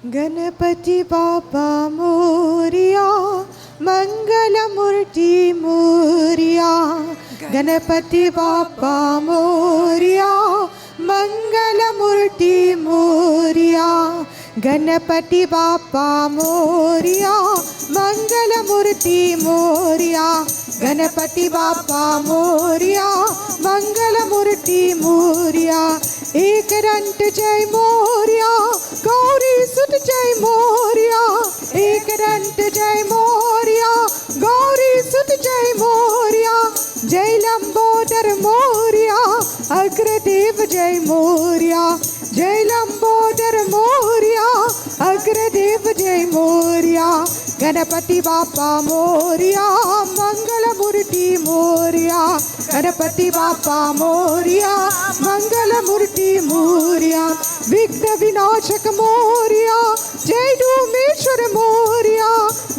गणपति बाप्पा मोरिया मंगलमूर्ति मोरिया गणपति बाप्पा मोरिया मंगलमूर्ति मोरिया गणपति बाप्पा मोरिया मंगलमूर्ति मोरिया गणपति बाप्पा मोरिया मंगलमूर्ति मोरिया एक रंट जय मोरिया गौरी सुत जय मोरिया एक रंट जय मोरिया गौरी सुत जय मोरिया जय लंबोदर मोरिया अग्रदेव जय मोरिया जय लंबोदर मोरिया अग्रदेव जय मोरिया गणपति बाप्पा मोरिया मंगलमूर्ति मोरिया गणपति बाप्पा मोरिया मंगलमूर्ति मोरिया विघ्न विनाशक मोरिया जय डूमेश्वर मोरिया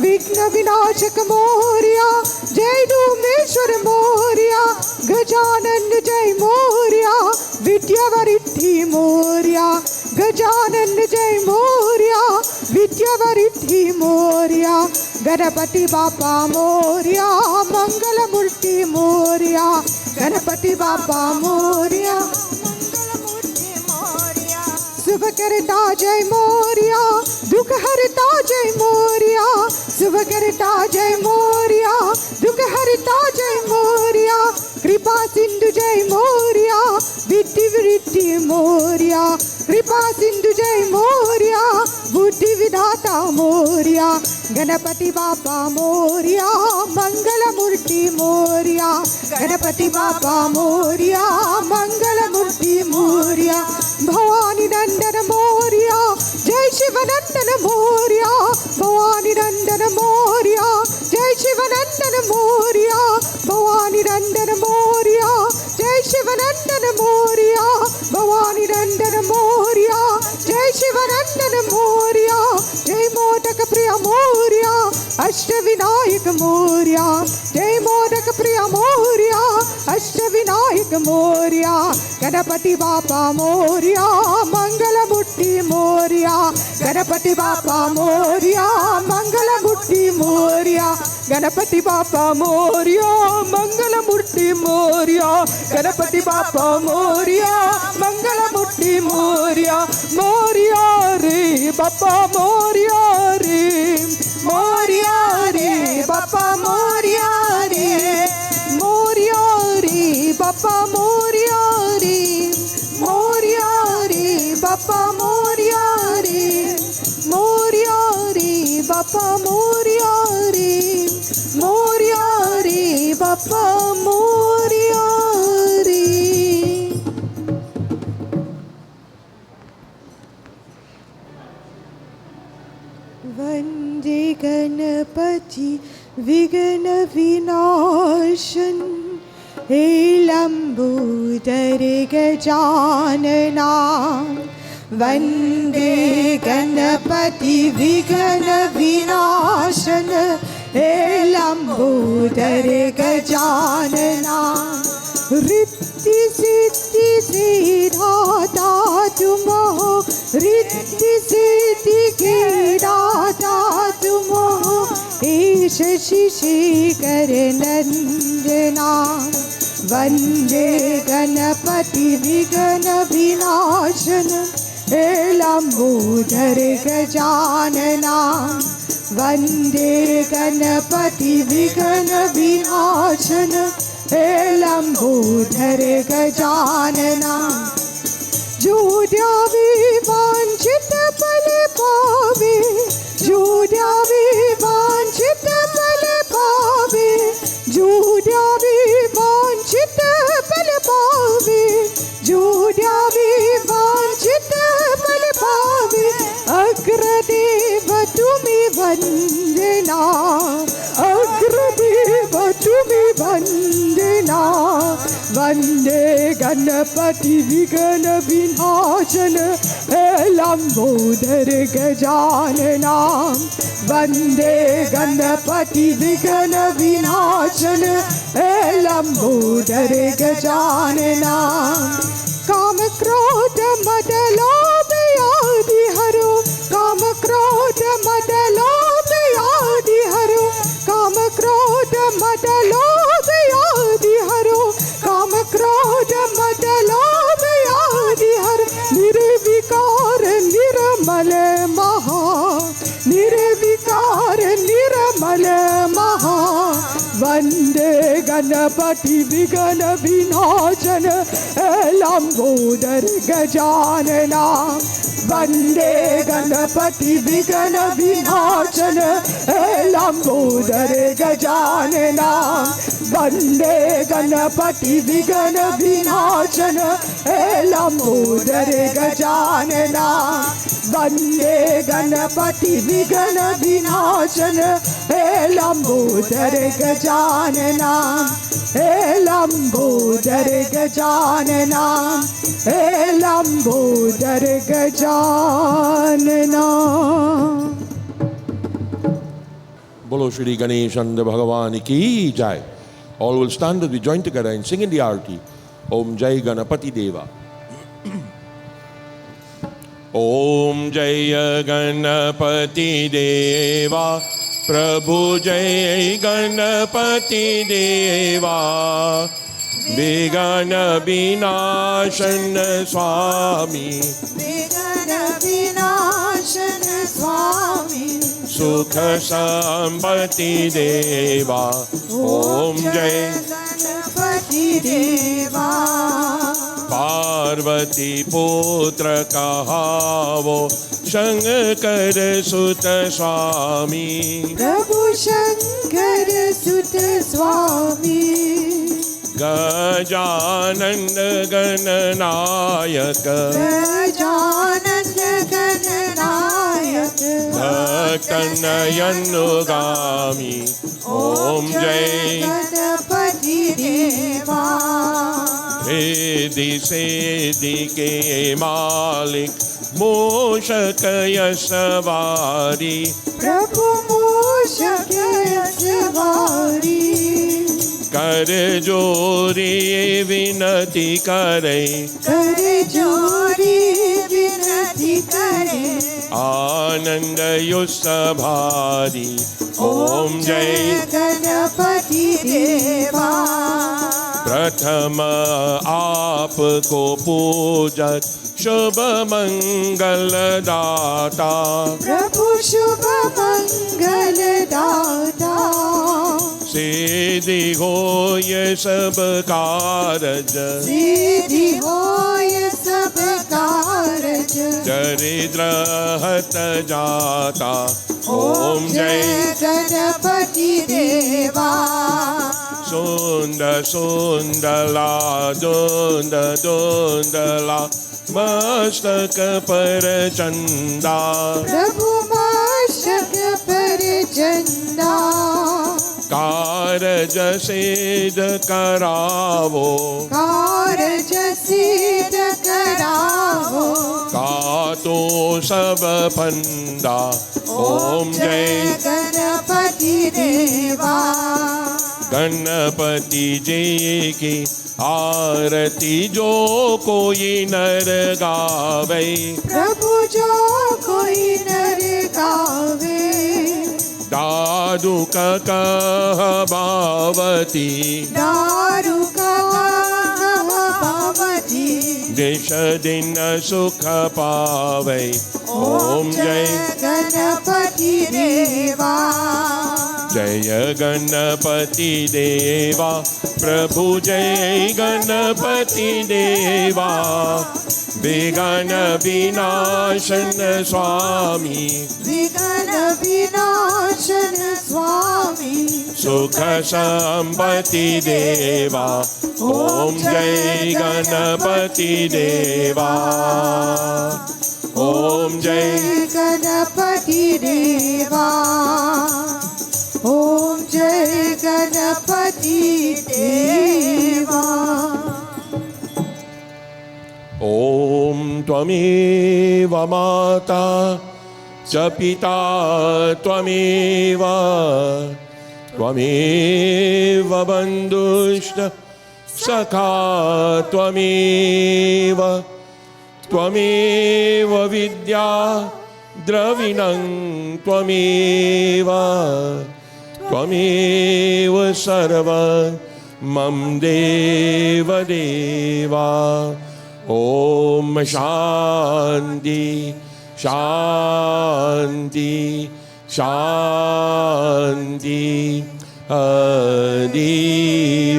विघ्न विनाशक मोरिया जय डूमेश्वर मोरिया गजानन जय मोरिया विद्यावरिद्धि मोरिया गजानन जय मोरिया विद्यावरिद्धि मोरिया गणपति बाप्पा मोरिया मंगलमूर्ति मोरिया गणपति बाप्पा मोरिया मंगलमूर्ति मोरिया शुभ करता जय मोरिया दुख हरता जय मोरिया शुभ करता जय मोरिया दुख हरता जय मोरिया कृपा सिंधु जय मोरिया विद्धि वृद्धि मोरिया कृपा सिंधु जय मोरिया बुद्धि विधाता मोरिया गणपति बाप्पा मोरिया मंगलमूर्ति मोरिया गणपति बाप्पा मोरिया मंगलमूर्ति मोरिया भवानी नंदन मोरिया जय शिवनंदन मोरिया भवानी नंदन मोरिया जय शिवनंदन मोरिया भवानी नंदन मोरिया जय शिवनंदन मोरिया भवानी नंदन मोरिया जय शिवनंदन मोरिया जय मोदक प्रिय मोरिया अष्टविनायक मोरिया जय मोदक प्रिय मोरिया अष्टविनायक मोरिया गणपति बाप्पा मोरिया मंगलमूर्ति मोरिया गणपति बाप्पा मोरिया मंगलमूर्ति मोरिया गणपति बाप्पा मोरिया मंगलमूर्ति मोरिया गणपति बाप्पा मोरिया मंगलमूर्ति मोरिया मोरिया रे बाप्पा मोरिया रे बाप्पा मोरिया रे बाप्पा मोरिया रे बाप्पा मोरिया रे बाप्पा मोरिया रे बाप्पा मोरिया रे। वंदे गणपति विघ्न विनाशन हे लंबोदर गजानना वंदे गणपति विघ्न विनाशन हे लंबोदर गजानना रिद्धि सिद्धि सिद्धाता तुम हो रिद्धि सिद्धि के दाता तुम हो ईश शिशिकर नंदना वंदे गणपति विघ्न विनाशन हे लंबोदर गजानना वंदे गणपति विघ्न विनाशन हे लंबोदर गजानना जो द्यावे वांछित फल पावे जो द्यावे वांछित फल पावे जो द्यावे वांछित फल पावे जो द्यावे वांछित फल पावे अग्रदेव तुम्हें वंदना अग्रदेव तुम्हें वंदना वंदे गणपति विघ्न विनाशन हे लंबोदर गजानना वंदे गणपति विघ्न विनाशन हे लंबोदर गजानना काम क्रोध मद लोभ आदि हरो काम गणपति विघ्न विनाशन लंबोदर गजानना वंदे गणपति विघ्न विनाशन लंबोदर गजानना वंदे गणपति विघ्न विनाशन लंबोदर गजानना वंदे गणपति विघ्न Vinashan Lambodar Gajanana Lambodar Gajanana Lambodar Gajanana. Bolo Shri Ganesh and Bhagavan ki jai. All will stand as we join together and sing in the arati. Om Jai Ganapati Deva. Om Jai Ganapati Deva. Prabhu Jai Ganapati Deva. Vighna Vinashan Swami. Vighna Vinashan Swami. Sukha Sambhati Deva. Om Jai Ganapati Deva. Parvati Putra Kahavo Shankar Sutta Swami. Prabhu Shankar Sutta Swami. Gajananda Gananayaka. Gajananda Gananayaka. Bhaktanayanugami. Om Jai Ganapati Deva. Riddhi Siddhi Ke Malik Moshak Yasvari. Prabhu Moshak Yasvari. Kar jori vinati kare. Kar jori vinati kare. Ananda Yusabhari. Om Jai Ganapati Deva. Prathama aapko pujat Shubha Mangala Data. Prabhu Shubha Mangala Data. Siddhi hoye sab karaj. Siddhi hoye sab karaj. Daridra hat jata. Om Jai Ganapati Deva. Sunda Sundala Dunda Dundala Mastak par chanda. Prabhu Mastak par chanda. Karaj siddh karavo. Karaj siddh karavo. Kato sab panda. Om Jai Ganapati Deva. Ganpati जी की आरती जो कोई नर गावे. प्रभु जो कोई नर गावे. दारू का कह बावती. दारू का बावती. देश दिन सुख पावे. ओम जय गणपति देवा. जय गणपति देवा. प्रभु जय गणपति देवा. विघ्न विनाशन स्वामी. विघ्न विनाशन स्वामी. सुख संपत्ति देवा. ओम जय गणपति देवा. ओम जय गणपति देवा. ओम जय गणपति देवा. ओम त्वमेव माता च पिता त्वमेव. त्वमेव बन्धुश्च सखा त्वमेव. त्वमेव विद्या द्रविणं त्वमेव. त्वमेव सर्वं मम देव देवा. ओम शांति शांति शांति. हरि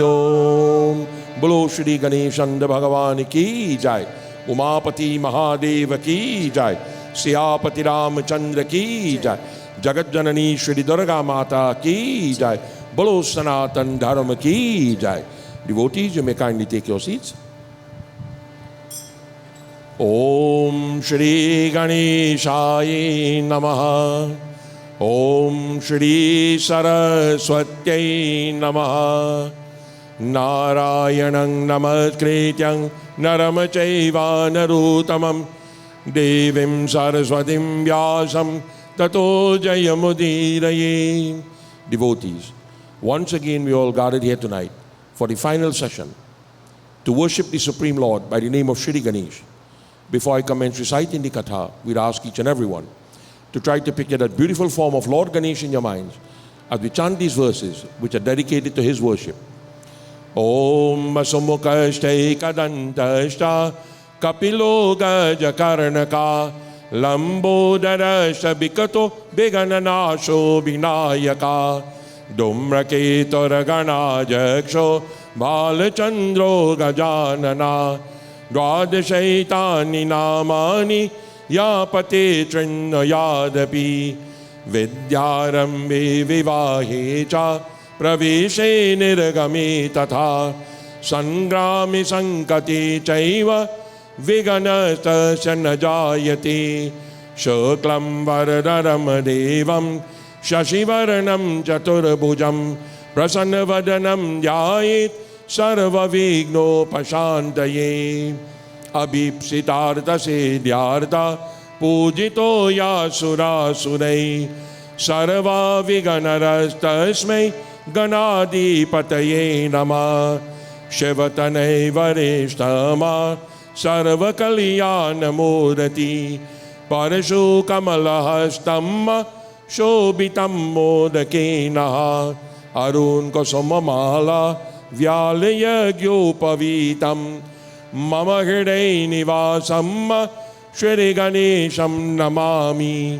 ओम। बोलो श्री गणेशंद भगवान की जय। उमापति महादेव की जय। सियापति रामचंद्र की जय। जगत जननी श्री दुर्गा माता की जय। बोलो सनातन धर्म की जय। Devotees, you may kindly take your seats. Om Shri Ganeshaya Namaha. Om Shri Saraswatyai Namaha. Narayanang Namaskrityang Naram Chaiva Narottamam Devim Saraswatim Vyasam Tato Jayamudiraye. Devotees, once again we all gathered here tonight for the final session to worship the Supreme Lord by the name of Shri Ganesh. Before I commence reciting the Katha, we'd ask each and everyone to try to picture that beautiful form of Lord Ganesh in your minds as we chant these verses which are dedicated to his worship. Om Asumukashtai Kadantashta Kapilo Gajakarnaka Lambodarashta Bikato Begananasho Vinayaka Dumraketoragana Jaksho Balachandro Gajanana Dwadashaitani Namani Yapate Trinayadapi Vidyarambe Vivahecha Praveshe Nirgame Tatha Sangrami Sankati Chaiva Viganasta Sanajayati Shuklam Varadaram Devam Shashivaranam Chaturbhujam Prasanavadanam Jayit Sarva Vigno Pashantaye Abhipsitartha Siddhyartha Pujito Yasura Surai Sarva Viganarastasmai Ganadipataye Nama Shivatanai Varishtama Sarva Kalyana Murati Parashu Kamalahastamma Shobitam Modakenaha Arun Kosomamala Vyalaya Gyopavitam Mama Hridai Nivasam Shri Ganesham Namami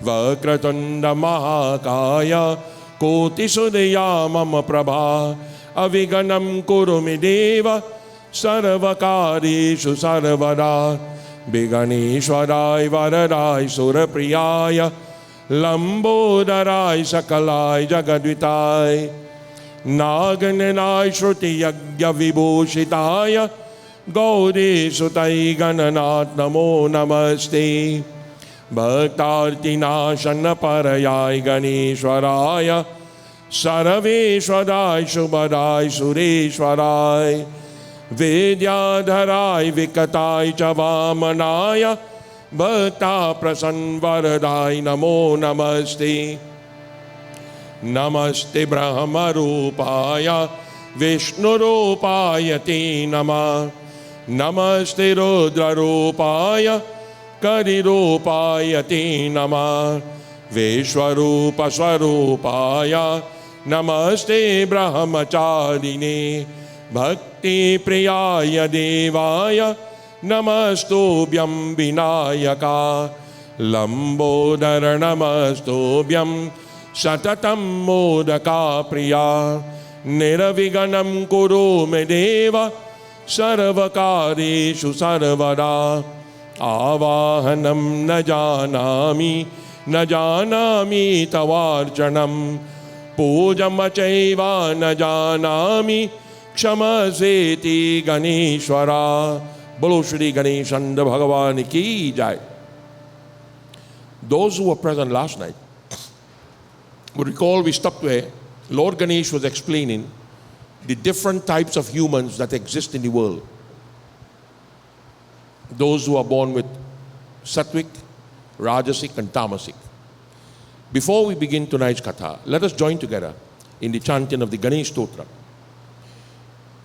Vakratunda Mahakaya Koti Sudaya Mama Prabha Aviganam Kurumideva Sarvakarishu Sarvada Biganeshwarai Varadai Surapriyaya Lambodarai Sakalai Jagadvitai Nagananai Shruti Yagya Vibhushitaya Gauri Sutai Gananat Namo Namaste Bhaktarti Nashana Parayai Ganeshwaraya Saraveshwarai Shubhadai Sureshwarai Vidyadharai Vikatai Chavamanaya Bhakta Prasan Varadai Namo Namaste Namaste Brahma Rupaya Vishnu Rupaya Te Nama Namaste Rudra Rupaya Kari Rupaya Te Nama Vishwarupa Swarupaya Namaste Brahmacharine Bhakti Priyaya Devaya Namastobhyam Vinayaka Lambodara Namastobhyam Satatam Modaka Priya Niraviganam Kuru Medeva Sarvakarishu Sarvada Avahanam Najanami Tavarjanam Pujamachaiva Najanami Kshamaseti Ganeshwara. Bolo Shri Ganeshanda Bhagavan ki jai. Those who were present last night would recall we stopped where Lord Ganesh was explaining the different types of humans that exist in the world. Those who are born with Sattvic, Rajasic and Tamasic. Before we begin tonight's Katha, let us join together in the chanting of the Ganesh Stotra.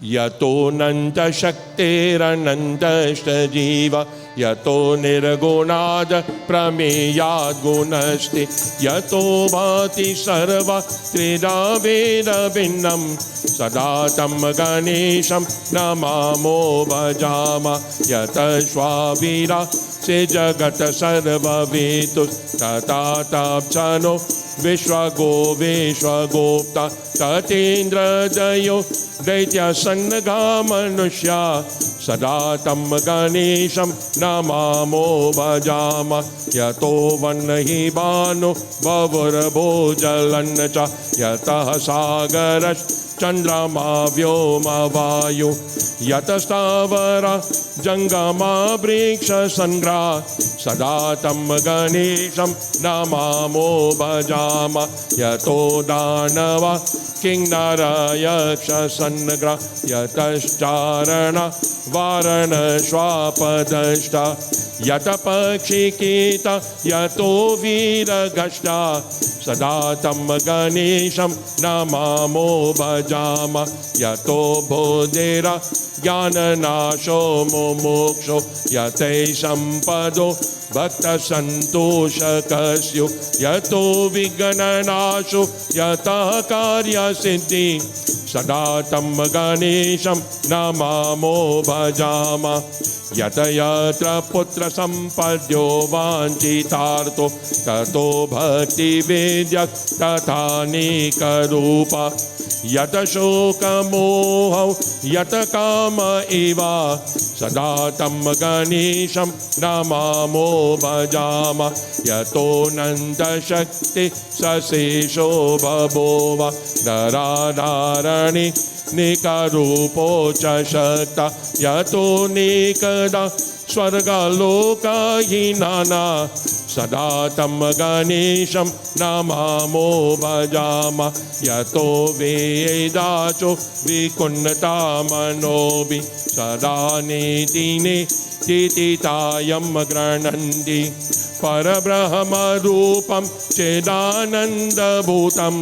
Yato nanta shaktera nanta jiva Yato nirgunada prameyad gunaste Yato bhati sarva trida veda binnam Sadatam Ganesham namamo bhajama Yata shvavira se jagata sarva vetus tatatapchano vishwago vishwagopta tatendra dayo daitya sannaga manushya sadatam ganesham namamo bhajama yato vannahi bano bhavurabho jalancha yatah sagarash chandrama vyoma vayu yatastavara jangama vriksha sangra sadatam ganesham namamo bhajama yato danava kingnara yaksha sangra yatascharana varana swapadashta yatapakshikita yato viragashta sadatam ganesham namamo bhajama yato bodhera jnananasho mumuksho yate sampado bhakta santoshakasyo yato vignanasho yata karya siddhi sadatam ganesham namamo bhajama yata yatra putra sampadyo vanchitarto tato bhakti vidyak tathanika rupa yata shoka moha yata kama eva sadatam ganesham namamo bhajama yato nanda shakti sasesho babhova dharadharani nikarupo cha shakta yato nikada swarga loka hinana sadatam ganesham namamo bhajama yato vedacho vikunnata manobi sadane dine tititayam granandi parabrahma rupam chedananda bhutam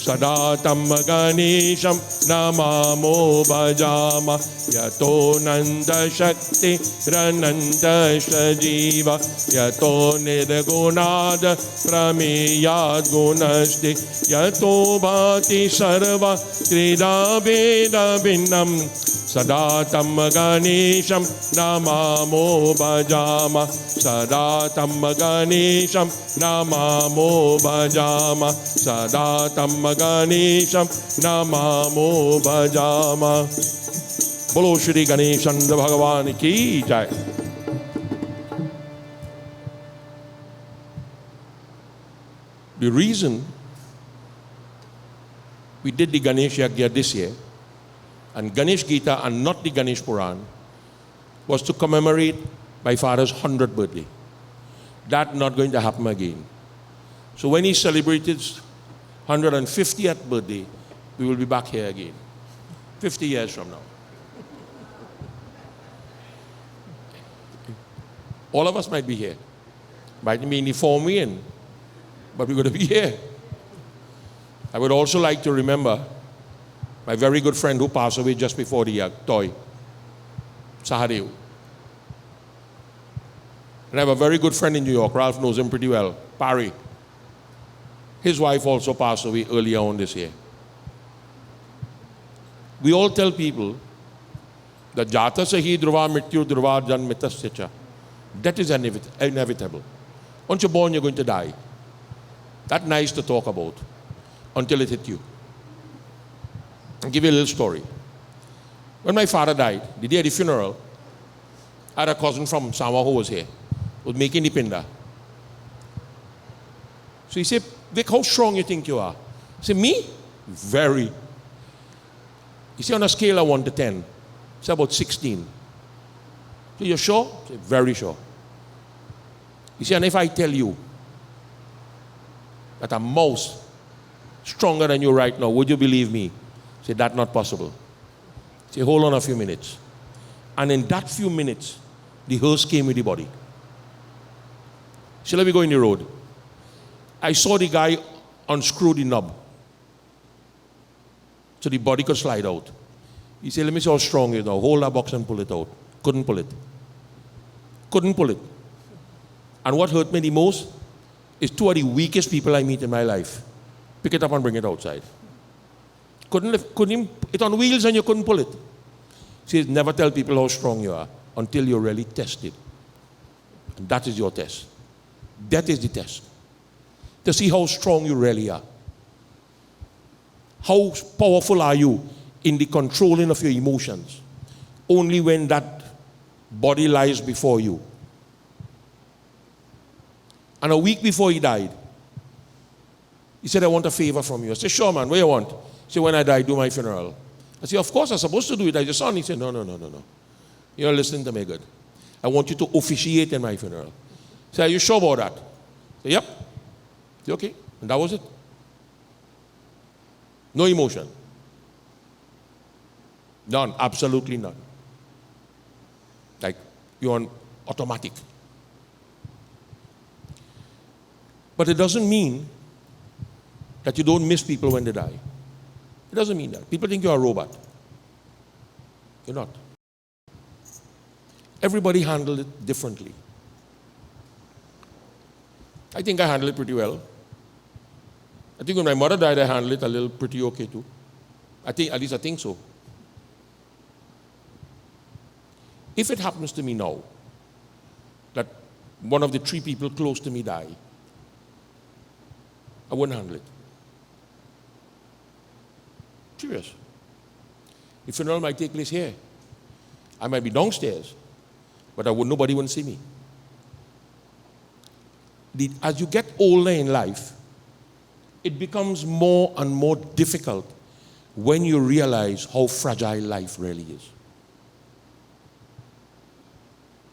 sadatam ganesham namamo bhajama yato nanda shakti rananda shajiva yato nirgunad prameyad gunasti yato bhati sarva krida veda binnam sadatam ganesham namamo bhajama sadatam ganesham namamo bhajama sadatam ganesham namamo bhajama. Bolo Shri Ganeshanda Bhagavan ki jai. The reason we did the Ganesh Yagya this year, and Ganesh Gita and not the Ganesh Puran, was to commemorate my father's 100th birthday. That's not going to happen again. So when he celebrated his 150th birthday, we will be back here again, 50 years from now. All of us might be here. Might be in the form we're in, but we're going to be here. I would also like to remember my very good friend who passed away just before the toy, Sahadev. And I have a very good friend in New York. Ralph knows him pretty well, Parry. His wife also passed away earlier on this year. We all tell people that Jata Sahi Dhruva Mrityu Dhruva Janmitasya. That is inevitable. Once you're born, you're going to die. That's nice to talk about until it hit you. I'll give you a little story. When my father died, the day of the funeral, I had a cousin from Samoa who was here, was making the pinda. So he said, Vic, how strong you think you are? I said, me? Very. He said, on a scale of 1 to 10, it's about 16. So you're sure? I said, very sure. He said, and if I tell you that I'm most stronger than you right now, would you believe me? I said, that's not possible. He said, hold on a few minutes. And in that few minutes, the hearse came with the body. So let me go in the road. I saw the guy unscrew the knob so the body could slide out. He said, let me see how strong you are now. Hold that box and pull it out. Couldn't pull it. Couldn't pull it. And what hurt me the most is two of the weakest people I meet in my life. Pick it up and bring it outside. Couldn't it on wheels and you couldn't pull it. He says, never tell people how strong you are until you're really tested. And that is your test. That is the test. To see how strong you really are. How powerful are you in the controlling of your emotions? Only when that body lies before you. And a week before he died, he said, I want a favor from you. I said, sure, man, what do you want? He said, when I die, do my funeral. I said, of course, I'm supposed to do it. I just son. He said, no. You're listening to me good. I want you to officiate in my funeral. I said, are you sure about that? I said, yep. I said, okay. And that was it. No emotion. None. Absolutely none. Like, you're on automatic. But it doesn't mean that you don't miss people when they die. It doesn't mean that. People think you're a robot. You're not. Everybody handled it differently. I think I handled it pretty well. I think when my mother died, I handled it a little pretty okay too. At least I think so. If it happens to me now, that one of the 3 people close to me die, I wouldn't handle it. Serious. The funeral might take place here. I might be downstairs, but nobody wouldn't see me. As you get older in life, it becomes more and more difficult when you realize how fragile life really is.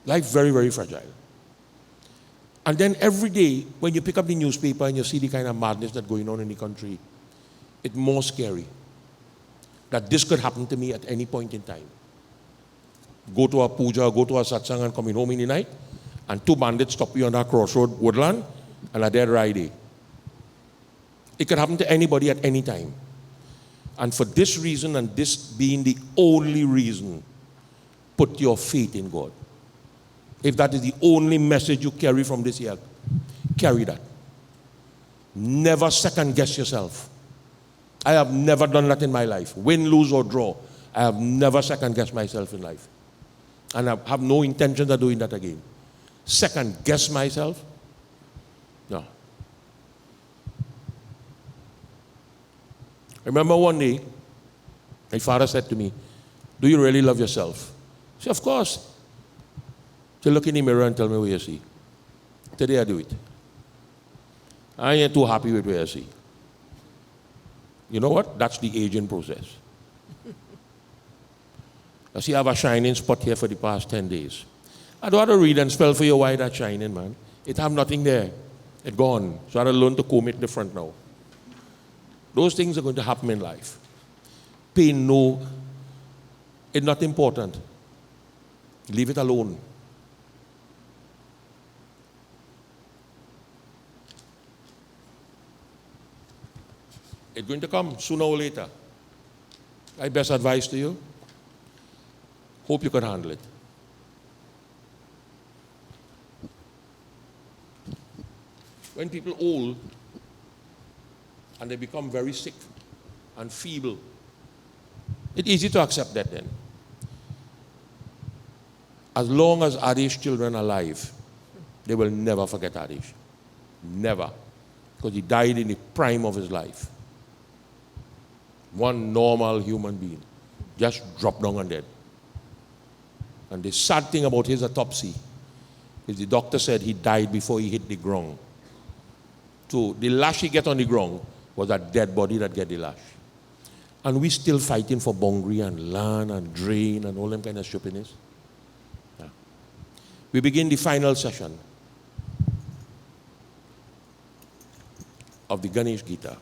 Life very, very fragile. And then every day, when you pick up the newspaper and you see the kind of madness that's going on in the country, it's more scary. That this could happen to me at any point in time. Go to a puja, go to a satsang and coming home in the night, and 2 bandits stop you on that crossroad, woodland, and are dead right there. It could happen to anybody at any time. And for this reason, and this being the only reason, put your faith in God. If that is the only message you carry from this year, carry that. Never second guess yourself. I have never done that in my life. Win, lose, or draw. I have never second guessed myself in life. And I have no intention of doing that again. Second guess myself? No. I remember one day, my father said to me, do you really love yourself? I said, of course. So look in the mirror and tell me what you see. Today I do it. I ain't too happy with what I see. You know what? That's the aging process. I see I have a shining spot here for the past 10 days. I don't have to read and spell for you why that's shining, man. It have nothing there. It's gone. So I have to learn to comb it different now. Those things are going to happen in life. Pain, no. It's not important. Leave it alone. It's going to come sooner or later. My best advice to you, hope you can handle it. When people old and they become very sick and feeble, it's easy to accept that then. As long as Adish's children are alive, they will never forget Adish. Never. Because he died in the prime of his life. One normal human being just dropped down and dead. And the sad thing about his autopsy is the doctor said he died before he hit the ground. So the lash he get on the ground was a dead body that get the lash. And we still fighting for boundary and land and drain and all them kind of stupidness. Yeah. We begin the final session of the Ganesh Gita.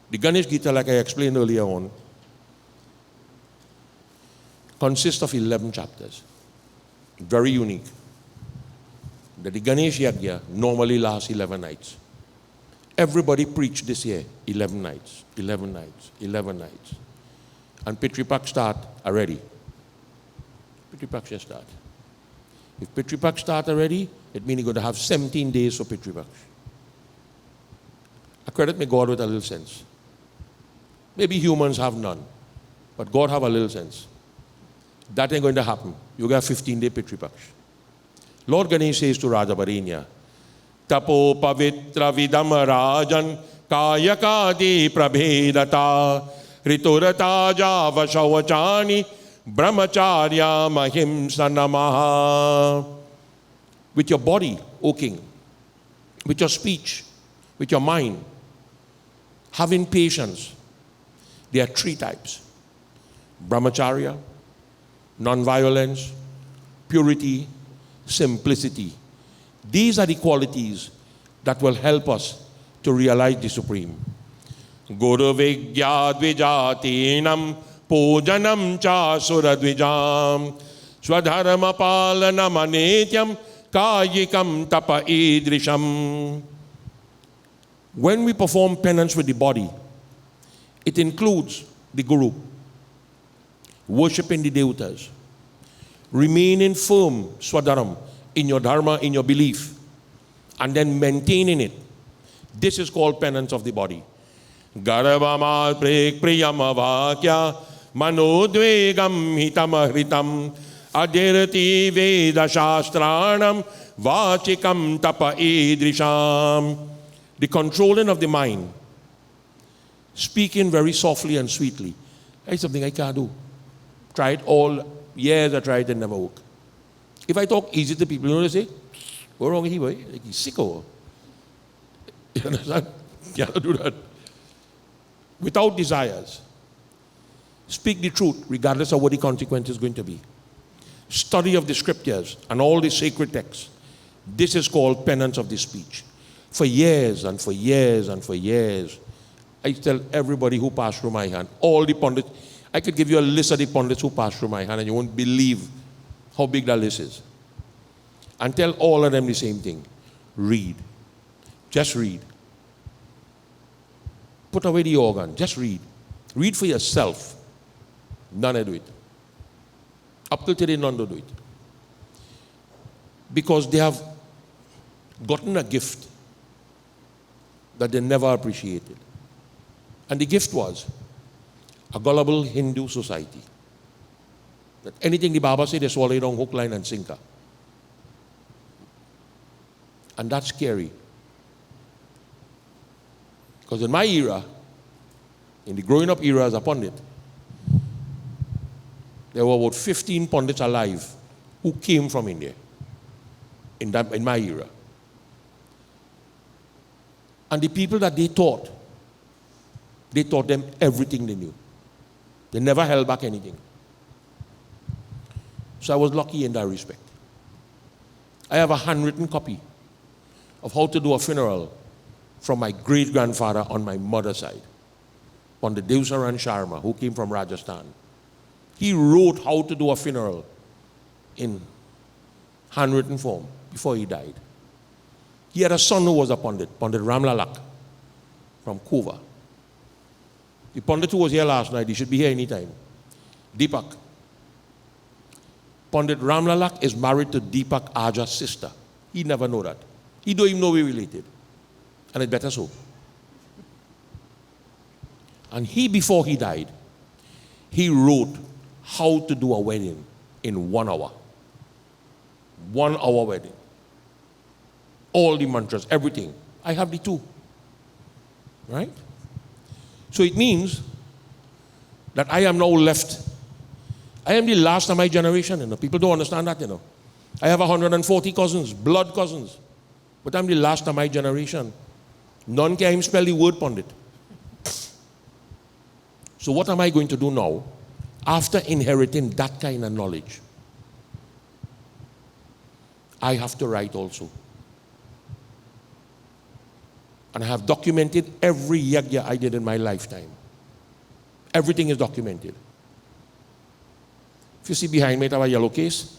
The Ganesh Gita, like I explained earlier on, consists of 11 chapters. Very unique. The Ganesh Yagya normally lasts 11 nights. Everybody preached this year 11 nights, 11 nights, 11 nights. And Pitripak start already. Pitripak should start. If Pitripak start already, it means you're going to have 17 days for Pitripak. I credit me God with a little sense. Maybe humans have none, but God have a little sense. That ain't going to happen. You got 15-day Pitripak. Lord Ganesh says to Rajabarenya, Tapo pavitra vidam rajan kayakadi prabhedata riturata java shawachani brahmacharya mahimsa namaha. With your body, O king, with your speech, with your mind, having patience. There are 3 types: brahmacharya, non-violence, purity, simplicity. These are the qualities that will help us to realize the Supreme. Guru Vigya Dvijatinam Pujanam Cha Suradvijam Swadharma Palanam Anetyam Kayikam Tapa Idrisham. When we perform penance with the body, it includes the Guru, worshipping the devatas, remaining firm, swadharam, in your dharma, in your belief, and then maintaining it. This is called penance of the body. Garabama priyamavakya manodvegam hitamahritam adhirati veda shastranam vachikam tapa idrisham. The controlling of the mind, speaking very softly and sweetly. That's something I can't do. Tried all years, I tried and never work. If I talk easy to people, you know what they say? What's wrong with him? Like he's sick or? You understand? Cannot do that. Without desires. Speak the truth, regardless of what the consequence is going to be. Study of the scriptures and all the sacred texts. This is called penance of the speech. For years and for years and for years, I tell everybody who passed through my hand, all the pundits, I could give you a list of the pundits who passed through my hand and you won't believe how big that list is. And tell all of them the same thing. Read. Just read. Put away the organ. Just read. Read for yourself. None do it. Up till today, none do it. Because they have gotten a gift that they never appreciated. And the gift was a gullible Hindu society. That anything the Baba said, they swallow it on hook, line, and sinker. And that's scary. Because in my era, in the growing up era as a pundit, there were about 15 pundits alive who came from India in my era. And the people that they taught them everything they knew. They never held back anything. So I was lucky in that respect. I have a handwritten copy of how to do a funeral from my great-grandfather on my mother's side, Pandit Devsaran Sharma, who came from Rajasthan. He wrote how to do a funeral in handwritten form before he died. He had a son who was a Pandit, Pandit Ramlalak from Kuva. The Pandit who was here last night, he should be here anytime. Deepak. Pandit Ramlalak is married to Deepak Aja's sister. He never know that. He don't even know we're related. And it's better so. And he, before he died, he wrote how to do a wedding in 1 hour. 1 hour wedding. All the mantras, everything. I have the 2. Right? So it means that I am now left. I am the last of my generation, you know. People don't understand that, you know. I have 140 cousins, blood cousins. But I'm the last of my generation. None can even spell the word Pandit. So what am I going to do now after inheriting that kind of knowledge? I have to write also. And I have documented every yagya I did in my lifetime. Everything is documented. If you see behind me, I have a yellow case.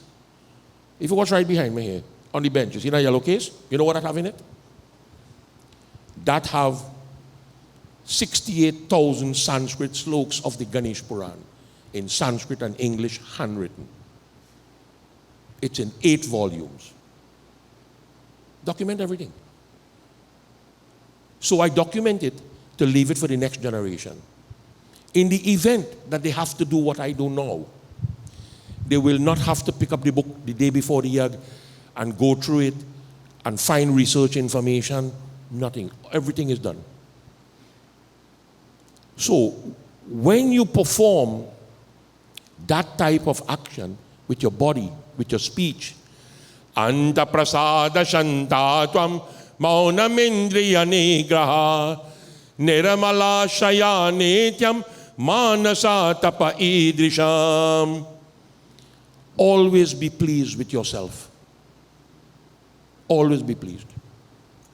If you watch right behind me here, on the bench, you see that yellow case? You know what I have in it? That have 68,000 Sanskrit slokas of the Ganesh Puran in Sanskrit and English handwritten. It's in 8 volumes. Document everything. So I document it to leave it for the next generation. In the event that they have to do what I do now, they will not have to pick up the book the day before the yag and go through it and find research information. Nothing. Everything is done. So, when you perform that type of action with your body, with your speech, Anta prasada shantatvam maunamindriya nigraha niramala shayanetyam manasa tapa idrisham. Always be pleased with yourself. Always be pleased.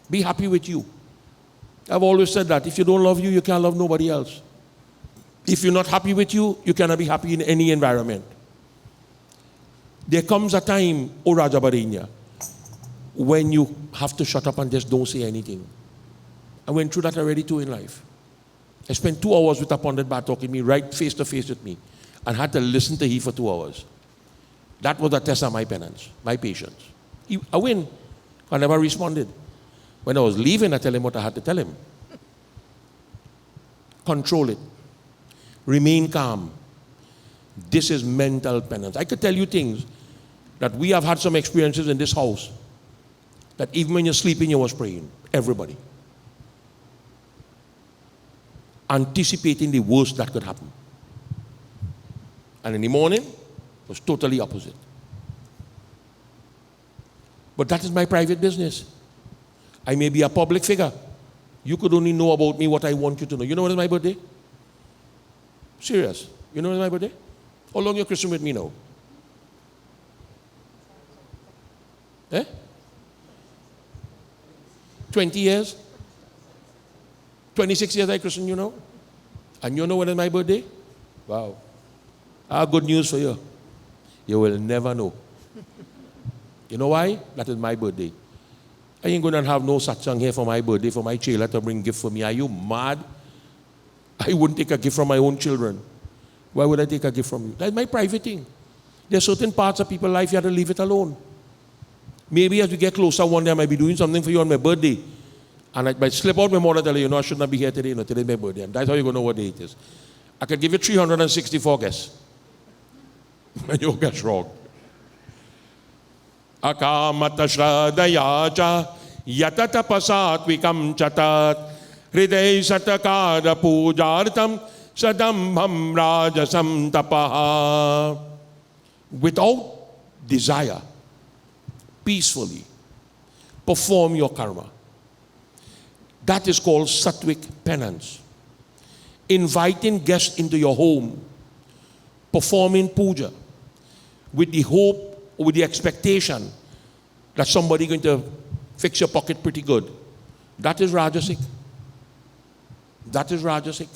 Be happy with you. I've always said that if you don't love you, you can't love nobody else. If you're not happy with you, you cannot be happy in any environment. There comes a time, O Raja Barinya, when you have to shut up and just don't say anything. I went through that already too in life. I spent 2 hours with a Pandit Bhat talking to me, right face to face with me, and had to listen to him for 2 hours. That was a test of my penance, my patience. I win. I never responded. When I was leaving, I tell him what I had to tell him. Control it. Remain calm. This is mental penance. I could tell you things that we have had some experiences in this house that even when you're sleeping, you was praying. Everybody. Anticipating the worst that could happen. And in the morning, it was totally opposite. But that is my private business. I may be a public figure. You could only know about me what I want you to know. You know when is my birthday? Serious. You know when is my birthday? How long you're Christian with me now? Eh? 20 years? 26 years I Christian you know? And you know when is my birthday? Wow. I have good news for you. You will never know. You know why? That is my birthday. I ain't going to have no satsang here for my birthday, for my chela to bring gift for me. Are you mad? I wouldn't take a gift from my own children. Why would I take a gift from you? That's my private thing. There are certain parts of people's life you have to leave it alone. Maybe as we get closer one day, I might be doing something for you on my birthday. And I might slip out my mother tell you, I should not be here today. No, today's my birthday. And that's how you're going to know what day it is. I could give you 364 guests. And you'll guess wrong. Akamata shradaya yatata pasatvikam chatat hriday satakada pujartam sadambham rajasam tapaha. Without desire, peacefully perform your karma. That is called sattvic penance. Inviting guests into your home, performing puja with the hope, with the expectation that somebody going to fix your pocket pretty good. That is Rajasic. That is Rajasic.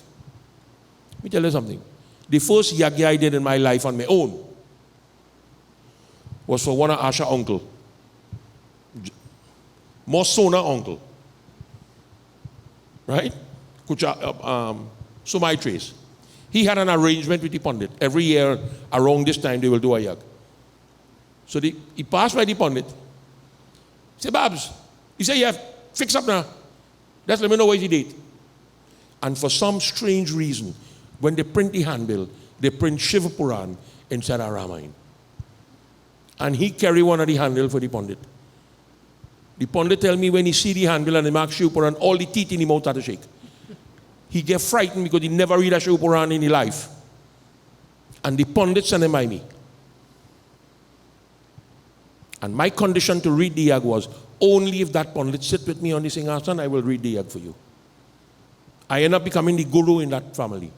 Let me tell you something. The first yagya I did in my life on my own was for one of Asha uncle. Mosona uncle. Right? Sumai Trace. He had an arrangement with the Pandit. Every year around this time they will do a yag. So he passed by the Pandit. He said, Babs, he said, yeah, fix up now. Just let me know what he did. And for some strange reason, when they print the handbill, they print Shiva Puran instead of Ramayana. And he carry one of the handbill for the Pandit. The Pandit tell me when he see the handbill and they mark Shiva Puran, all the teeth in his mouth had to shake. He get frightened because he never read a Shiva Puran in his life. And the Pandit sent him by me. And my condition to read the yag was, only if that Pandit sit with me on the Singhasan, I will read the yag for you. I end up becoming the guru in that family.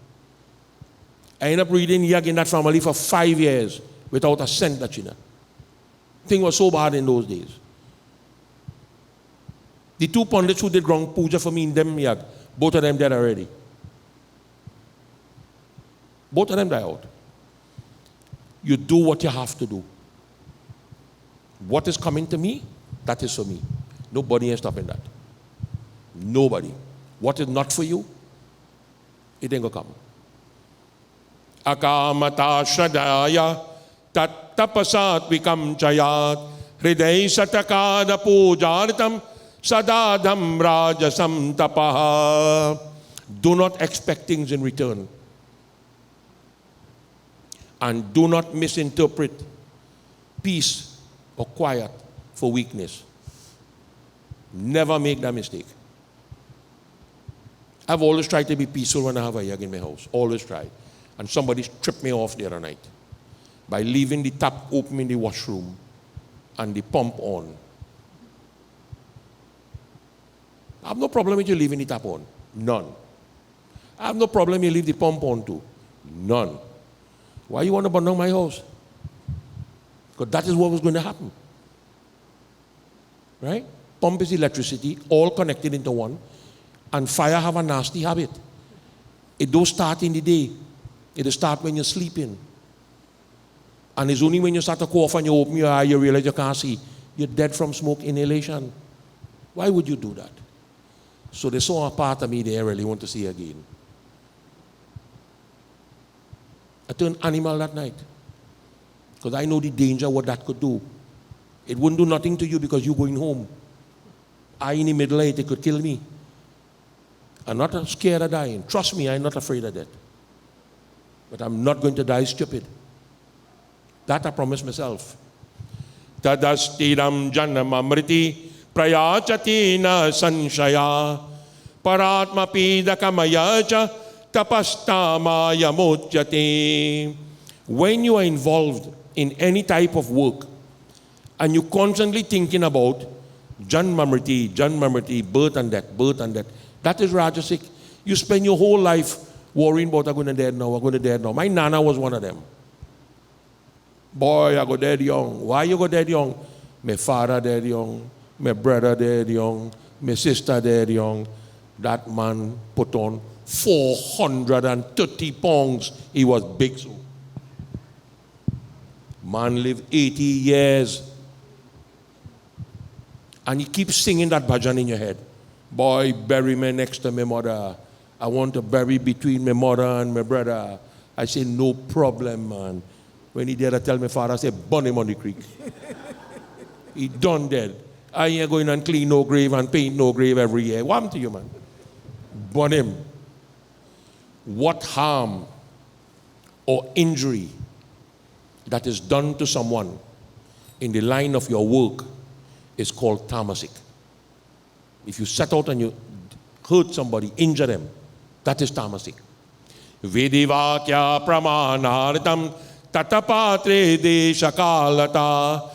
I end up reading yag in that family for 5 years without a cent dachina. Thing was so bad in those days. The 2 Pandits who did wrong puja for me in them yag, both of them dead already. Both of them died out. You do what you have to do. What is coming to me, that is for me. Nobody is stopping that. Nobody. What is not for you, it ain't gonna come. Akamata shradaya tat tapasat vikam chayat hriday satakada pujartam sadadham rajasam tapaha. Do not expect things in return. And do not misinterpret peace or quiet for weakness. Never make that mistake. I've always tried to be peaceful when I have a yag in my house. Always tried. And somebody tripped me off the other night by leaving the tap open in the washroom and the pump on. I have no problem with you leaving the tap on. None. I have no problem you leave the pump on too. None. Why you want to burn down my house? Because that is what was going to happen. Right? Pump is electricity, all connected into one. And fire have a nasty habit. It don't start in the day. It'll start when you're sleeping. And it's only when you start to cough and you open your eye, you realize you can't see. You're dead from smoke inhalation. Why would you do that? So they saw a part of me they really want to see again. I turned animal that night. Because I know the danger what that could do. It wouldn't do nothing to you because you're going home. I in the middle of it could kill me. I'm not scared of dying. Trust me, I'm not afraid of that. But I'm not going to die stupid. That I promise myself. Tadastiram janamamriti prayachati na sanshaya paratma pidakamayacha tapastamaya mochyate. When you are involved in any type of work and you're constantly thinking about janmamriti, birth and death, that is Rajasic. You spend your whole life worrying about I'm going to dead now. My nana was one of them. Boy, I go dead young. Why you go dead young? My father dead young. My brother dead young. My sister dead young. That man put on 430 pounds. He was big so. Man lived 80 years. And he keeps singing that bhajan in your head. Boy, bury me next to my mother. I want to bury between my mother and my brother. I say, no problem, man. When he did, I tell my father, I say, burn him on the creek. He done dead. I ain't going and clean no grave and paint no grave every year. What happened to you, man? Burn him. What harm or injury that is done to someone in the line of your work is called tamasic. If you set out and you hurt somebody, injure them, that is tamasic. Vidivakya pramanartam tatapatre deshakalata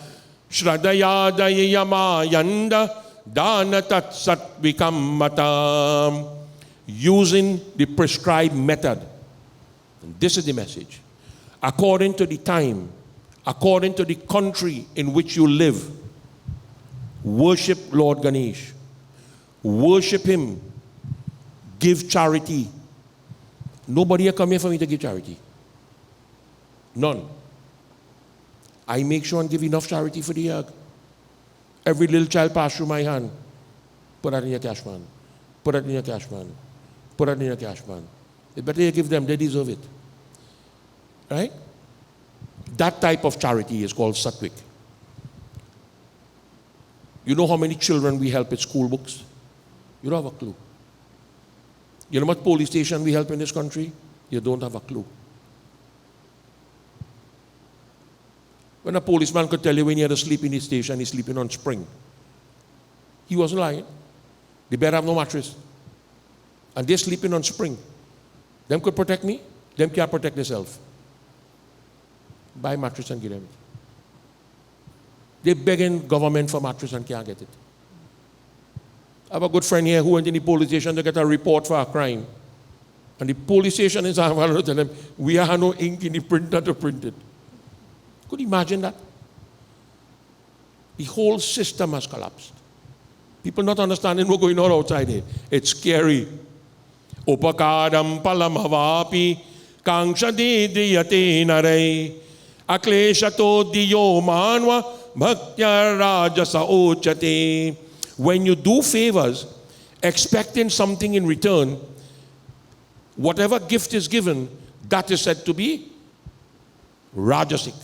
shradayadayama yanda danatat satvikammata. Using the prescribed method. And this is the message. According to the time, according to the country in which you live, worship Lord Ganesh. Worship him. Give charity. Nobody come here for me to give charity. None. I make sure and give enough charity for the year. Every little child pass through my hand. Put that in your cash, man. Put that in your cash, man. Put that in your cash, man. It's better you give them, they deserve it. Right? That type of charity is called sattvic. You know how many children we help with school books? You don't have a clue. You know what police station we help in this country? You don't have a clue. When a policeman could tell you when he had to sleep in his station, he's sleeping on spring. He wasn't lying. The bed have no mattress. And they're sleeping on spring. Them could protect me. Them can't protect themselves. Buy mattress and give them it. They're begging government for mattress and can't get it. I have a good friend here who went in the police station to get a report for a crime. And the police station is telling them, we have no ink in the printer to print it. Could you imagine that? The whole system has collapsed. People not understanding what's going on outside here. It's scary. Upakadam palamavapi kangshadi diyate nare akleshato diyo manva bhaktya rajasa ochate. When you do favors, expecting something in return, whatever gift is given, that is said to be rajasic.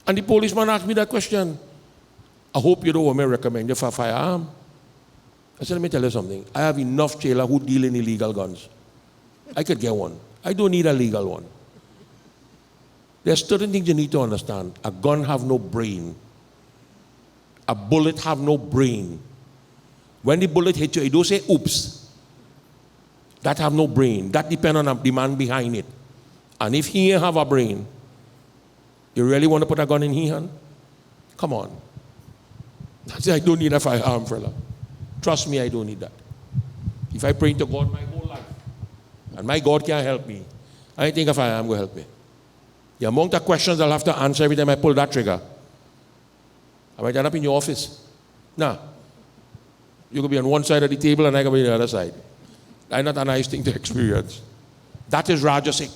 And the policeman asked me that question. I hope you don't want me to recommend you for a firearm. I said, let me tell you something. I have enough chela who deal in illegal guns. I could get one. I don't need a legal one. There are certain things you need to understand. A gun have no brain. A bullet have no brain. When the bullet hits you, it don't say oops. That have no brain. That depends on the man behind it. And if he have a brain, you really want to put a gun in his hand? Come on. I say, I don't need a firearm, fella. Trust me, I don't need that. If I pray to God my whole life, and my God can't help me, I think a firearm will help me. The amount of questions I'll have to answer every time I pull that trigger. I might end up in your office. Nah. You could be on one side of the table and I could be on the other side. That's not a nice thing to experience. That is Rajasic.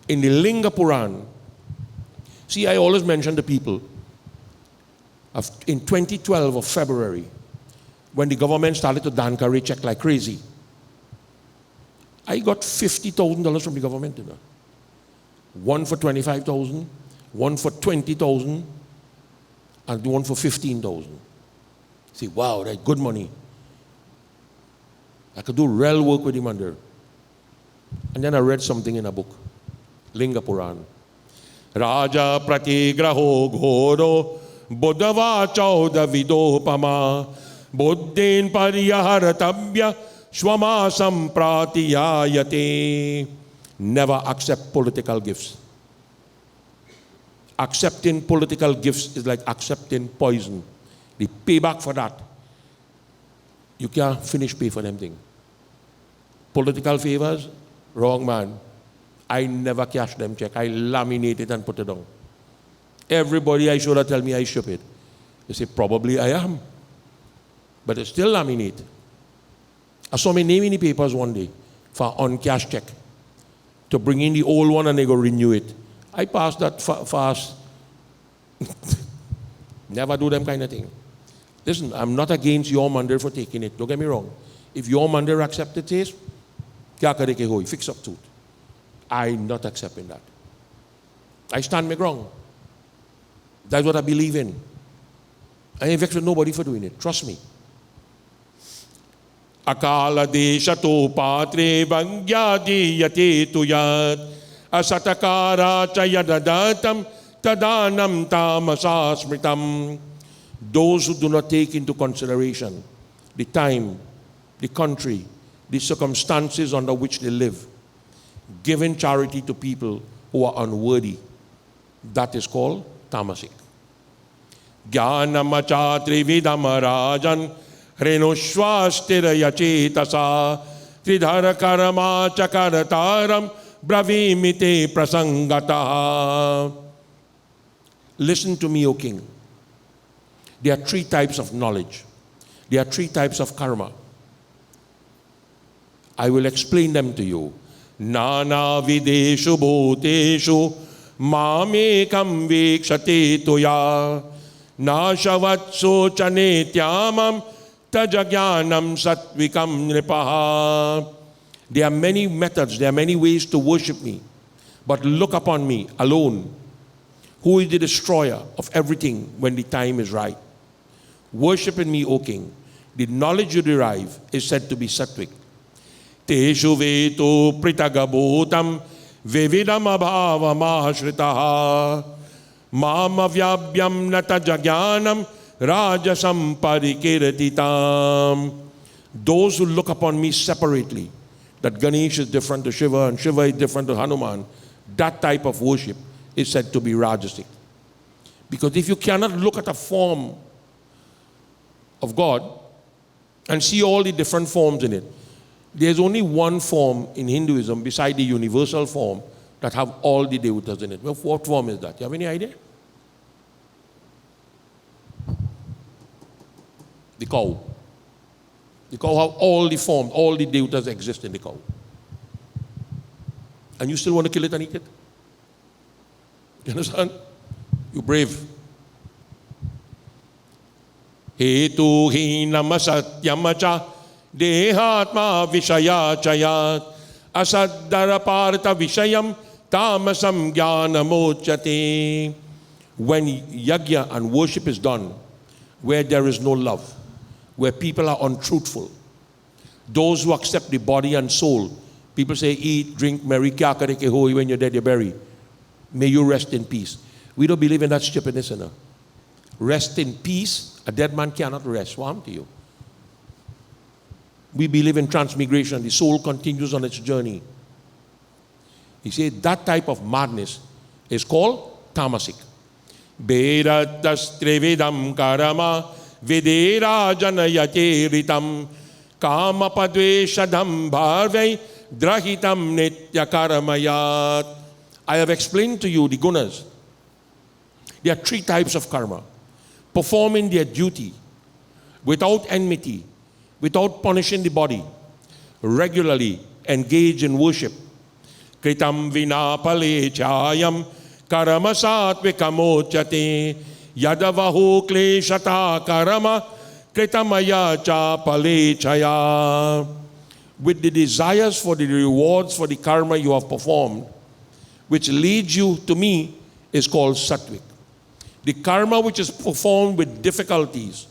In the Linga Puran, see, I always mention to people, in 2012 of February, when the government started to dankari check like crazy, I got $50,000 from the government. You know? One for 25,000, one for 20,000, and one for 15,000. See, wow, that's good money. I could do real work with him under. And then I read something in a book, Linga Puran. Raja pratigraho ghoro bodhava chauda vidopama buddhin pariyaharatabhya shvamasam pratiyayate. Never accept political gifts. Accepting political gifts is like accepting poison. The payback for that, you can't pay for them things. Political favors, wrong man. I never cash them check. I laminate it and put it down. Everybody I should have tell me I stupid. They say, probably I am. But it's still laminate. I saw my name in the papers one day for on-cash check to bring in the old one and they go renew it. I passed that fast. Never do them kind of thing. Listen, I'm not against your mandar for taking it. Don't get me wrong. If your mandar accepted taste, fix up to it. I'm not accepting that. I stand my ground. That's what I believe in. I ain't vexed with nobody for doing it. Trust me. Akala deshato patre vangyadi yate tuyat asatakara chayadadatam tadanam tamasasmritam. Those who do not take into consideration the time, the country, the circumstances under which they live, giving charity to people who are unworthy, that is called tamasic. Jnanamacha trividamarajan renushvastira chetasa tridhara karama chakarataram bravimite prasangata. Listen to me, O king. There are three types of knowledge. There are three types of karma. I will explain them to you. Nana videshu bhuteshu mamekam vikshate toya nashavatso chanetyamam tajagyanam satvikam nripaha. There are many methods, there are many ways to worship me. But look upon me alone, who is the destroyer of everything when the time is right. Worship in me, O king. The knowledge you derive is said to be sattvic. Teshu veto pritagabhutam vividam abhavam ashritaha mama vyabhyam nata jagyanam rajasam parikirtitam. Those who look upon me separately, that Ganesh is different to Shiva and Shiva is different to Hanuman, that type of worship is said to be rajasic. Because if you cannot look at a form of God and see all the different forms in it, there's only one form in Hinduism beside the universal form that have all the devatas in it. Well, what form is that? You have any idea? The cow. The cow have all the forms, all the devatas exist in the cow. And you still want to kill it and eat it? You understand? You brave. Hetu hinama satyamacha dehatma vishaya chayat asaddara parta vishayam tamasam jnanamochate. When yajna and worship is done, where there is no love, where people are untruthful, those who accept the body and soul, people say eat, drink, marry, kya kare ke hoi, when you're dead you're buried. May you rest in peace. We don't believe in that stupidness, you know. Rest in peace. A dead man cannot rest. What happened to you? We believe in transmigration. The soul continues on its journey. He said that type of madness is called tamasic. Beratas trividam karama videra janayate ritam kama padveshadam bharvai drahitam nitya karamayat. I have explained to you the gunas. There are 3 types of karma. Performing their duty without enmity, without punishing the body, regularly engage in worship. Kritam vina pale chayam karama satvikamochate yadavahu kleshata karama kritamaya cha pale chaya. With the desires for the rewards for the karma you have performed, which leads you to me, is called sattvic. The karma which is performed with difficulties,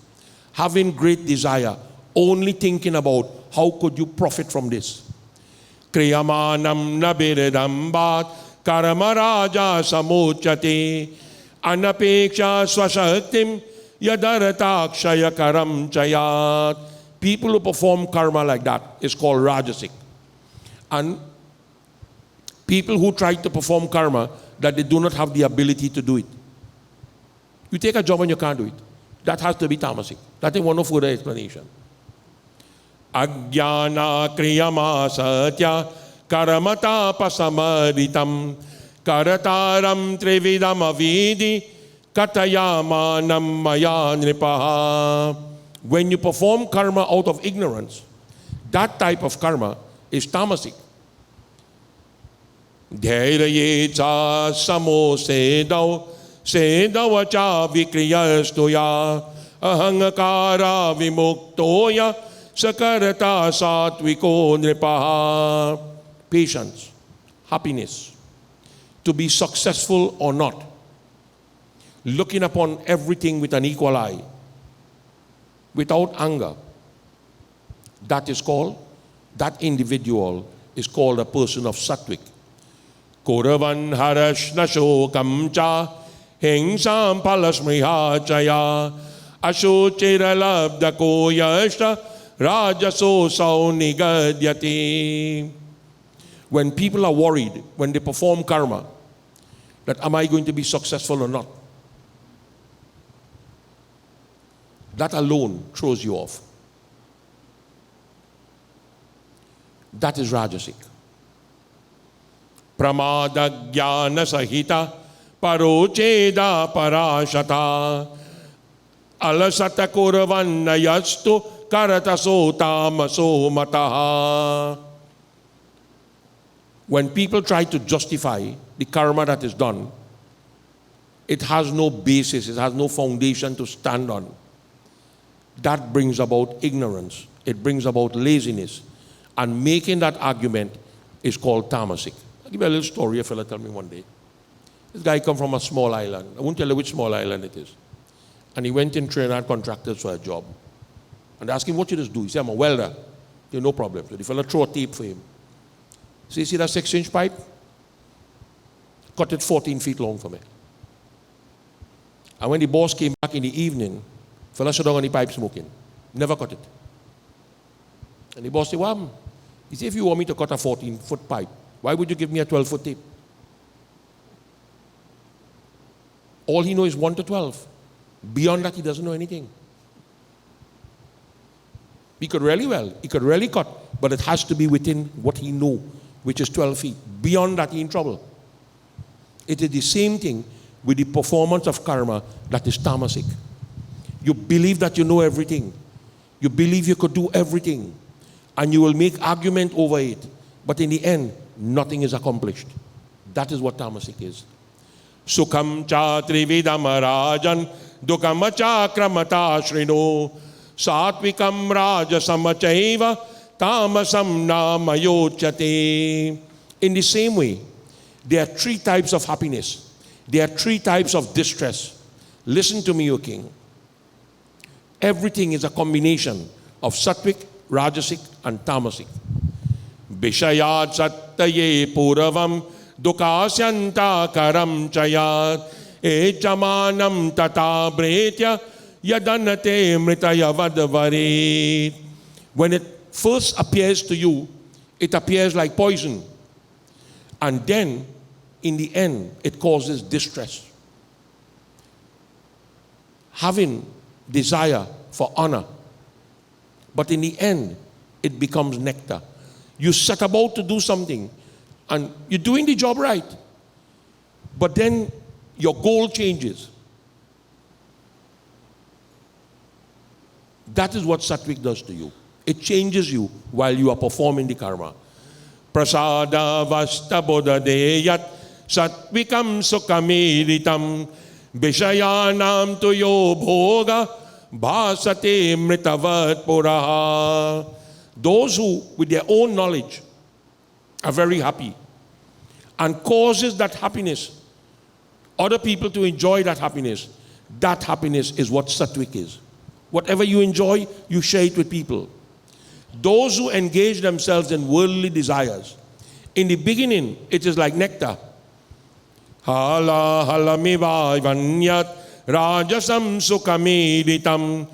having great desire, only thinking about how could you profit from this. Kriyamanam nabiridam bhat karma raja samochate anapeksha swashaktim yadaratakshaya karam chayat. People who perform karma like that is called rajasic. And people who try to perform karma that they do not have the ability to do it. You take a job and you can't do it. That has to be tamasic. That is one of further explanation. Ajnana kriyama satya karamata pasamaritam karataram trividam avidi katayamanam maya nripaha. When you perform karma out of ignorance, that type of karma is tamasic. Dhairayecha samosedau sedavacha vikriyastoya ahangakara vimuktoya sakarata satviko nripaha. Patience, happiness, to be successful or not, looking upon everything with an equal eye, without anger. That individual is called a person of sattvic. Koravan harashna shokam cha hingsam palasmriha chaya ashochira labdako yashta rajaso saunigadyati. When people are worried, when they perform karma, that am I going to be successful or not? That alone throws you off. That is rajasic. Pramada jnana sahita parocheda parashata alasata kuravanna yastu karataso tamaso mataha. When people try to justify the karma that is done, it has no basis, it has no foundation to stand on. That brings about ignorance. It brings about laziness. And making that argument is called tamasic. I'll give you a little story. A fellow told me one day. This guy come from a small island. I won't tell you which small island it is. And he went in Trinidad contractors for a job. And they asked him, what you just do? He said, I'm a welder. He said, no problem. So the fellow threw a tape for him. So you see that 6-inch pipe? Cut it 14 feet long for me. And when the boss came back in the evening, fella shut down on the pipe smoking. Never cut it. And the boss said, what happened? He said, if you want me to cut a 14-foot pipe, why would you give me a 12-foot tape? All he knows is 1 to 12. Beyond that, he doesn't know anything. He could really cut, but it has to be within what he knows, which is 12 feet. Beyond that, he's in trouble. It is the same thing with the performance of karma that is tamasic. You believe that you know everything. You believe you could do everything. And you will make argument over it. But in the end, nothing is accomplished. That is what tamasic is. Sukham cha trividam rajan dukam cha kramata shrino satvikam rajasamachaiva tamasam namayochate. In the same way, there are 3 types of happiness. There are 3 types of distress. Listen to me, O King. Everything is a combination of sattvic, rajasic, and tamasic. Vishayat sattaye puravam dukasyanta karam chayat echamanam tata bretya yadanate mritaya vadavarit. When it first appears to you, it appears like poison. And then, in the end, it causes distress. Having desire for honor. But in the end, it becomes nectar. You set about to do something, and you're doing the job right. But then, your goal changes. That is what Sattvic does to you. It changes you while you are performing the karma. Prasada vasta bodhadeyat sattvikam sukhamiritam vishayanam tuyo bhoga bhasate mritavat puraha. Those who, with their own knowledge, are very happy and causes that happiness, other people to enjoy that happiness is what Sattvic is. Whatever you enjoy, you share it with people. Those who engage themselves in worldly desires, in the beginning, it is like nectar. Hala halamiva vanyat rajasam sukhamiritam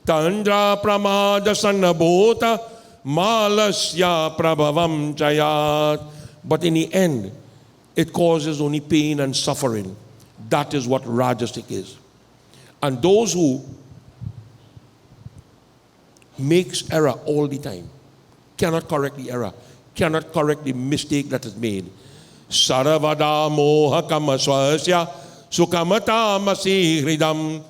tandra pramada sanabhota malasya prabhavam chayat. But in the end, it causes only pain and suffering. That is what Rajasic is. And those who makes error all the time, cannot correct the error, cannot correct the mistake that is made. Saravada moha kamaswasya sukamatamasi hridam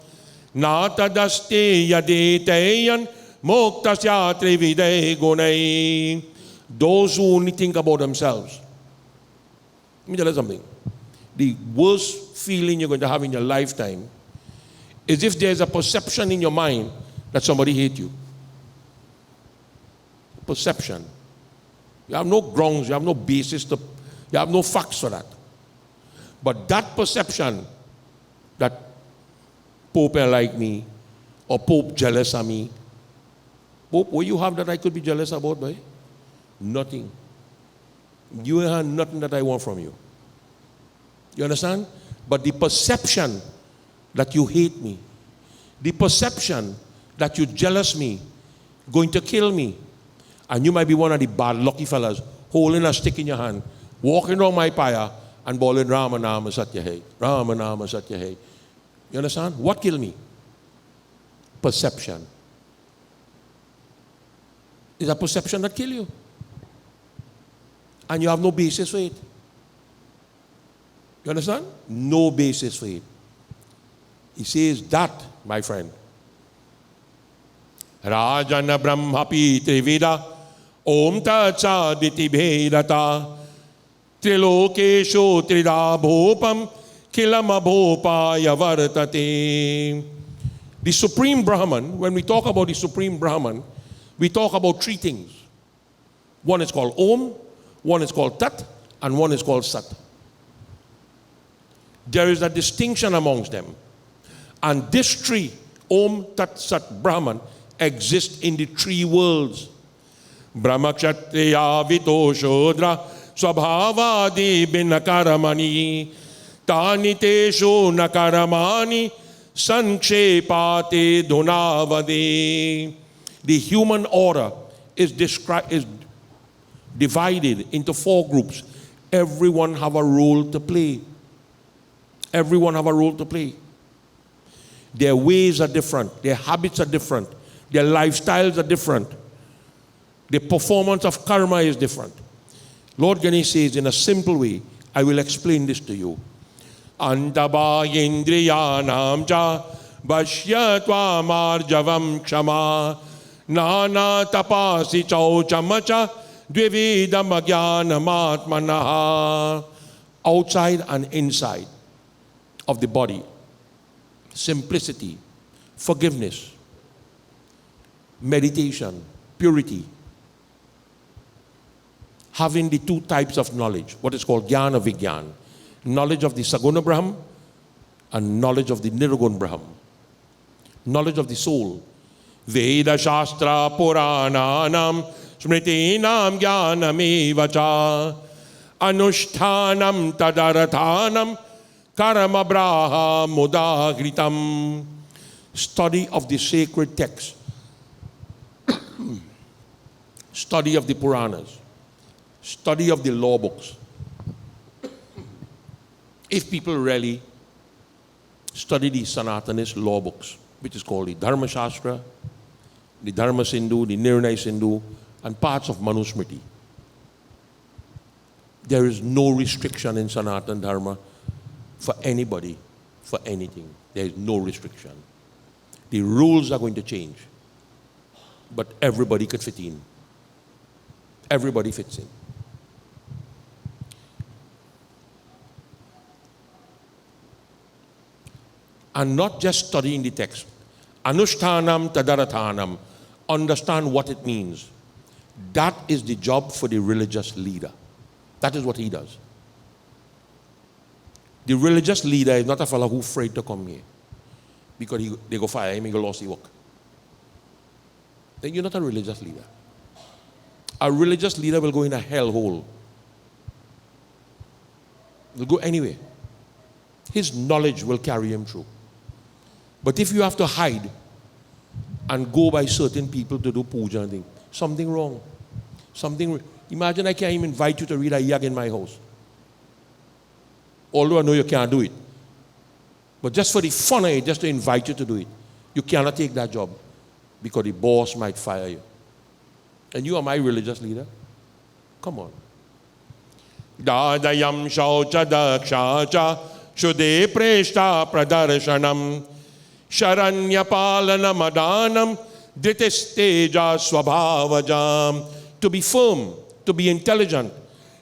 natadaste yadeteyan moktasya trivide gunai. Those who only think about themselves. Let me tell you something. The worst feeling you're going to have in your lifetime is if there's a perception in your mind that somebody hates you. Perception. You have no grounds, you have no basis, you have no facts for that. But that perception that Pope like me, or Pope jealous of me, Pope, what you have that I could be jealous about, boy? Nothing. You have nothing that I want from you. You understand? But the perception that you hate me, the perception that you jealous me, going to kill me, and you might be one of the bad lucky fellas holding a stick in your hand, walking around my pyre and bawling Rama Nama Satyahai, Rama Nama Satyahai. You understand? What killed me? Perception. It's a perception that kills you. And you have no basis for it. You understand? No basis for it. He says that, my friend. Rajana Brahmapi Trivida Om Tatsaditi Bhedata Trilokesho Trida Bhopam Kilama Bhopaya Vartate. The Supreme Brahman, when we talk about the Supreme Brahman, we talk about three things. One is called Om, one is called Tat, and one is called Sat. There is a distinction amongst them. And this three, Om, Tat, Sat, Brahman, exist in the three worlds. Brahma Kshatriya Vito Shodra Swabhavadi Binakaramani Taniteshu Nakaramani Sankhepate Dhunavade. The human order is divided into four groups. Everyone have a role to play. Everyone have a role to play. Their ways are different. Their habits are different. Their lifestyles are different. The performance of karma is different. Lord Ganesh says in a simple way, I will explain this to you. Antaba indriyanam cha vashyatva marjavam kshama nana tapasi chau chamacha dvividam ajnanam atmanaha. Outside and inside of the body. Simplicity, forgiveness, meditation, purity. Having the two types of knowledge, what is called Jnana Vigyan, knowledge of the Saguna Braham and knowledge of the Nirgun Braham, knowledge of the soul. Veda Shastra Purananam Smritinam Jnanam Evacha Anushtanam Tadarathanam karma braha mudagritam. Study of the sacred texts. Study of the Puranas. Study of the law books. If people really study the Sanatanist law books, which is called the Dharma Shastra, the Dharma Sindhu, the Nirnay Sindhu, and parts of Manusmriti, there is no restriction in Sanatan Dharma for anybody, for anything. There is no restriction. The rules are going to change, but everybody could fit in. Everybody fits in. And not just studying the text. Anushtanam tadarathanam. Understand what it means. That is the job for the religious leader. That is what he does. The religious leader is not a fellow who's afraid to come here because they go fire him, he go lost his work. Then you're not a religious leader. A religious leader will go in a hellhole. Will go anywhere. His knowledge will carry him through. But if you have to hide and go by certain people to do puja and things, something wrong. Imagine I can't even invite you to read a yag in my house. Although I know you can't do it. But just for the fun of it, just to invite you to do it, you cannot take that job because the boss might fire you. And you are my religious leader? Come on. Dadayam shaucha dakshacha shude preshta pradarshanam sharanya palana madanam dhitisteja swabhavajam. To be firm, to be intelligent,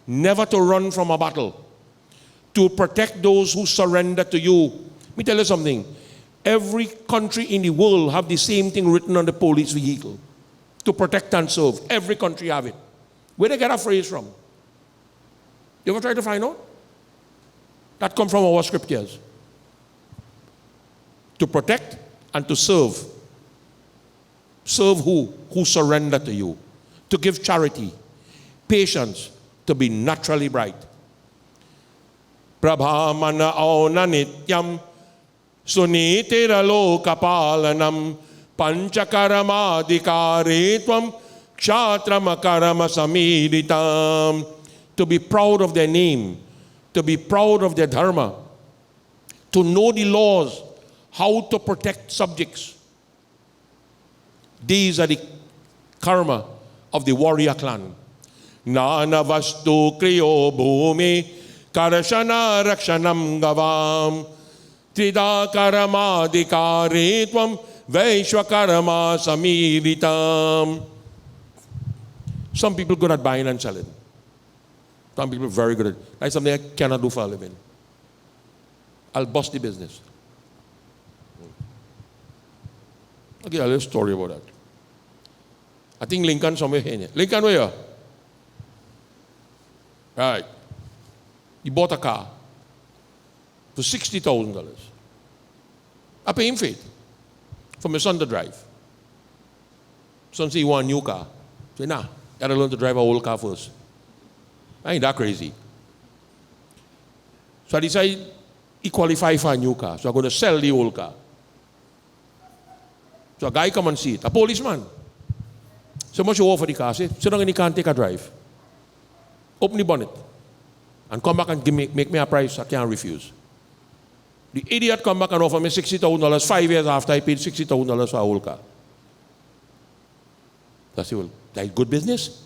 never to run from a battle, to protect those who surrender to you. Let me tell you something. Every country in the world have the same thing written on the police vehicle. To protect and serve. Every country have it. Where they get a phrase from? You ever try to find out? That comes from our scriptures. To protect and to serve. Serve who? Who surrender to you. To give charity. Patience. To be naturally bright. Prabhamana auna nityam sunitira lokapalanam panchakaramadhikaretvam kshatramakarama samiritam. To be proud of their name, to be proud of their dharma, to know the laws, how to protect subjects. These are the karma of the warrior clan. Nana vastu kriyo bhumi karashana rakshanam gavam trida karamadhikaretvam vaishwakarama samiritam. Some people good at buying and selling. Some people are very good at it. That's something I cannot do for a living. I'll bust the business. I'll give a little story about that. I think Lincoln somewhere here. Lincoln, where you are? Right. He bought a car for $60,000. I pay him for it. For my son to drive. Son say he want a new car. I say, nah, you gotta learn to drive an old car first. I ain't that crazy. So I decided he qualified for a new car. So I'm going to sell the old car. So a guy come and see it. A policeman. So much you offer the car. Say, sit down and he can't take a drive. Open the bonnet. And come back and make me a price I can't refuse. The idiot come back and offer me $60,000 5 years after I paid $60,000 for a old car. That's it. That's good business.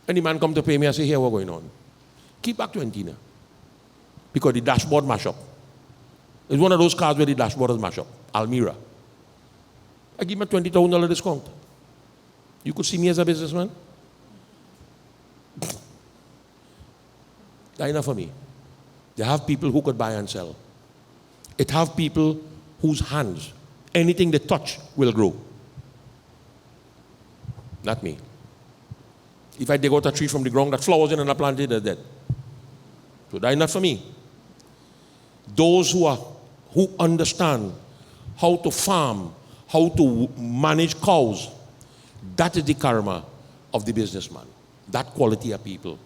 And the man come to pay me, I say, here, what's going on? Keep back to antenna. Because the dashboard mash up. It's one of those cars where the dashboard is mash up. Almira. I give him a $20,000 discount. You could see me as a businessman. That's enough for me. They have people who could buy and sell. It have people whose hands, anything they touch will grow. Not me. If I dig out a tree from the ground that flowers in and I plant it, they're dead. So that's not for me. Those who understand how to farm, how to manage cows, that is the karma of the businessman. That quality of people.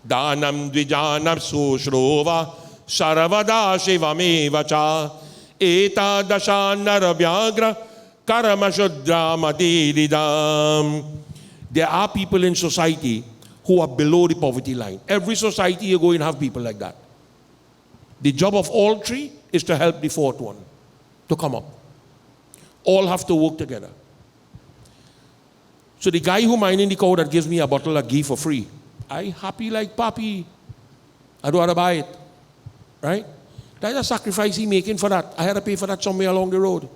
Danam dvijanam sushrova Saravada Shivameva Cha Eta Dasha Narabhyagra Karama Shudra Madiridam. There are people in society who are below the poverty line. Every society you go in have people like that. The job of all three is to help the fourth one to come up. All have to work together. So the guy who minding the cow that gives me a bottle of ghee for free, I happy like papi. I'd rather buy it. Right? That's a sacrifice he making for that. I had to pay for that somewhere along the road.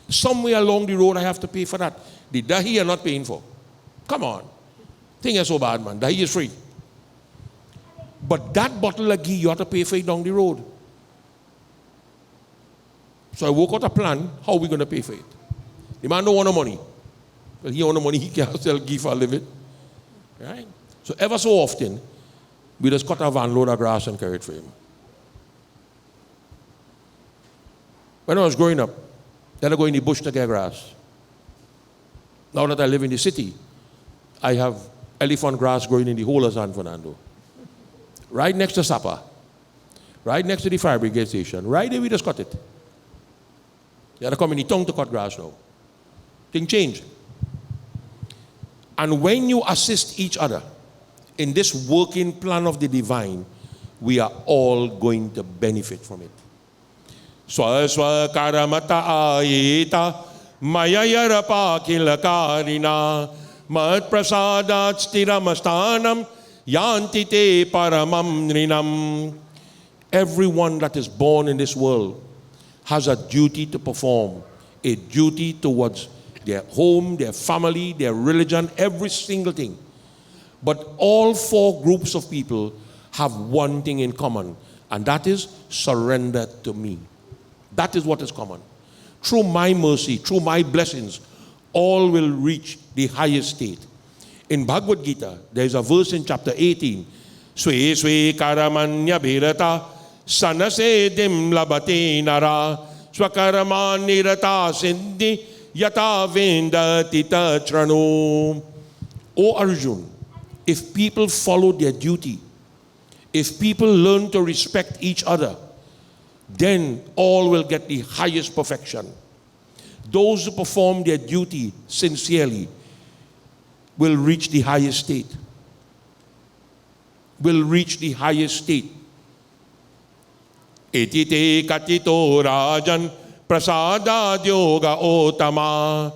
Somewhere along the road I have to pay for that. The dahi you're not paying for. Come on. Thing is so bad, man. Dahi is free. But that bottle of ghee you have to pay for it down the road. So I work out a plan, how are we going to pay for it? The man don't want no money. Well, he want no money, he can't sell ghee for a living. Right? So ever so often, we just cut a van load of grass and carry it for him. When I was growing up, then I go in the bush to get grass. Now that I live in the city, I have elephant grass growing in the whole of San Fernando. Right next to Sapa. Right next to the fire brigade station. Right there we just cut it. You have to come in the tongue to cut grass now. Thing change. And when you assist each other in this working plan of the divine, we are all going to benefit from it. Swaswa karamata ayeta mayayarapa kilakarina mat prasadat stiramastanam yanti te paramam nrinam. Everyone that is born in this world has a duty to perform, a duty towards their home, their family, their religion, every single thing. But all four groups of people have one thing in common, and that is surrender to me. That is what is common. Through my mercy, through my blessings, all will reach the highest state. In Bhagavad Gita, there is a verse in chapter 18, Swe Swe Karamanya Bhirata Sanasedim Labate Nara Swakarama Nirata Siddhi Yata Vendati Tatrano. O Arjun, if people follow their duty, if people learn to respect each other, then all will get the highest perfection. Those who perform their duty sincerely will reach the highest state. Will reach the highest state. Etite katito rajan prasada yoga otama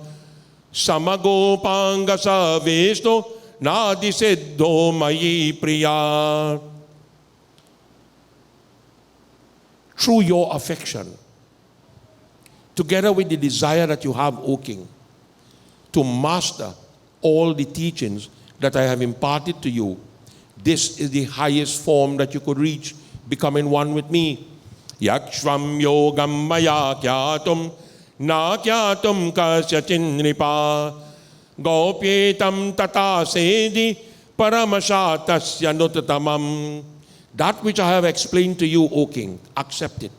samago pangasa vesto nadi siddho mayi priya. Through your affection, together with the desire that you have, O King, to master all the teachings that I have imparted to you, this is the highest form that you could reach, becoming one with me. Yakshvam yogam maya kyatum na kyatum kasya chinripa gopyetam tata sedi paramashatasya nutatamam. That which I have explained to you, O King, accept it.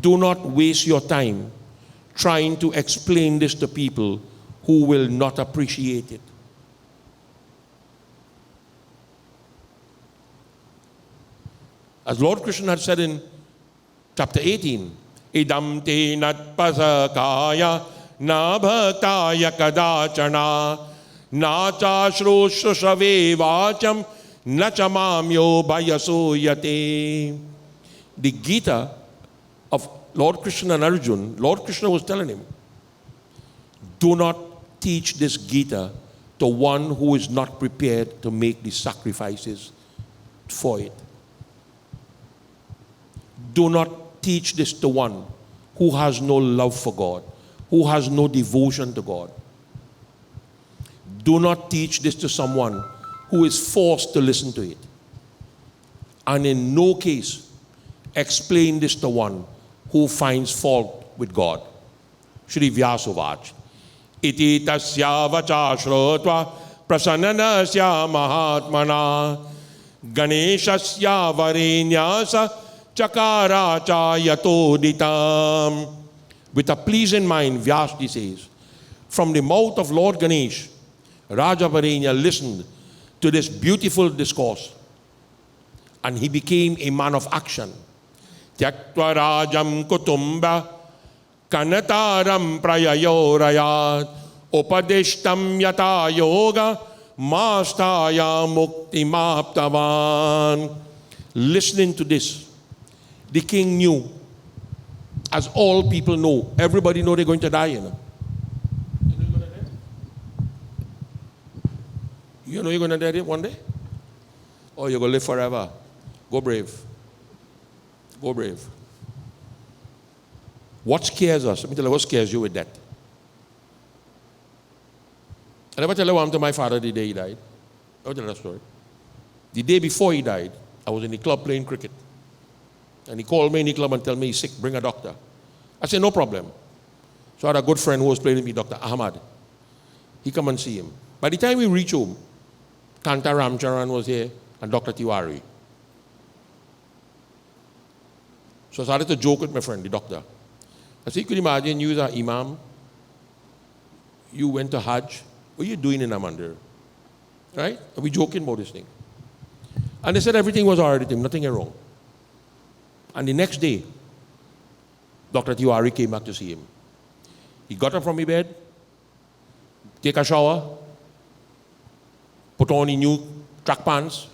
Do not waste your time trying to explain this to people who will not appreciate it. As Lord Krishna had said in chapter 18, Idam te nat pasakaya na bhaktaya kadachana na chashrushusave vacham nachamamyo bayaso yate. The Gita of Lord Krishna and Arjun, Lord Krishna was telling him, do not teach this Gita to one who is not prepared to make the sacrifices for it. Do not teach this to one who has no love for God, who has no devotion to God. Do not teach this to someone who is forced to listen to it. And in no case explain this to one who finds fault with God. Shri Vyasavach. Iti tasya vacha shrotva prasananasya mahatmana Ganeshasya varenyasa chakara chayatoditam. With a pleasing mind, Vyasji says, from the mouth of Lord Ganesh, Raja Varenya listened to this beautiful discourse. And he became a man of action. Tyaktva rajam kutumba kanataram prayayorayat upadishtam yata yoga mastaya mukti maptavan. Listening to this, the king knew, as all people know, everybody know they're going to die, you know. You know you're going to die one day? Or you're going to live forever? Go brave. Go brave. What scares us? Let me tell you what scares you with that. I never tell you what happened to my father the day he died. I'll tell you that story. The day before he died, I was in the club playing cricket. And he called me in the club and told me he's sick, bring a doctor. I said, no problem. So I had a good friend who was playing with me, Dr. Ahmad. He come and see him. By the time we reached home, Kanta Ramcharan was here and Dr. Tiwari. So I started to joke with my friend, the doctor. I said, you could imagine you as an imam, you went to Hajj, what are you doing in Amandir? Right? And we joking about this thing. And they said everything was all right with him, nothing wrong. And the next day, Dr. Tiwari came back to see him. He got up from his bed, take a shower, put on his new track pants.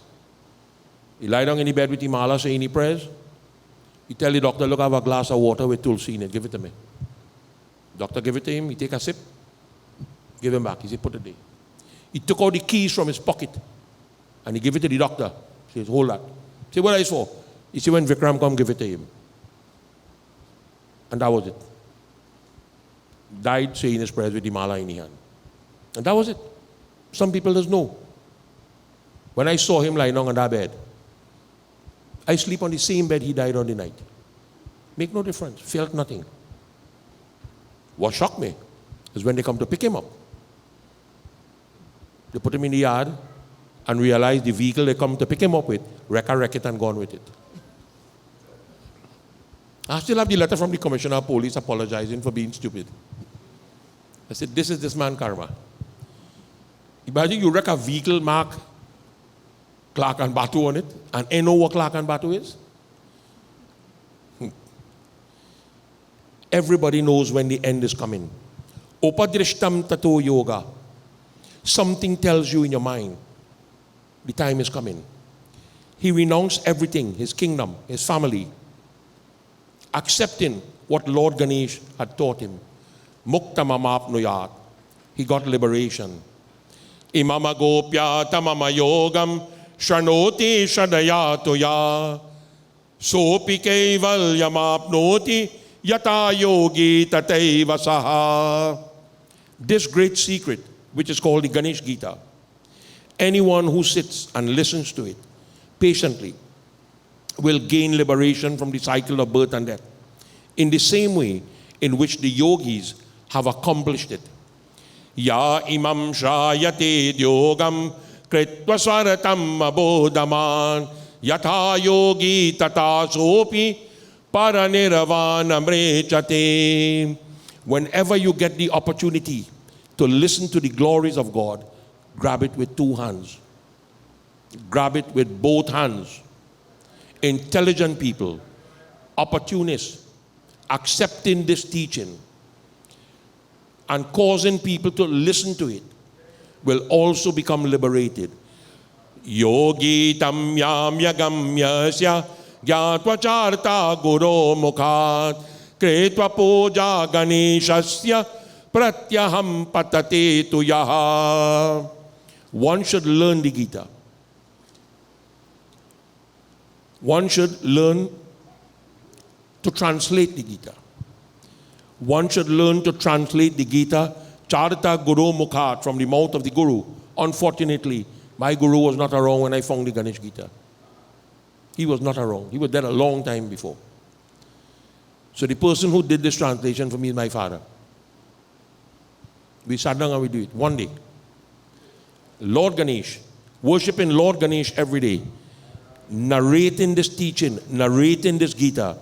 He lie down in the bed with his mala, saying his prayers. He tell the doctor, look, I have a glass of water with tulsi in it, give it to me. Doctor give it to him, he take a sip, give him back. He said, put it there. He took out the keys from his pocket and he gave it to the doctor. He says, hold that. He said, what are this for? He said, when Vikram come, give it to him. And that was it. Died saying his prayers with the mala in his hand. And that was it. Some people just know. When I saw him lying down on that bed, I sleep on the same bed he died on the night. Make no difference. Felt nothing. What shocked me is when they come to pick him up. They put him in the yard and realize the vehicle they come to pick him up with, wreck it and gone with it. I still have the letter from the commissioner of police apologizing for being stupid. I said, this is this man karma. Imagine you wreck a vehicle mark Clark and Batu on it, and ain't know what Clark and Batu is? Everybody knows when the end is coming. Upadrishtam tato yoga. Something tells you in your mind, the time is coming. He renounced everything, his kingdom, his family, accepting what Lord Ganesh had taught him. Mukta mamapnuyat. He got liberation. Imama gopya tamama yogam Shanoti shadayatoya sopi kaivalyamapnoti yata yogi tataiva saha. This great secret, which is called the Ganesh Gita, anyone who sits and listens to it patiently will gain liberation from the cycle of birth and death, in the same way in which the yogis have accomplished it. Ya imam shrayate yogam Kritva swaratam abodaman yatha yogi tata sopi paranirvana mrechate. Whenever you get the opportunity to listen to the glories of God, grab it with two hands. Grab it with both hands. Intelligent people, opportunists, accepting this teaching and causing people to listen to it will also become liberated. Yogi tam yam yagamyasya gyatva charta guru mukhat kretva puja ganeshasya pratyaham patate tuyaha. One should learn the Gita. One should learn to translate the Gita. One should learn to translate the Gita Charita Guru Mukhat, from the mouth of the Guru. Unfortunately, my Guru was not around when I found the Ganesh Gita. He was not around. He was dead a long time before. So the person who did this translation for me is my father. We sat down and we do it. One day, Lord Ganesh, worshiping Lord Ganesh every day, narrating this teaching, narrating this Gita.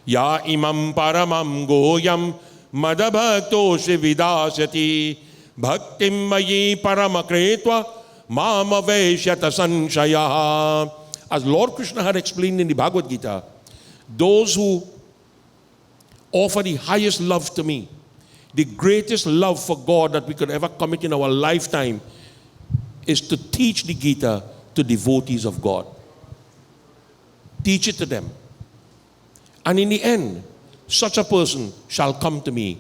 Ya imam paramam goyam madabhakto shividasyati bhaktim mayi paramakretva mama veshyata sanshaya. As Lord Krishna had explained in the Bhagavad Gita, those who offer the highest love to me, the greatest love for God that we could ever commit in our lifetime, is to teach the Gita to devotees of God. Teach it to them. And in the end, such a person shall come to me.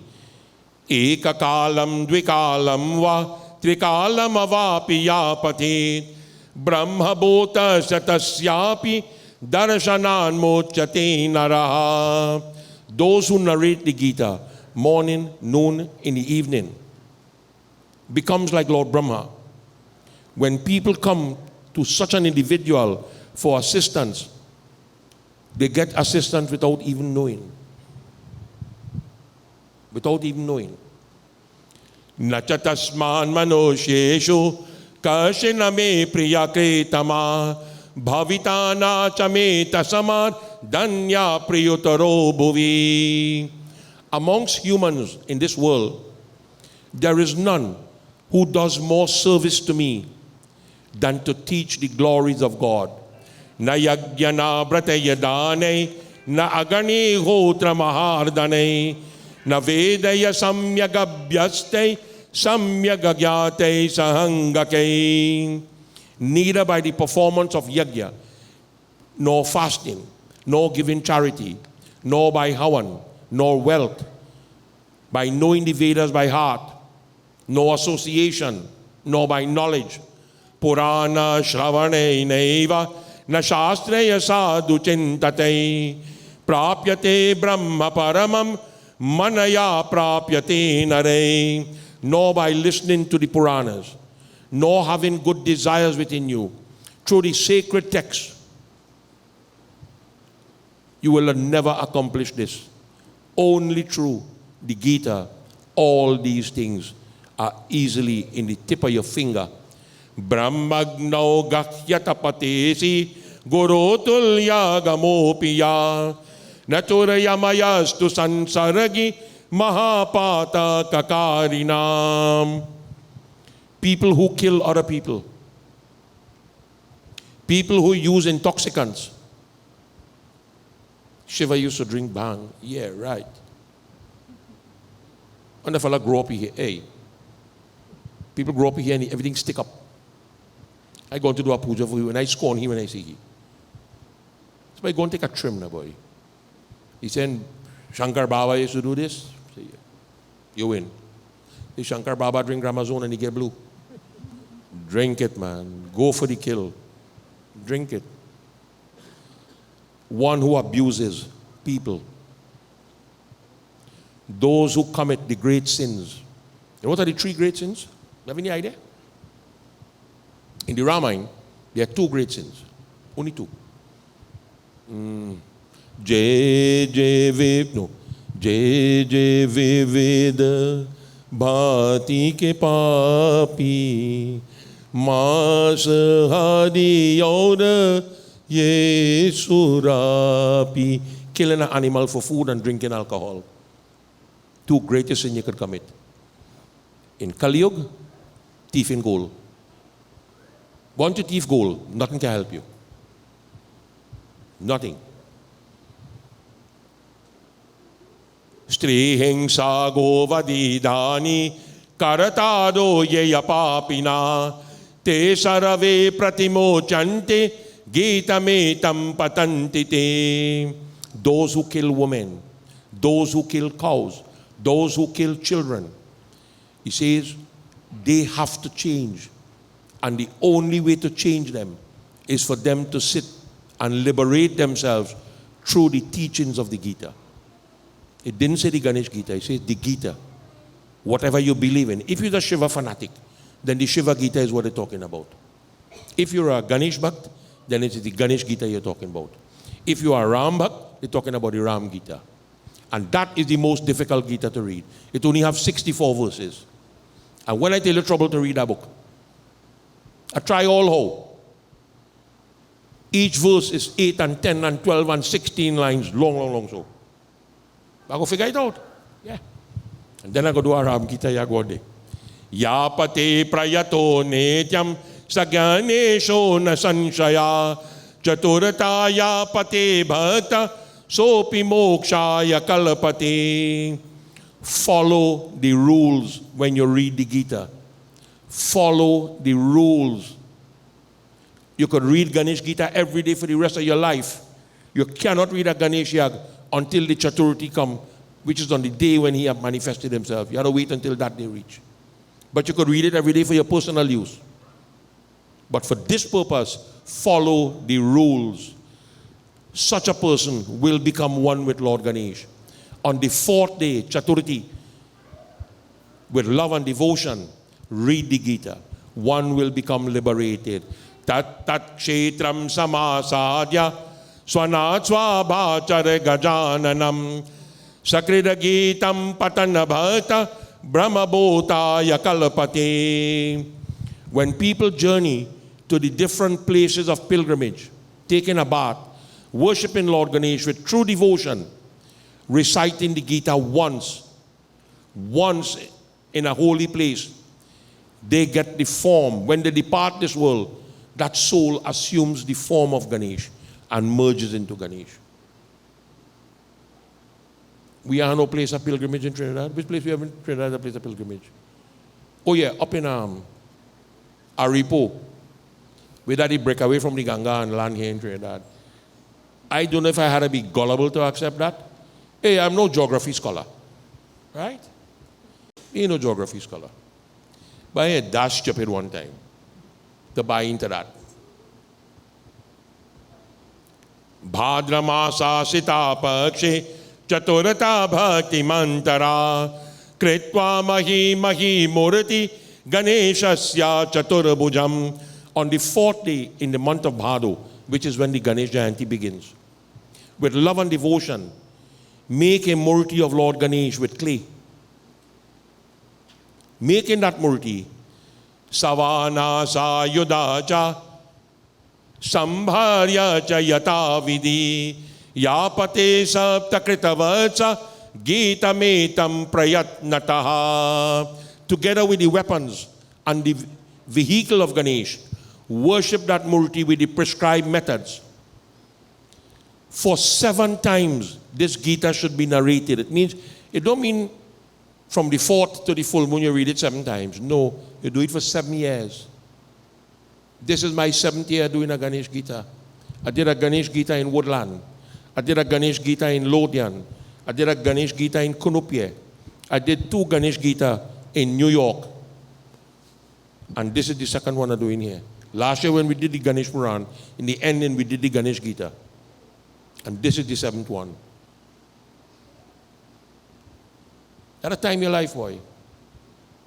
Ekakalam dvikalam va trikalam avapi yapati brahma bhota satasyapi darshanan mochate naraha. Those who narrate the Gita morning, noon, in the evening becomes like Lord Brahma. When people come to such an individual for assistance, they get assistance without even knowing. Without even knowing. Nachatasman manosheshu kashina me priyakretama bhavitana chame tasamad danya priyotaro bhuvi. Amongst humans in this world, there is none who does more service to me than to teach the glories of God. Na yagyana bratayadane, na agani hotra mahardane, na vedaya samyagabhyaste, samyagagyate sahangake. Neither by the performance of yajna, nor fasting, nor giving charity, nor by Havan, nor wealth, by knowing the Vedas by heart, no association, nor by knowledge. Purana shravane neva na shastreya sadhu chintate prapyate brahma paramam manaya prapyate nare. Nor by listening to the Puranas, nor having good desires within you, through the sacred texts, you will never accomplish this. Only through the Gita, all these things are easily in the tip of your finger. Brahmagno gahyatapatesi gurotulya gamopiya naturayamayas tu sansaragi mahapata kakarinam. People who kill other people. People who use intoxicants. Shiva used to drink bhang. Yeah, right. And the fella grew up here. Hey, people grow up here and everything stick up. I go to do a puja for you and I scorn him when I see him. So I go and take a trim now, boy. He said, Shankar Baba used to do this. Say, yeah. You win. If Shankar Baba drink Ramkissoon and he get blue. Drink it, man. Go for the kill. Drink it. One who abuses people. Those who commit the great sins. You know what are the 3 great sins? You have any idea? In the Ramayana, there are 2 great sins. Only 2. Jai Jai Viveda Bhati ke papi Mas hadi yoda ye surapi. Killing an animal for food and drinking alcohol. 2 greatest sins you could commit. In Kali Yuga, thief in gold. Want to thief gold, nothing can help you. Nothing. Strihingsa govadidani karatado yeyapapina te sarave pratimochante gitametam patantite. Those who kill women, those who kill cows, those who kill children. He says they have to change. And the only way to change them is for them to sit and liberate themselves through the teachings of the Gita. It didn't say the Ganesh Gita, it says the Gita. Whatever you believe in. If you're a Shiva fanatic, then the Shiva Gita is what they're talking about. If you're a Ganesh Bhakt, then it's the Ganesh Gita you're talking about. If you are a Ram Bhakt, they're talking about the Ram Gita. And that is the most difficult Gita to read. It only has 64 verses. And when I tell you trouble to read that book, I try all how. Each verse is 8 and 10 and 12 and 16 lines, long so. I go figure it out. Yeah. And then I go do a Ram Gita, ya go there. Yapate prayato netyam saganesho na sanshaya Chaturataya pate bhata sopi mokshaya kalapate. Follow the rules when you read the Gita. Follow the rules. You could read Ganesh Gita every day for the rest of your life. You cannot read a Ganesh Yag until the Chaturthi come, which is on the day when he have manifested himself. You have to wait until that day reach. But you could read it every day for your personal use. But for this purpose, follow the rules. Such a person will become one with Lord Ganesh. On the fourth day, Chaturthi, with love and devotion, read the Gita. One will become liberated. Tat tat kshetram samasadya swanat swabhachar gajananam sakrida gitam patana bhata brahmabhotaya kalpate. When people journey to the different places of pilgrimage, taking a bath, worshiping Lord Ganesh with true devotion, reciting the Gita once in a holy place, they get the form. When they depart this world, that soul assumes the form of Ganesh and merges into Ganesh. We are no place of pilgrimage in Trinidad. Which place we have in Trinidad is a place of pilgrimage? Oh yeah, up in Aripo, where that they break away from the Ganga and land here in Trinidad. I don't know if I had to be gullible to accept that. Hey, I'm no geography scholar, right? Ain't no geography scholar. But I had that stupid one time to buy into that. Bhadramasa sita pakshe chaturata bhakti mantara kritva mahi mahi murati ganeshasya chaturbhujam. On the fourth day in the month of Bhado, which is when the Ganesh Jayanti begins, with love and devotion, make a murti of Lord Ganesh with clay. Making that murti, savana sayudacha sambharya cha yata vidhi yapate saptakritavacha gita metam prayatnataha. Together with the weapons and the vehicle of Ganesh, worship that murti with the prescribed methods. For 7 times, this Gita should be narrated. It means, it don't mean from the 4th to the full moon you read it 7 times. No, you do it for 7 years. This is my 7th year doing a Ganesh Gita. I did a Ganesh Gita in Woodland. I did a Ganesh Gita in Lothian. I did a Ganesh Gita in Kunupye. I did 2 Ganesh Gita in New York. And this is the 2nd one I'm doing here. Last year when we did the Ganesh Puran, in the ending we did the Ganesh Gita. And this is the 7th one. At a time your life, boy.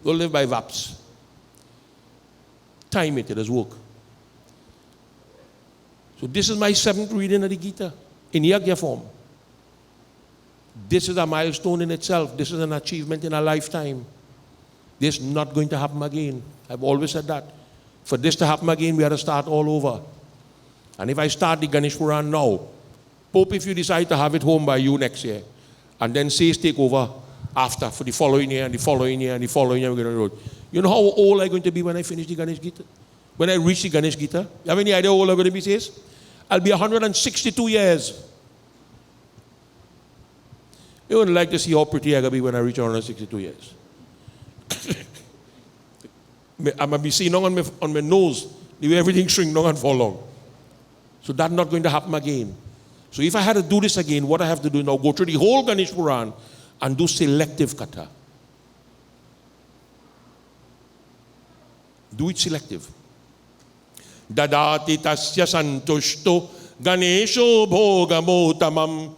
Don't live by VAPs. Time it as work. So this is my 7th reading of the Gita in Yagya form. This is a milestone in itself. This is an achievement in a lifetime. This is not going to happen again. I've always said that. For this to happen again, we have to start all over. And if I start the Ganesh Puran now, Pope, if you decide to have it home by you next year, and then says take over after for the following year and the following year and the following year, we're going to road. You know how old I'm going to be when I finish the Ganesh Gita? When I reach the Ganesh Gita? You have any idea how old I'm going to be, says? I'll be 162 years. You wouldn't like to see how pretty I'm going to be when I reach 162 years. I'm going to be seen on my nose, the way everything shrink down and fall long. So that's not going to happen again. So if I had to do this again, what I have to do now, go through the whole Ganesh Puran and do selective katha. Do it selective. Dadati tasya santushto Ganesho bhogamotamam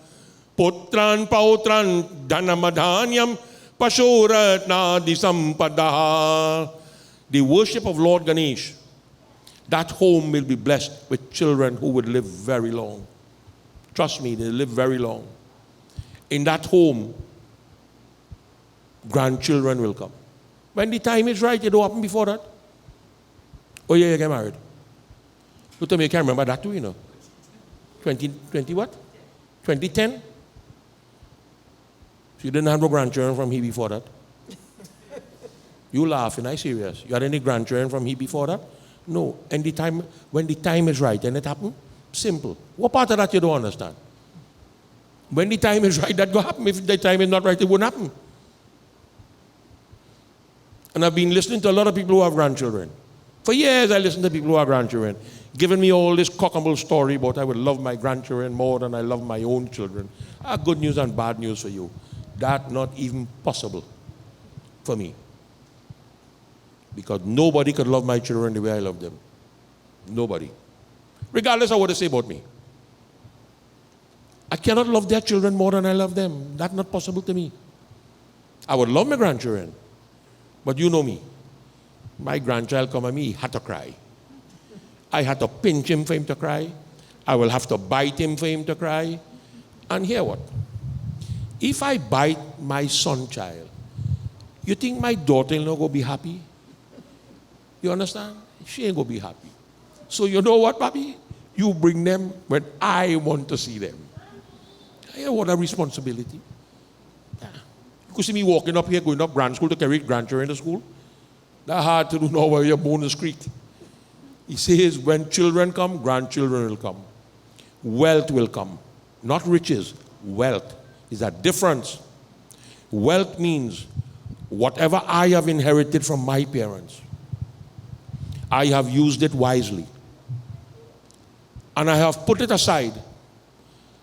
putran pautran dhanamadhanyam pashoratnadi sampadaha. The worship of Lord Ganesh, that home will be blessed with children who would live very long. Trust me, they live very long. In that home, grandchildren will come. When the time is right, it don't happen before that. Oh yeah, you get married. You tell me you can't remember that too, you know. 20 what? 2010? So you didn't have no grandchildren from here before that? You laughing, I serious. You had any grandchildren from here before that? No. And when the time is right, and it happened, Simple. What part of that you don't understand? When the time is right, that will happen. If the time is not right, it won't happen. And I've been listening to a lot of people who have grandchildren. For years, I listened to people who have grandchildren, giving me all this cock and bull story about I would love my grandchildren more than I love my own children. I have good news and bad news for you. That's not even possible for me. Because nobody could love my children the way I love them. Nobody. Regardless of what they say about me. I cannot love their children more than I love them. That's not possible to me. I would love my grandchildren. But you know me. My grandchild come at me, he had to cry. I had to pinch him for him to cry. I will have to bite him for him to cry. And hear what? If I bite my son child, you think my daughter-in-law going to be happy? You understand? She ain't going to be happy. So you know what, Papi? You bring them when I want to see them. Yeah, what a responsibility. Yeah. You could see me walking up here, going up grand school to carry grandchildren to school. That's hard to do now where your bone is creaked. He says, when children come, grandchildren will come. Wealth will come. Not riches, wealth. Is a difference. Wealth means whatever I have inherited from my parents, I have used it wisely. And I have put it aside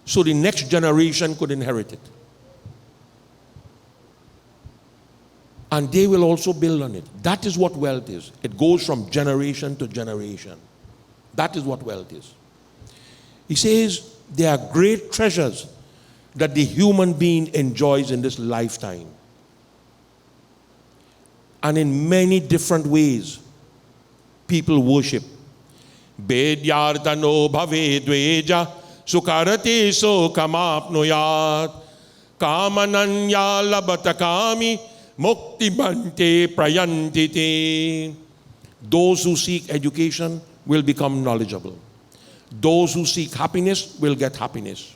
so the next generation could inherit it. And they will also build on it. That is what wealth is. It goes from generation to generation. That is what wealth is. He says there are great treasures that the human being enjoys in this lifetime. And in many different ways, people worship. Bedyartano bhave dveja sukarati sokamapnoyat kamananya labatakami mukti bante prayantite. Those who seek education will become knowledgeable. Those who seek happiness will get happiness.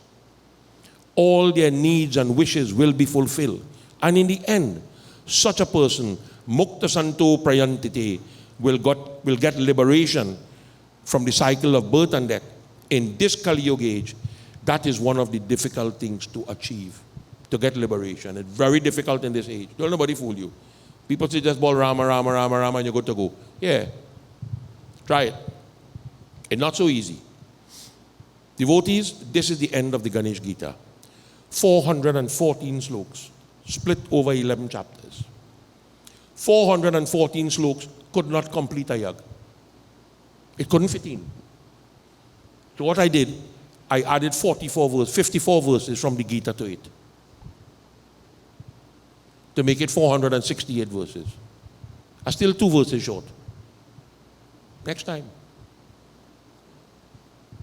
All their needs and wishes will be fulfilled. And in the end, such a person, mukta santo prayantite, will get liberation from the cycle of birth and death. In this Kali Yuga age, that is one of the difficult things to achieve, to get liberation. It's very difficult in this age. Don't nobody fool you. People say just ball Rama, Rama, Rama, Rama, and you're good to go. Yeah. Try it. It's not so easy. Devotees, this is the end of the Ganesh Gita. 414 sloks, split over 11 chapters. 414 sloks could not complete a yag. It couldn't fit in. So what I did, I added 54 verses from the Gita to it, to make it 468 verses. I'm still 2 verses short. Next time.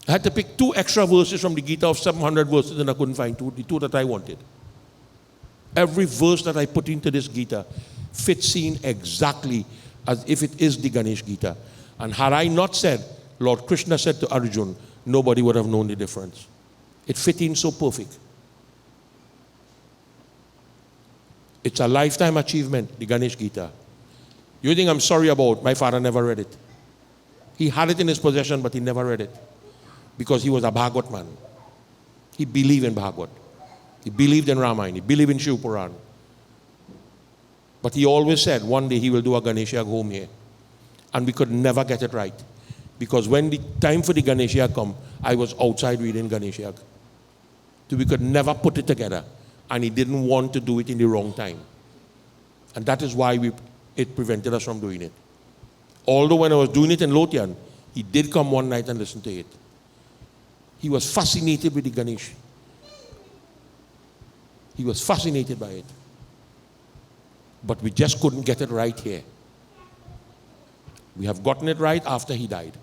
I had to pick 2 extra verses from the Gita of 700 verses and I couldn't find the 2 that I wanted. Every verse that I put into this Gita fits in exactly as if it is the Ganesh Gita. And had I not said, Lord Krishna said to Arjun, nobody would have known the difference. It fit in so perfect. It's a lifetime achievement, the Ganesh Gita. You think I'm sorry about, my father never read it. He had it in his possession, but he never read it. Because he was a Bhagavad man. He believed in Bhagavad. He believed in Ramayana. He believed in Shiv Puran. But he always said one day he will do a Ganesh Yag home here. And we could never get it right. Because when the time for the Ganesh Yag come, I was outside reading Ganesh Yag. So we could never put it together. And he didn't want to do it in the wrong time. And that is why it prevented us from doing it. Although when I was doing it in Lotian, he did come one night and listen to it. He was fascinated with the Ganesh. He was fascinated by it. But we just couldn't get it right here. We have gotten it right after he died.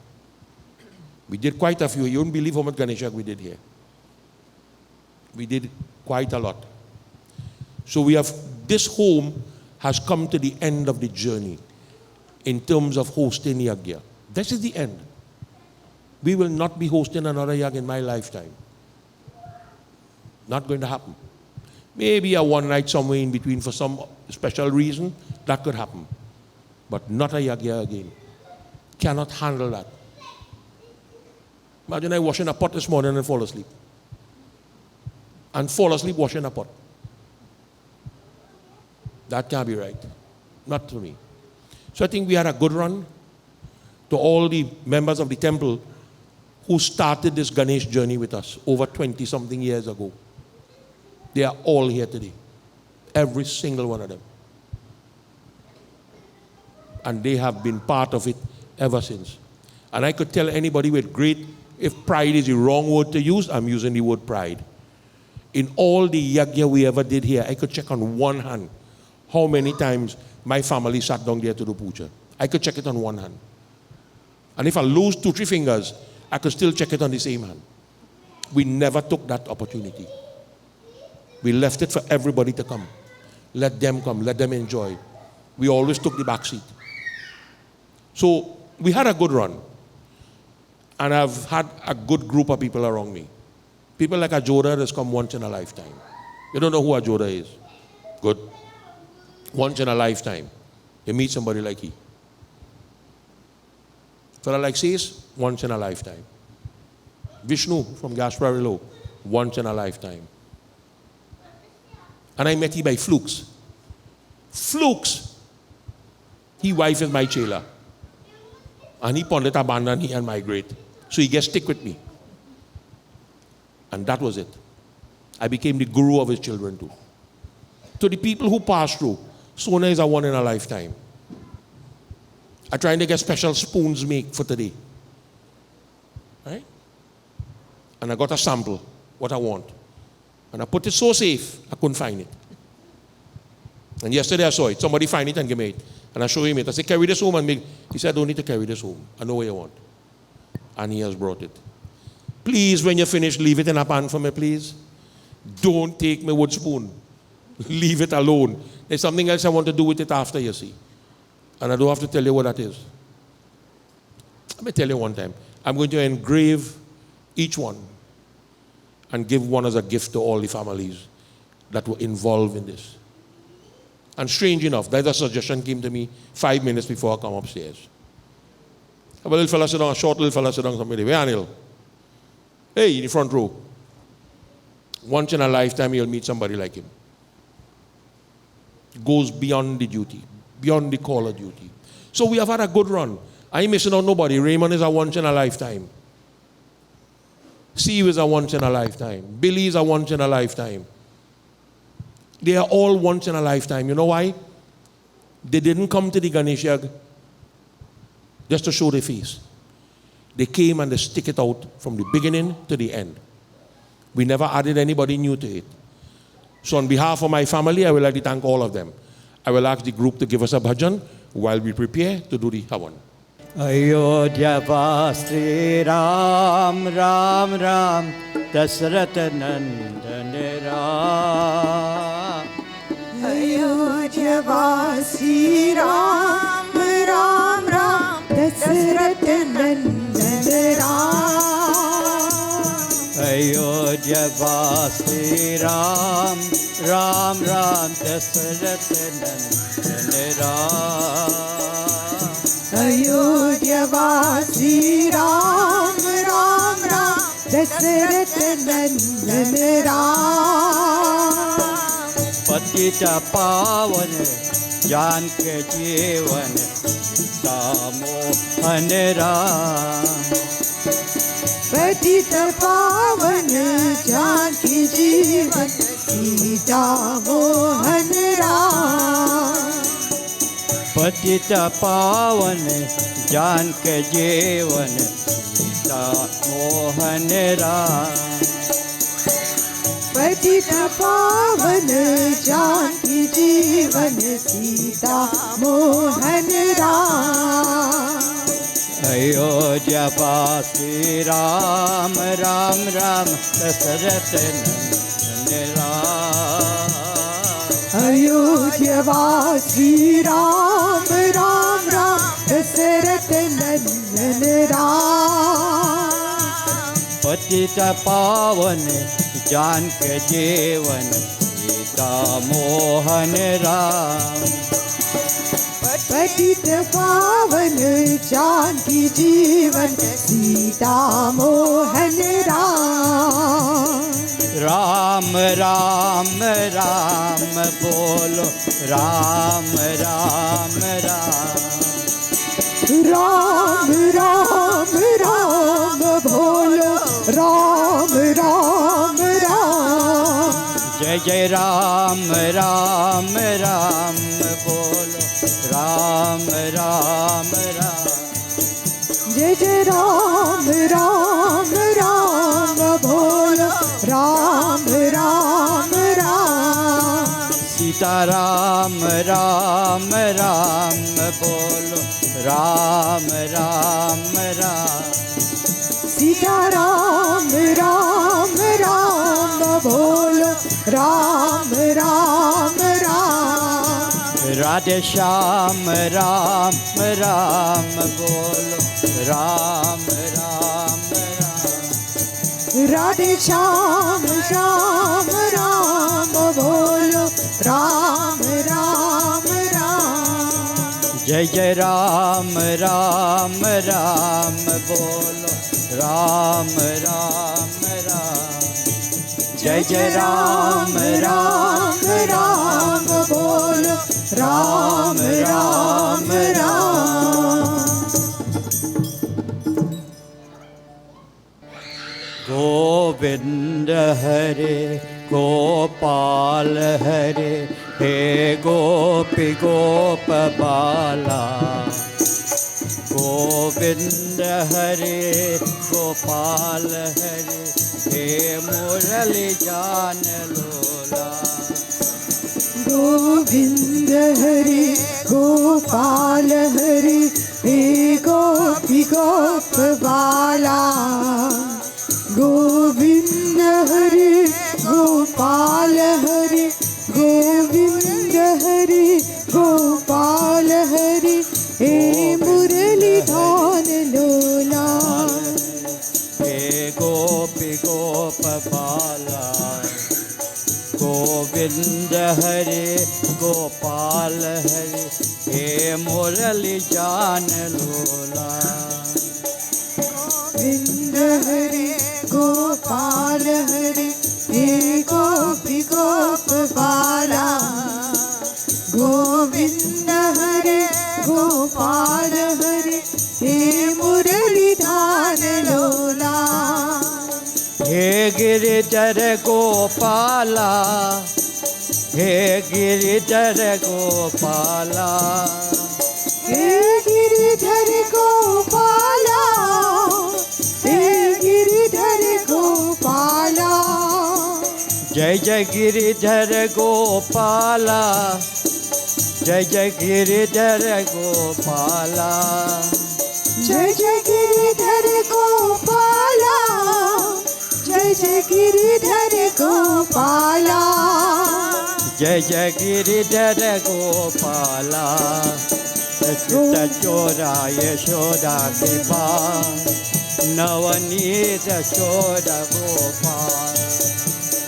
We did quite a few. You wouldn't believe how much Ganesh Yag we did here. We did quite a lot. So this home has come to the end of the journey in terms of hosting Yagya. This is the end. We will not be hosting another Yag in my lifetime. Not going to happen. Maybe a one night somewhere in between for some special reason, that could happen. But not a Yagya again. Cannot handle that. Imagine I washing a pot this morning and fall asleep. And fall asleep washing a pot. That can't be right. Not to me. So I think we had a good run. To all the members of the temple who started this Ganesh journey with us over 20-something years ago. They are all here today. Every single one of them. And they have been part of it ever since. And I could tell anybody with great, if pride is the wrong word to use, I'm using the word pride. In all the yagya we ever did here, I could check on one hand how many times my family sat down there to do puja. I could check it on one hand. And if I lose 2-3 fingers, I could still check it on the same hand. We never took that opportunity. We left it for everybody to come. Let them come, let them enjoy. We always took the back seat. So we had a good run. And I've had a good group of people around me. People like Ajoda that's come once in a lifetime. You don't know who Ajoda is? Good. Once in a lifetime. You meet somebody like he. Fella like Says, once in a lifetime. Vishnu from Gasparilla, once in a lifetime. And I met him by flukes. Flukes. His wife is my chela. And he pondered abandon he and migrate. So he gets stick with me. And that was it. I became the guru of his children too. To the people who pass through, Sona is a one in a lifetime. I'm trying to get special spoons made for today. Right? And I got a sample, what I want. And I put it so safe, I couldn't find it. And yesterday I saw it. Somebody find it and give me it. And I show him it. I said, carry this home and make. He said, I don't need to carry this home. I know what you want. And he has brought it. Please, when you finish, leave it in a pan for me, please. Don't take my wood spoon. Leave it alone. There's something else I want to do with it after, you see. And I don't have to tell you what that is. Let me tell you one time. I'm going to engrave each one and give one as a gift to all the families that were involved in this. And strange enough, that a suggestion came to me 5 minutes before I come upstairs. A little fella sit down, a short little fella sit down, somebody, where Anil? Hey, in the front row. Once in a lifetime you'll meet somebody like him. Goes beyond the duty, beyond the call of duty. So we have had a good run. I ain't missing out nobody. Raymond is a once in a lifetime. Steve is a once in a lifetime. Billy is a once in a lifetime. They are all once in a lifetime. You know why? They didn't come to the Ganesh Yag just to show their face. They came and they stick it out from the beginning to the end. We never added anybody new to it. So on behalf of my family, I would like to thank all of them. I will ask the group to give us a bhajan while we prepare to do the Havan. Ayodhya Vastri Ram Ram Ram Dasrath Nandan Ram. Ayodhya Vasi Ram Ram Ram Dasrath Nandan Ram. Ayodhya Vastri Ram Ram Ram Dasrath Nandan Ram. Ayodhya Vasi Ram Ram Ram Dasrath Nandan Ram. Patita Pavan Janki Jeevan Sita Mohan Ram. Patita Pavan Janki Jeevan Sita Mohan Ram. Patita Pavan Janki Jeevan Sita Mohan Ram. Patita Pavan Janki Jeevan Sita Mohan Ram. Ayodhya Vasi Ram Ram Ram Dasrath Nandan Ram. Ayodhya Vasi Ram Ram Ram Dasrath Nandan Ram. Patita Pavan Janki Jeevan Sita Mohan Ram. Patita Pavan Janaki जीवन सीता मोहन राम। राम राम राम बोलो राम राम राम। राम राम राम बोलो राम राम राम। जय जय राम राम राम बोलो राम राम राम। जय जय राम राम राम बोलो राम राम राम। सीता राम राम राम बोलो राम राम राम। सीता राम राम राम बोलो राम राम राम। राधे श्याम राम राम बोलो राम राम राम। राधे श्याम श्याम राम बोलो राम राम राम। जय जय राम राम राम बोलो राम राम राम। जय जय राम राम राम बोलो राम राम राम। गोविंद हरे गोपाल हरे हे गोपी गोपबाला। गोविंद हरे गोपाल हरे हे मुरली जान लोला। गोविंद हरि गोपाल हरि हे गोपी गोपबाला। गोविंद हरि गोपाल हरि गोविंद हरि गोपाल हरि हे मुरली धान लोला। हे गोपी गोपबाला। गोविंद हरे गोपाल हरे हे मुरली जान लोला। गोविंद हरि गोपाल हरि हे गोपी गोपबाला। गोविंद हरि गोपाल हरि हे मुरली धान लोला। हे गिरिधर गोपाला। हे गिरिधर गोपाला। हे गिरिधर गोपाला। हे गिरिधर गोपाला। जय जय गिरिधर गोपाला। जय जय गिरिधर गोपाला। जय जय गिरिधर गोपाला। जय जय गिरिधर गोपाला। जय जय गिरिधर गोपाला। चित चोरा यशोदा कृपा। नवनीत चोर गोपाल।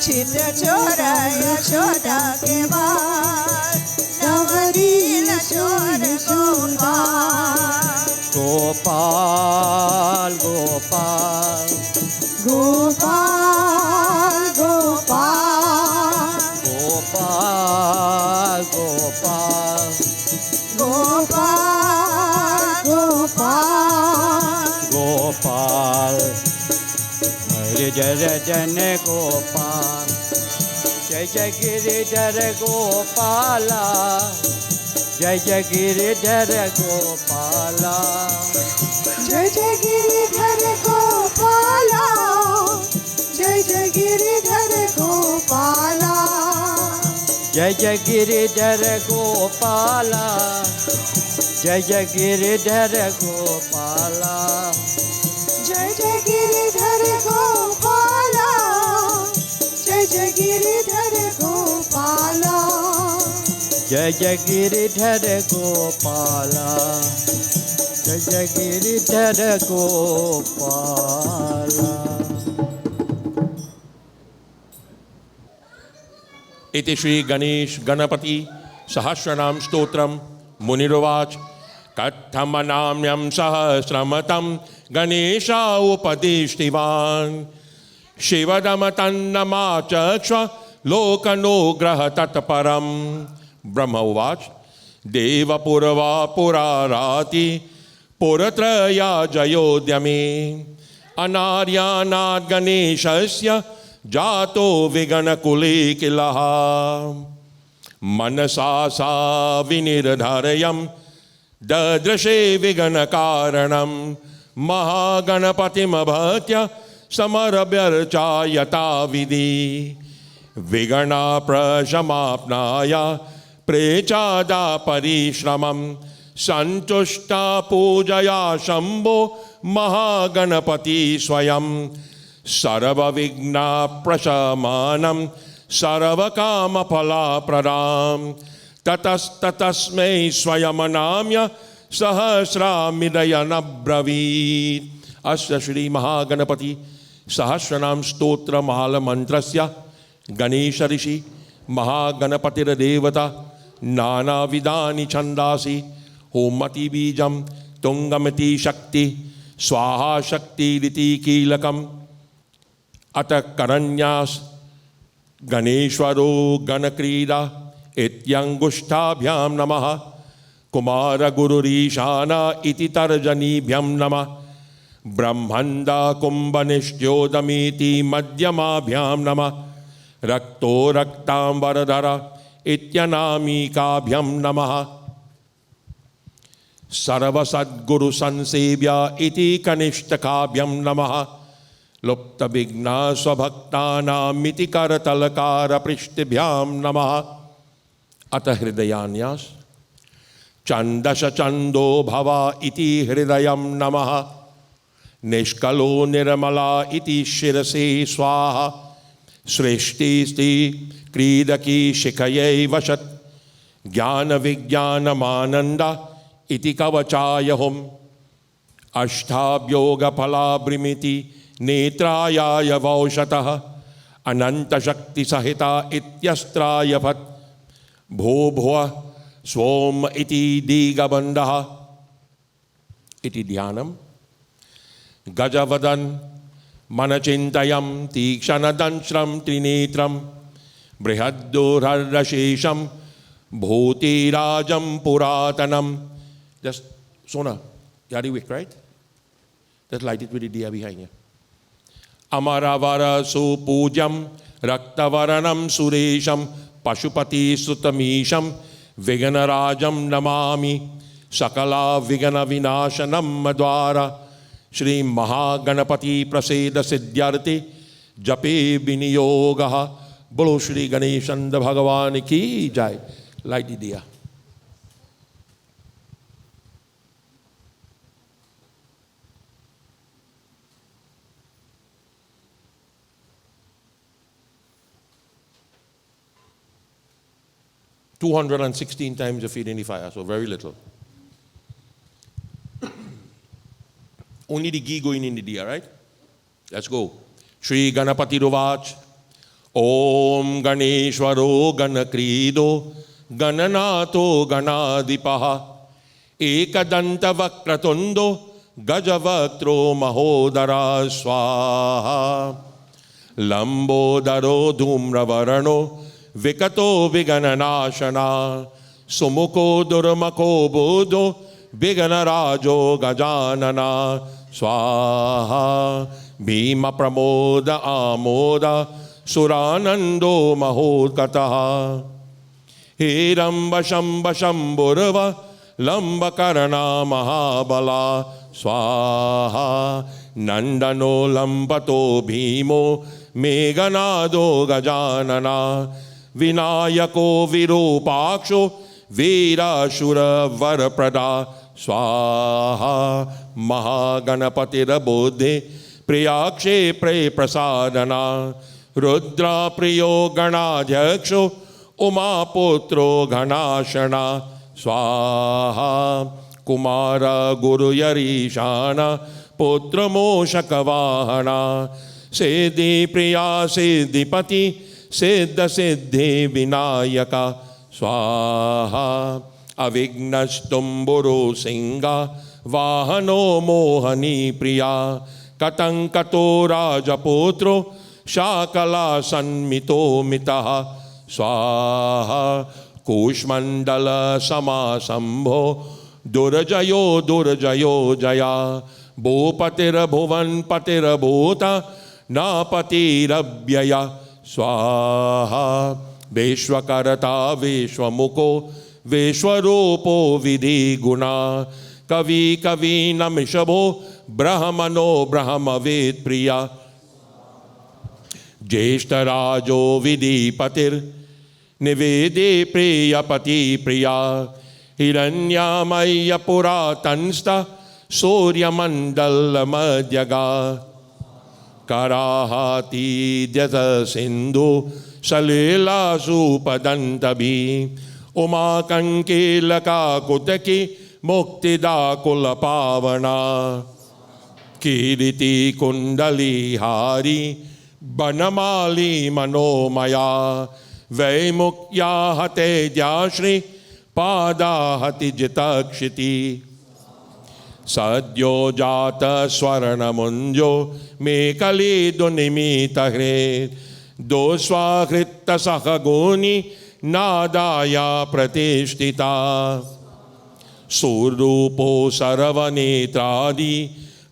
चित चोरा यशोदा के बाल। नवनीत चोर गोपाल। गोपाल गोपाल गोपाल गोपाल गोपाल गोपाल गोपाल गोपाल गोपाल हरे जन गोपाल। जय जय गिरिधर गोपाला। जय जय गिरिधर गोपाला। जय जय गिरिधर गोपाला। जय जय गिरिधर गोपाला। जय जय गिरिधर गोपाला। जय जय गिरिधर गोपाला। जय जय गिरिधर गोपाला। जय जय गिरिधर गोपाला। जय जय गिरिधर गोपाला। जय जय गिरिधर गोपाला। इति श्री गणेश गणपति सहस्रनाम स्तोत्रम मुनिरुवाच कथमनाम्यं सहस्रमतं गणेशा उपदिष्टिवान् शिवदमतन्नमाचक्ष्व लोकनुग्रह तत्परं ब्रह्म उवाच देवपूर्वा पुराराति पुरत्रया जयोद्यमे अनार्यानाद् गणेशस्य जातो विगणकुले किलः मनसा सा विनिर्धारयं ददृशे विगणकारणं महागणपतिमभक्त्य समरभ्यर्चायता विधि विगणा प्रशमाप्नाय प्रेचादा परिश्रमं संतुष्टा पूजया शंभो महागणपति स्वयं सर्वविघ्ना प्रशमानं सर्वकामफलप्रदां ततस्तस्मै स्वयं सहस्रामिदयनब्रवीत्। अस्य श्री महागणपति सहस्रनाम स्तोत्र महाल मंत्रस्य गणेश ऋषि महागणपतिर्देवता नानाविधानि छंदासि होमति बीजं तुंगमति शक्ति स्वाहा शक्तिरिति कीलकम् अत करन्यास गणेश्वरो गणक्रीडा इत्यंगुष्ठाभ्यां नमः कुमार गुरुरीशाना इति तर्जनीभ्यं नमः ब्रह्मंदा कुंभनिष्ठ्योदमीति मध्यमाभ्यां नमः रक्तो रक्तांबरधर इत्यनामिकाभ्यं नमः सर्वसद्गुरु संसेव्या इति कनिष्ठकाभ्यं नमः लुप्तविघ्ना स्वभक्तानामिति करतलकार पृष्ठभ्यां नमः अत हृदयान्यास चंदश चंदो भवा इति हृदयं नमः निष्कलो निर्मला इति शिरसे स्वाहा सृष्टिस्ति क्रीडकी शिखयै वशत् ज्ञान विज्ञानमानंदा इति कवचाय हुम अष्टाभ्योगफलाब्रिमिति नेत्रायाय वौशतः अनंत शक्ति सहिता इत्यस्त्राय फत् भो भुवः स्वोम इति दीगबंधः इति ध्यानम् गजवदन मनचिंतयं तीक्ष्णदंश्रं त्रिनेत्रं बृहद्दोर्हर्षेशं भूतिराजं पुरातनम। Just Sona, Yadiwik, right? Just light it with the diya behind you. Amaravara supujam raktawaranam suresham pashupati sutamisham viganarajam namami sakala vigana vinashanam madwara Shri Mahaganapati प्रसेद सिद्ध्यर्थे जपे विनियोगः। बोलो श्री गणेशनंद भगवान की जय। लाइट दिया। $216 times the feet in the fire, so very little. Only the ghee going in the diya, right? Let's go. Shri Ganapati Ruvach. Om Ganeshwaro Ganakrido Gananato Ganadipaha Ekadanta Vakratundo Gajavatro Mahodara Swaha Lambodaro Dhumravarano Vikato Vigananashana Sumuko Durmako Buddho Viganarajo Gajanana Swaha Bhima Pramoda Amoda Suranando Mahodkataha Hiramba Shamba Shamburva Lamba Karana Mahabala Swaha Nandano Lambato Bhimo Meghanado Gajanana Vinayako Virupaksho Virashura Varaprada Swaha Mahaganapatira Bodhe Priyakshe Pre Prasadana Rudra Priyo Ganadhyaksho Uma Putro Ganashana Swaha Kumara Guru Yarishana Putra Moshakavahana Siddhi Priya Siddhipati Siddha Siddhi Vinayaka Swaha अविघ्नस्तुम्बुरो सिंगा वाहनो मोहनी प्रिया कतंकतो राजपुत्रो शाकला सन्मितो मितः स्वाहा कूष्मंडल समासंभो दुर्जयो दुर्जयो जया भूपतिर्भुवन पतिर्भूत नापतिरव्यय स्वाहा विश्वकर्ता विश्वमुखो विश्वरूपो विधि गुणा कवि कवि नमिषभो ब्रह्मणो ब्रह्मवेद प्रिया ज्येष्ठराजो विधिपतिर निवेदे प्रियपति प्रिया हिरण्यामय्य पुरातनस्त सूर्यमंडल मध्यगा कराहाती द्यत सिंधु सलीलासुपदंतभी उमा कंकेलका कुतकी मुक्तिदा कुल पावना कीर्ति कुंडली हारी बनमाली मनोमया वैमुख्या हते ज्याश्री पादा हति जितक्षिति सद्यो जात स्वर्ण मुंजो मेकली दुनिमित हृत दो स्वाहृत सहगोनी नादाया प्रतिष्ठिता सूरूपो सर्वनेत्रादि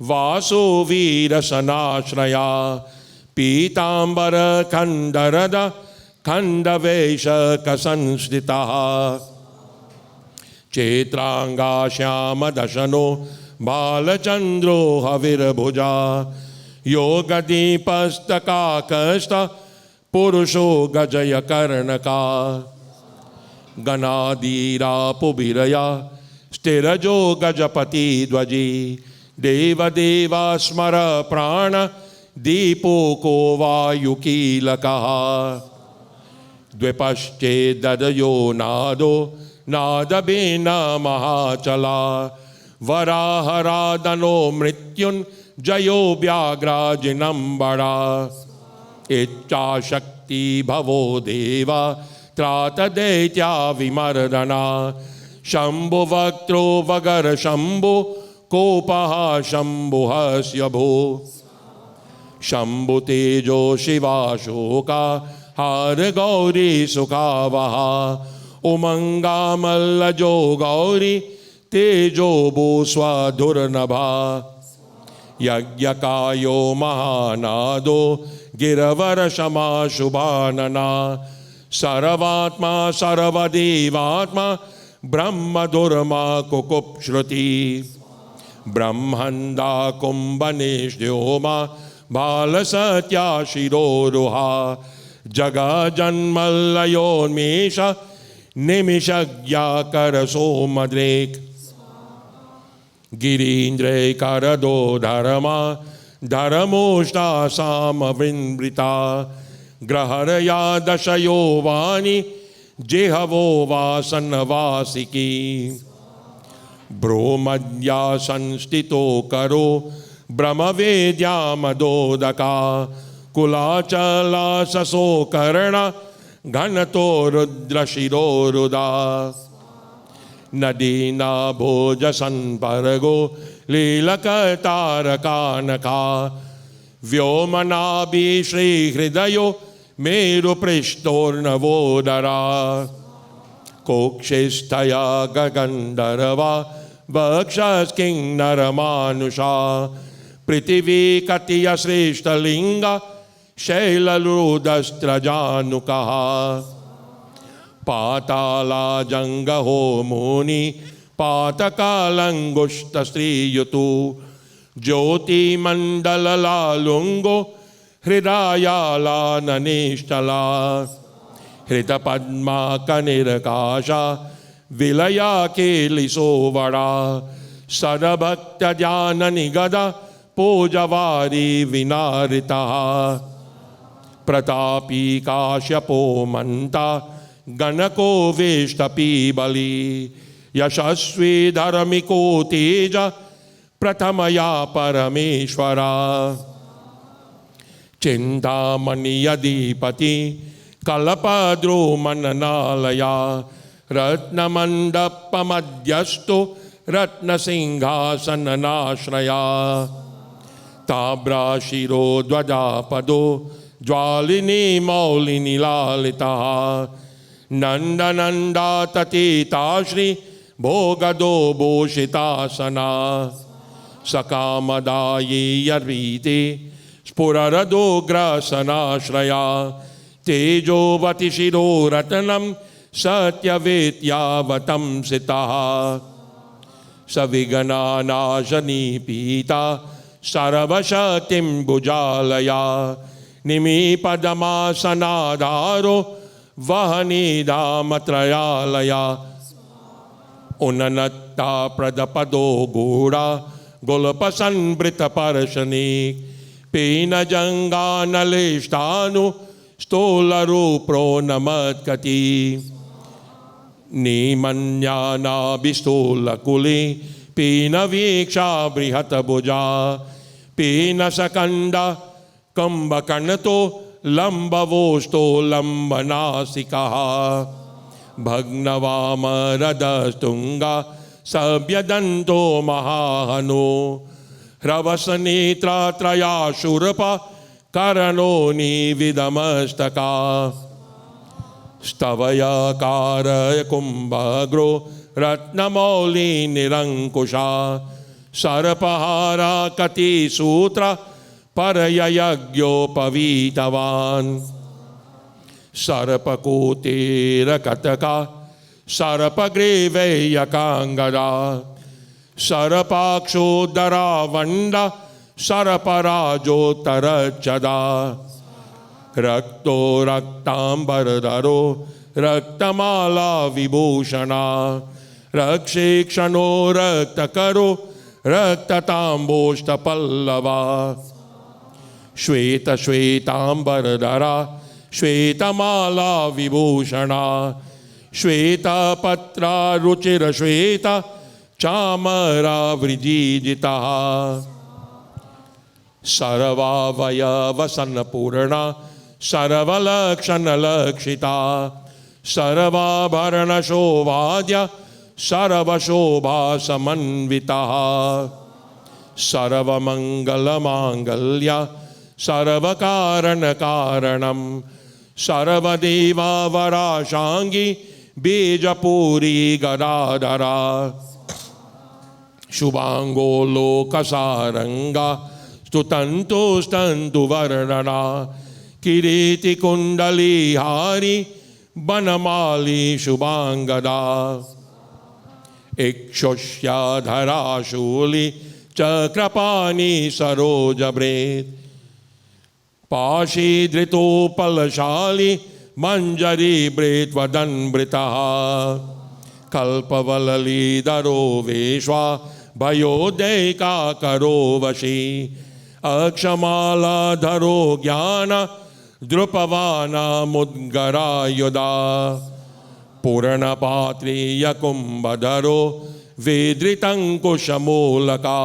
वासो वीरसनाश्रया पीतांबर खंडरद खंडवेश कसंस्थिता चेत्रांगा श्याम दशनो बालचंद्रो हविर्भुजा योगदीपस्तकाकस्त पुरुषो गजय कर्णका गणादीरापुभिरया स्थिरजो गजपति ध्वजी देवदेवा स्मर प्राण दीपो को वायुकीलकः द्विपश्चेदयो नादो नादबेन महाचला वराहरादनो मृत्युंजयो व्याघ्राजिनंबरा इच्छाशक्ति भवो देवा त्रातदैत्या विमर्दना शंभुवक्त्रो वगर शंभु कोपः शंभुहस्य भो शंभु तेजो शिवाशोका हार गौरी सुखावहा उमंगा मल्लजो गौरी तेजो भू स्वधुर्नभा यज्ञकायो महानादो गिरवर शमा शुभानना सर्वात्मा सर्वदेवात्मा ब्रह्मधुर्मा कुकुप्श्रुति ब्रह्मंदा कुंभनिष्ठ्योमा बालसत्या शिरोरुहा जगा जन्मल्लयोन्मेष निमिषज्ञा कर सोमद्रेक गिरीन्द्रे करदो धर्मा धर्मोष्टा सामवृता ग्रहरया दशयो वाणी जेहवो वासनवासिकी ब्रोमद्या संस्थितो करो ब्रह्मवेद्या मदोदका कुलाचला ससो कर्ण घनतो रुद्रशिरोरुदा नदीना भोज संपर्गो लीलकतारकानका व्योमनाभि श्रीहृदयो मेरुपृष्ठोर्नवोदरा कोक्षिस्थया गगन्धर्वा वक्षस्किन्नरमानुषा पृथिवी कतिय श्रेष्ठलिंग शैललुदस्त्रजानुकः पाताला जंगहो मुनि पातकालंगुष्ठस्त्रीयुतु ज्योतिमंडललालुंगो हृदयालाननिष्ठला हृतपद्मा कनिर्काशा विलया केलिसो वड़ा सदभक्तजाननिगदा पूजवारी विनारिता प्रतापी काश्यपो मंता गणको वेष्टपी बली यशस्वी धर्मिको तेज प्रथमया परमेश्वरा चिंतामणि यदीपति कल्पद्रुमननालया रत्नमण्डपमध्यस्तु रत्नसिंहासननाश्रया ताम्राशिरो ध्वजापदो ज्वालिनी मौलिनी लालिता नन्दनन्दाततीता श्री भोगदो भूषितासना सकामदायी यर्वीते स्फुररदोग्रसनाश्रया तेजोवति शिरो रत्नं सत्यवेत्यावतं सितः सविघ्नानाशनी पीता सर्वशक्तिं भुजालया निमीपदमासनाधारो वहनीधामत्रयालया उन्नत्ता प्रदपदो गूढ़ा गुल्पसन्वृतपर्शनी पीनजङ्गानलिष्टानु स्थूलरूप्रो नमत्कटी नीमन्यानाभिस्थूलकुली पीनवीक्षा बृहत्भुजा पीनसकण्ड कुम्भकर्णतो लम्बवोष्टो लम्बनासिकः भग्नवामरदस्तुङ्गा सभ्यदन्तो महाहनो ह्रवसनेत्रात्रया शूरपा करणो निविदमस्तका स्तवयकारय कुम्भग्रो रत्नमौली निरङ्कुशा सर्पहारा कटिसूत्र परयज्ञोपवीतवान् सर्पकोटेरकटका सर्पग्रीवैयकाङ्गदा सर्पाक्षोदरावण्ड सर्पराजोत्तरच्छदा रक्तो रक्ताम्बरधरो रक्तमाला विभूषणा रक्षेक्षणो रक्तकरो रक्तताम्बोष्टपल्लवा श्वेतश्वेताम्बरधरा श्वेतमाला विभूषणा श्वेतपत्रा रुचिरश्वेत चामरा वृजिजिता सर्वावयवसन्पूर्णा सर्वलक्षणलक्षिता सर्वाभरणशोभाद्य सर्वशोभासमन्विता सर्वमङ्गलमाङ्गल्य सर्वकारणकारणं सर्वदेवावराशाङ्गी बीजपूरी गदाधरा शुभांगो लोकसारंगा स्तुतंतो स्तंतु वर्णना किरीति कुंडली हारी बनमाली शुभांगदा इक्षुष्याधरा शूली चक्रपाणी सरोजभृत पाशीधृतोपलशाली मंजरी भृत्वदन्वृता कल्पवललीधरो वेश्वा भयोदयिका करो वशी अक्षमालाधरो ज्ञान द्रुपवाना मुद्गरायुधा पूर्णपात्रीय कुंभधरो वेदृतंकुशमूलका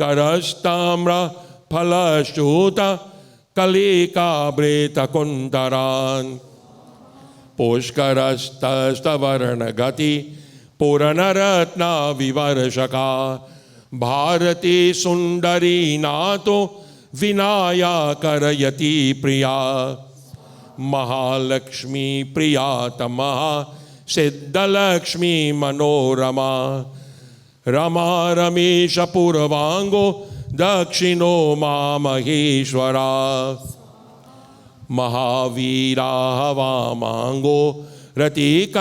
करस्ताम्र फलश्चूत कलिकावृतकुन्तरान् पुष्करस्तवर्णगति पूर्णरत्ना विवर्षका भारती सुंदरी नातो विनाया करयति प्रिया महालक्ष्मी प्रियातमः सिद्धलक्ष्मी मनोरमा रमा रमेश पूर्वांगो दक्षिणो मामहेश्वरा महावीरा वामांगो रतिकंदर्पपाश्रिमा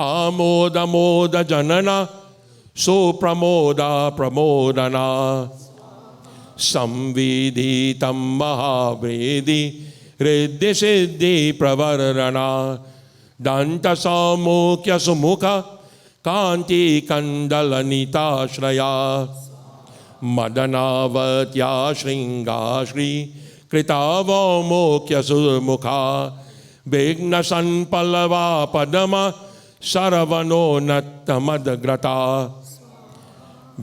आमोद मोद जनना सुप्रमोदा प्रमोदना संविदितं महावेदी हृदय सिद्धि प्रवर्णना दंत सौमुख्य सुमुख कांति कंदलनिताश्रया मदनावत्या श्रृंगाश्री कृतावमुख्य सुमुखा विघ्न संपल्लवा पदमा सर्वनोन्नतमदग्रता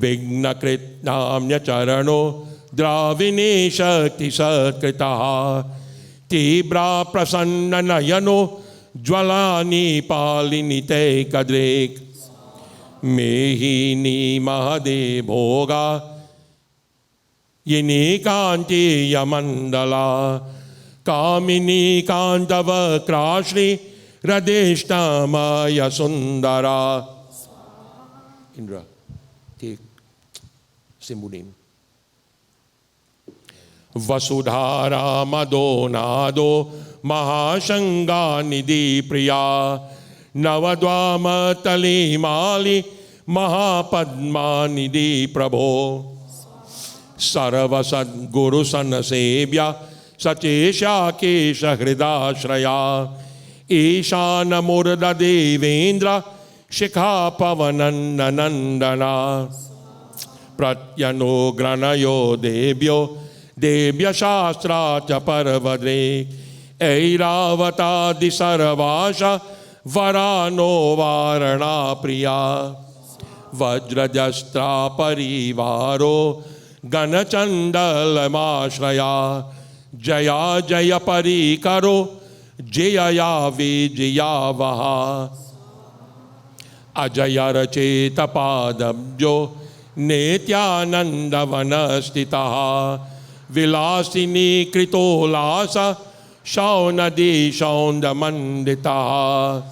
विघ्नकृत्नाम्य चरणो द्राविणी शक्ति सत्कृता तीव्रा प्रसन्न नयनो ज्वलानी पालिनी ते कद्रेक मेहिनी महदे भोगा यिनी कांति यमंडला कामिनी कांतव क्राश्री Radeshtama Sundara. Indra, take Simbulim. Vasudhara Madonado Mahashanga Nidhi Priya Navadvama Talimali Mahapadma Nidhi Prabho Saravasad Guru Sanasebhya Satesha Kesha Hridashraya Ishana Murda Devendra Shikha Pavananandana Pratyano Granayo Debyo Debya Shastra Chaparvadre Eiravata Disarvasha Varano Varana Priya Vajrajastra Parivaro Ganachandalamashraya Jaya Jaya Parikaro Jaya Vijaya Vaha Ajaya Racheta Padabjo Netyananda Vanastitaha Vilasini Kritolasa Shaunadi Shaundamanditaha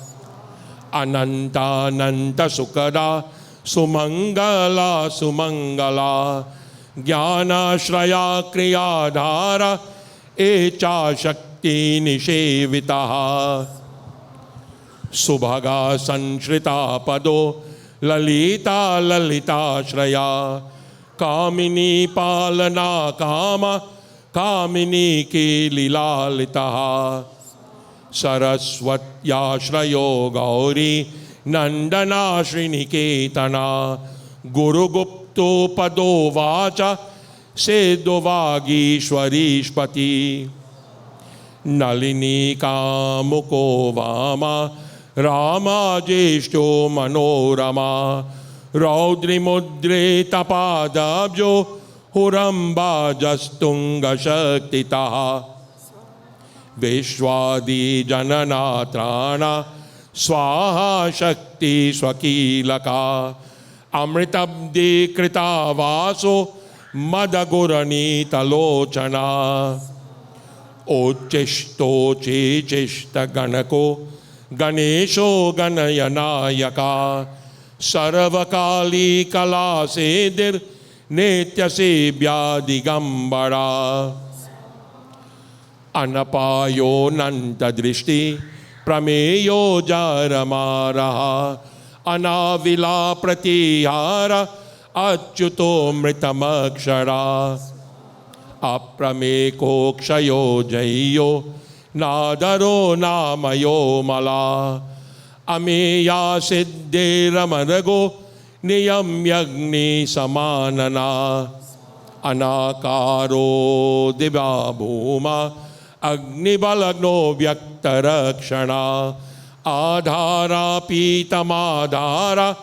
Ananta Nanta Sukada Sumangala Sumangala Jnana Shraya Kriyadhara Echa Shakti Nishevitaha Subhaga Sanshrita Pado Lalita Lalita Shraya Kamini Palana Kama Kamini Ki Lilalitaha Saraswatya Shrayo Gauri Nandana Shriniketana Guru Gupto Pado Vacha Sedovagishwarishpati Nalini Kamuko Vama Rama Jeshto Manorama Raudri Mudre Tapadabjo Huramba Jastunga Shaktitaha Vishwadi Jananatrana Swaha Shakti Swakilaka Amritabdi Krita Vaso Madagurani Talochana Ochishto Chichishta Ganako Ganesho Ganayanayaka Sarvakali Kala Sedir Netya Sebhya Digambara Anapayo Nanta Drishti Prameyo Jaramaraha Anavila Pratihara Achyuto Mritamakshara Aprameko Kshayo Jayo Nadaro Namayo Mala Ameya Siddhe Ramarago Niyam Yagni Samanana Anakaro Divabhuma Agni Balagno Vyaktarakshana Adhara Pitamadhara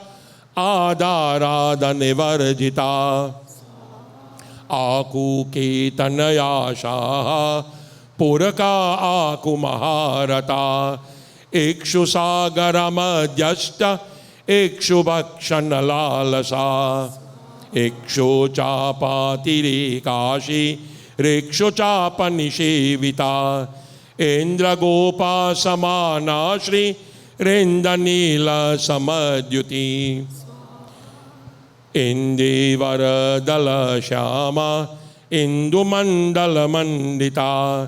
Adhara Danivarjita Aku Ketanaya Shaha Puraka Aku Maharata Ikshu Sagarama Jasta Ikshu Bhakshana Lalasa Ikshu Chapatiri Kashi Rikshu Chapa Nishevita Indra Gopa Samana Shri Rendanila Samadyuti Indi Varadala Shama Indu Mandala Mandita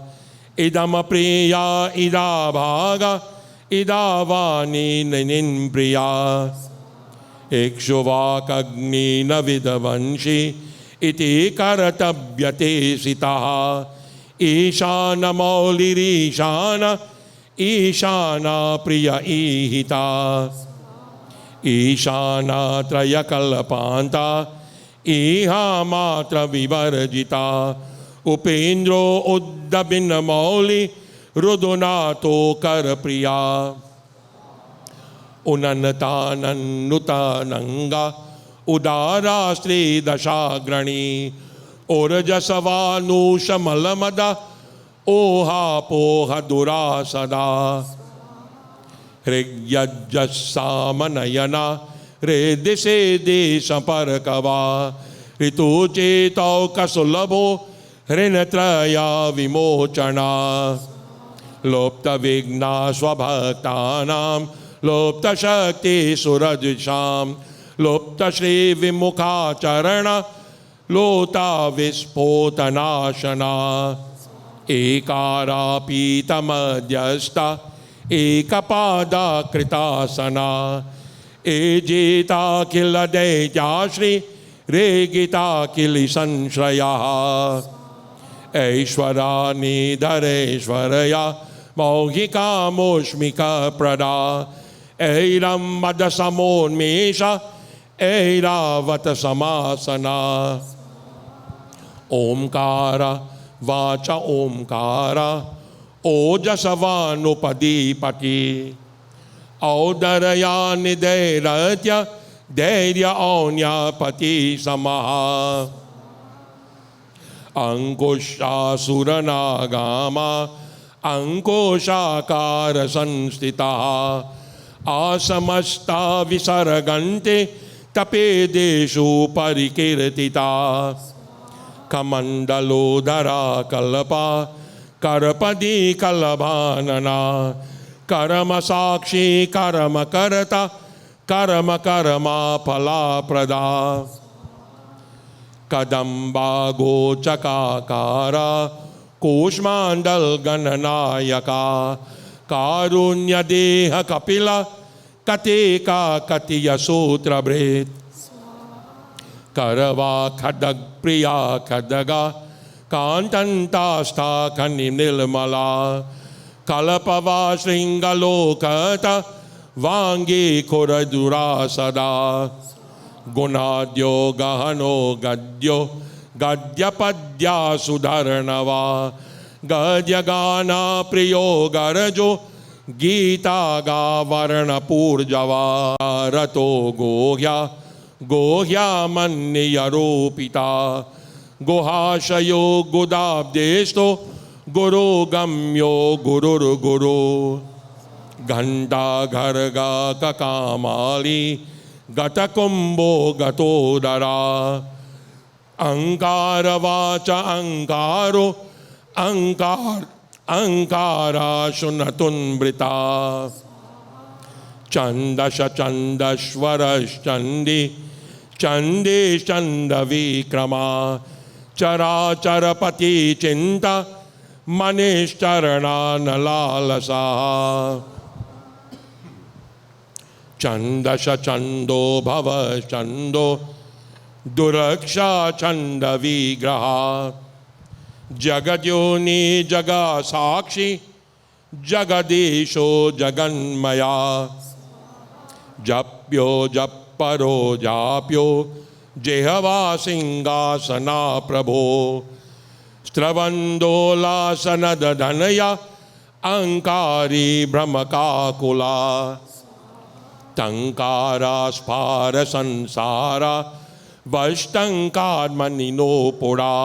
Idama Priya Ida Bhaga Ida Vani Nanin Priya Ikshuvakagni Navidavanshi Iti Karatabyate Sitaha Ishana Mauliri Ishana Ishana Priya Ihita Ishana Trayakalapanta Iha Matra Vivarjita Upendro Uddabina Mauli Rudonato Karapriya Unanatanan Nutananga Udara Sri Dashagrani Orajasavanu Shamalamada Oha Poha Durasada हृग्यज्जस्सामनयना हृदिशे देशपरकवा ऋतुचेतौ कसुलभो ऋणत्रया विमोचना लोप्तविघ्ना स्वभक्तानां लोप्तशक्तिसुरद्विषां लोप्तश्रीविमुखाचरण लोता विस्फोटनाशना एकारापीतमध्यस्था एकपादा कृतासना एजेताखिल दैत्याश्री रेगिता किल संश्रया ऐश्वरा निधरेश्वरया मौहिका मोष्मिका प्रदा ऐरम मदसमोन्मेष ऐरावत समासना ओंकार watch ओंकार ओजसवानुपदीपति औदरया निदैरत्य धैर्य औन्यापति समः अंकुशासुरनागामा अंकोशाकार संस्थिता आसमस्ता विसर्गन्ते तपेदेषु परिकीर्तिता कमंडलोदरा कल्पा करपदी कलभानना कर्म साक्षी कर्म करता कर्म कर्मा फला प्रदा कदम्बा गोचकाकारा कूष्मांडल गणनायका कारुण्य देह कपिला कतेका कतिय सूत्रभृत करवा खडग प्रिया खडगा कांतंतास्था खनि निर्मला कल्पवा श्रृंगलोकत वांगी खुरदुरा सदा गुणाद्यो गहनो गद्यो गद्यपद्या सुधर्णवा गद्यगाना प्रियो गरजो गीता गा वर्ण पूर्जवा रतो गोह्या गोह्या मन्यरोपिता गुहाशयो गुदाब्देस्तो गुरु गम्यो गुरुर्गुरु घंटा घर्गा ककामाली गतकुंभो गतोदरा अंकार वाच अंकारो अंकार अंकारा शुनतुन्मृता छंदश छंदश्वरश्चंदी चंदे चंद विक्रमा चराचरपति चिंता मनीश्चरणा न लालसा छंदश छंदो भव छंदो दुरक्षा छंद विग्रहा जगद्योनि जगा साक्षी जगदीशो जगन्मया जप्यो जपरो जाप्यो जेहवा सिंहासना प्रभो स्त्रवंदोलासनदधनया अंकारी भ्रमकाकुला टंकारा स्फार संसारा वष्टंकात्मनिनो पुरा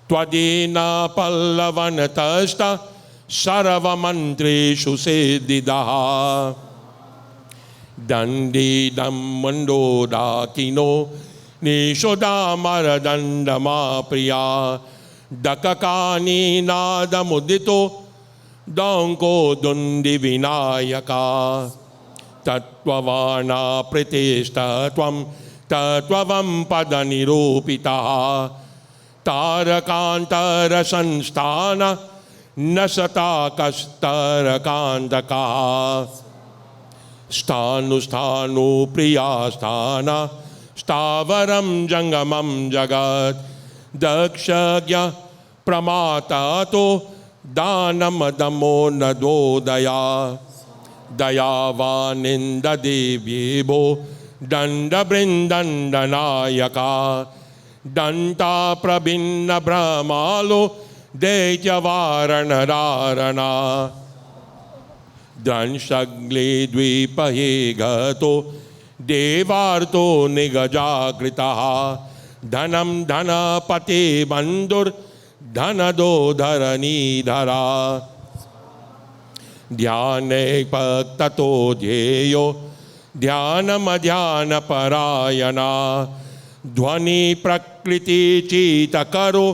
त्वदीना पल्लवनतस्ता सर्वमंत्रेषु सिद्धिदः दंडी दम्मंडो डाकिनो निषोदामरदंडमा प्रिया दककानी नादमुदितो डोंको दुंदी विनायका तत्त्ववाना प्रतिष्ठत्वं तत्त्वं पदनिरूपिता तारकान्तरसंस्थान न सताकस्तरकान्तका स्थानु प्रिया स्थान स्थावरं जंगमं जगत् दक्षज्ञ प्रमाता तो दानमदमो नदोदया दयावानिन्ददेव्येभो दण्डबृन्दण्डनायका दंता प्रभिन्न ब्रह्मालो दैत्यवारणरारणा दंशग्ले द्वीपहे गतो देवार्तो निगजाकृतः धनं धनपते बन्धुर्धनदो धरणीधरा ध्यानैकततो ध्येयो ध्यानमध्यानपरायणा ध्वनि प्रकृति चित्तकरो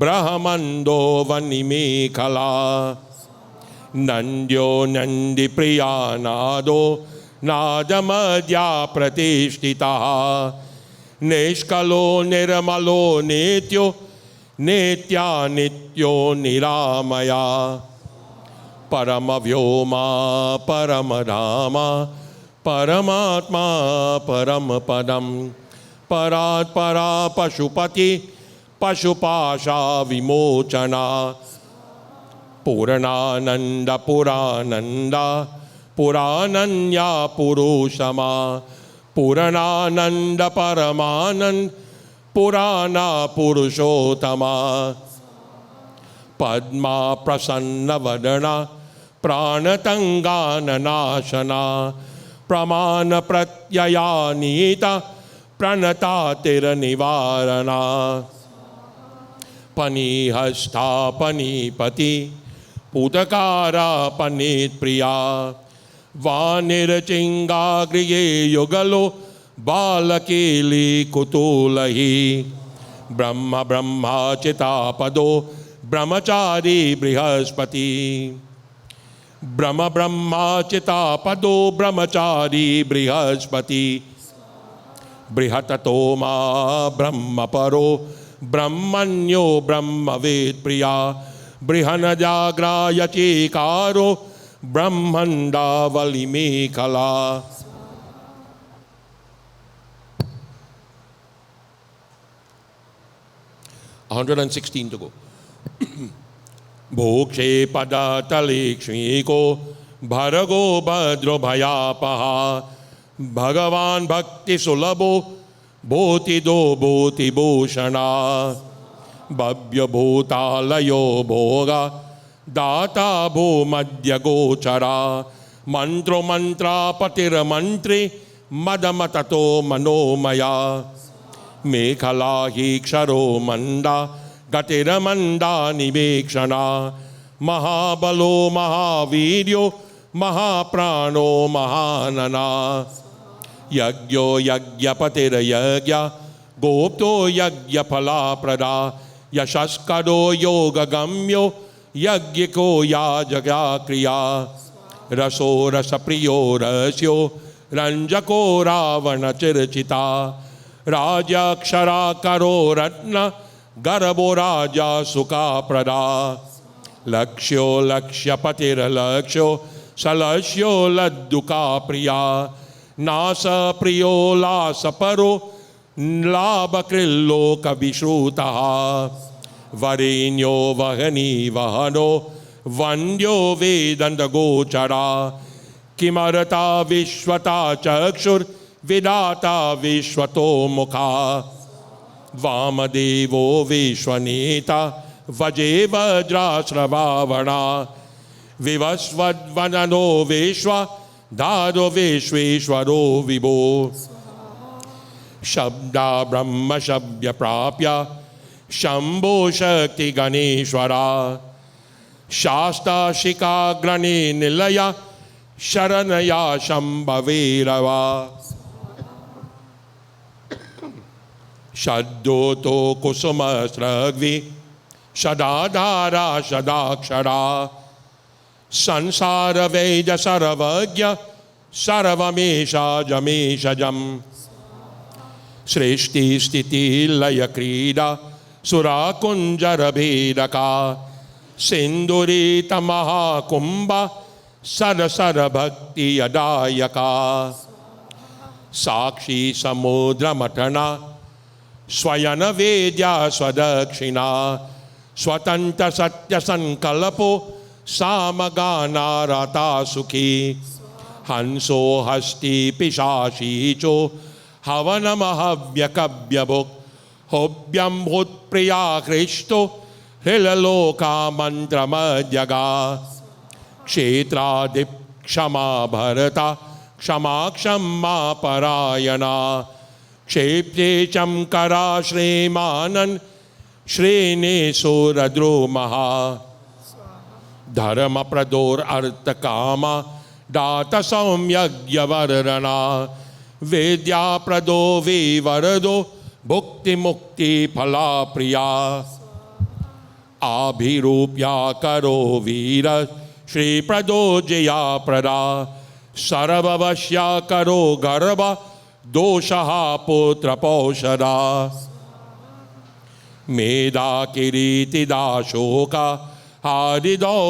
ब्रह्मंडो वनिमेखला नंद्यो नंदिप्रिया नादो नादमध्या प्रतिष्ठिता निष्कलो निर्मलो नित्यो नित्या नित्यो निरामया परम व्योमा परम धामा परमात्मा परम पदम परात् परा पशुपति पशुपाशा विमोचना पूर्णानंद पुरानंद पुरानन्या पुरुषमा पूर्णानंद परमानंद पुराना पुरुषोत्तमा पद्मा प्रसन्न वदना प्राणतंगाननाशना प्रमाण प्रत्ययानीता प्रणता तिरनिवारणा पनिहस्ता पनिपति पुतकारा पनित प्रिया वानिरचिंगा गृहे युगलो बालकेली कुतूलही ब्रह्म ब्रह्माचितापदो ब्रह्मचारी बृहस्पति ब्रह्म ब्रह्माचितापदो ब्रह्मचारी बृहस्पति बृहततो मा ब्रह्म परो ब्रह्मण्यो ब्रह्मवेद प्रिया बृहनजाग्रायचीकारो ब्रह्मंडावलिमेखला 116 to go. भोक्षे पदातलेक्ष्मीको भर्गो भद्रो भयापहा भगवान भक्ति सुलभो भूतिदो भूतिभूषणा भव्य भूतालयो भोगा दाता भूमध्य गोचरा मंत्रो मंत्रापतिर्मंत्री मदमततो मनोमया मेखला ही क्षरो मंदा गतिरमंदा निवेक्षणा महाबलो महावीर्यो महाप्राणो महानना यज्ञो यज्ञपतिर्यज्ञ गोप्तो यज्ञफलाप्रदा यशस्करो योगगम्यो यज्ञको याजगा क्रिया रसो रसप्रियो रस्यो रंजको रावणचिर्चिता राजाक्षरा करो रत्न गर्भो राजा सुखा प्रदा लक्ष्यो लक्ष्यपतिर्लक्ष्यो सलक्ष्यो लद्दुका प्रिया नास प्रियो लास परो लाभकृल्लोक विश्रुतः वरेण्यो वहनी वहनो वन्द्यो वेदन्त गोचरा किमर्ता विश्वता चक्षुर्विदाता विश्वतो मुखा वामदेवो विश्वनेता वजे वज्राश्रवावणा विवस्वद्वदनो विश्व धादो विश्वेश्वरो विभो शब्दा ब्रह्म शब्द प्राप्य शंभो शक्ति गणेश्वरा शास्ता शिखाग्रणे निलया शरणया शंभवेरवा शब्दोतो कुसुम स्रग्वि सदाधारा सदाक्षरा संसार वेद सर्वज्ञ सर्वमेषा जमेशजम सृष्टि स्थिति लय क्रीडा सुरा कुंजर भेदका सिंदूरित महाकुंभ सर सर भक्ति अदायका साक्षी समुद्र मथना स्वयं वेद्या स्वदक्षिणा स्वतंत्र सत्य संकल्पो सामगाना रता सुखी हंसो हस्ति पिशाचीचो हवनमहव्यकव्यभुक् होभ्यं भूत्प्रिया कृष्टो हृलोका मंत्रमजगा क्षेत्रादिक्षमा भरता क्षमा क्षमा परायणा क्षेप्ये चमकरा श्रीमानन श्रीने सुरद्रुमहा धर्म प्रदोर अर्थ कामा दात सौम्यज्ञवर्णना वेद्या प्रदो विवरदो भुक्ति मुक्ति फला प्रिया आभिरूप्या करो वीर श्री प्रदो जया प्रदा सर्ववश्या करो गर्भ दोषहा पुत्र पौषदा मेधा किरीटिदा शोका आदिदौभाग्यनाशना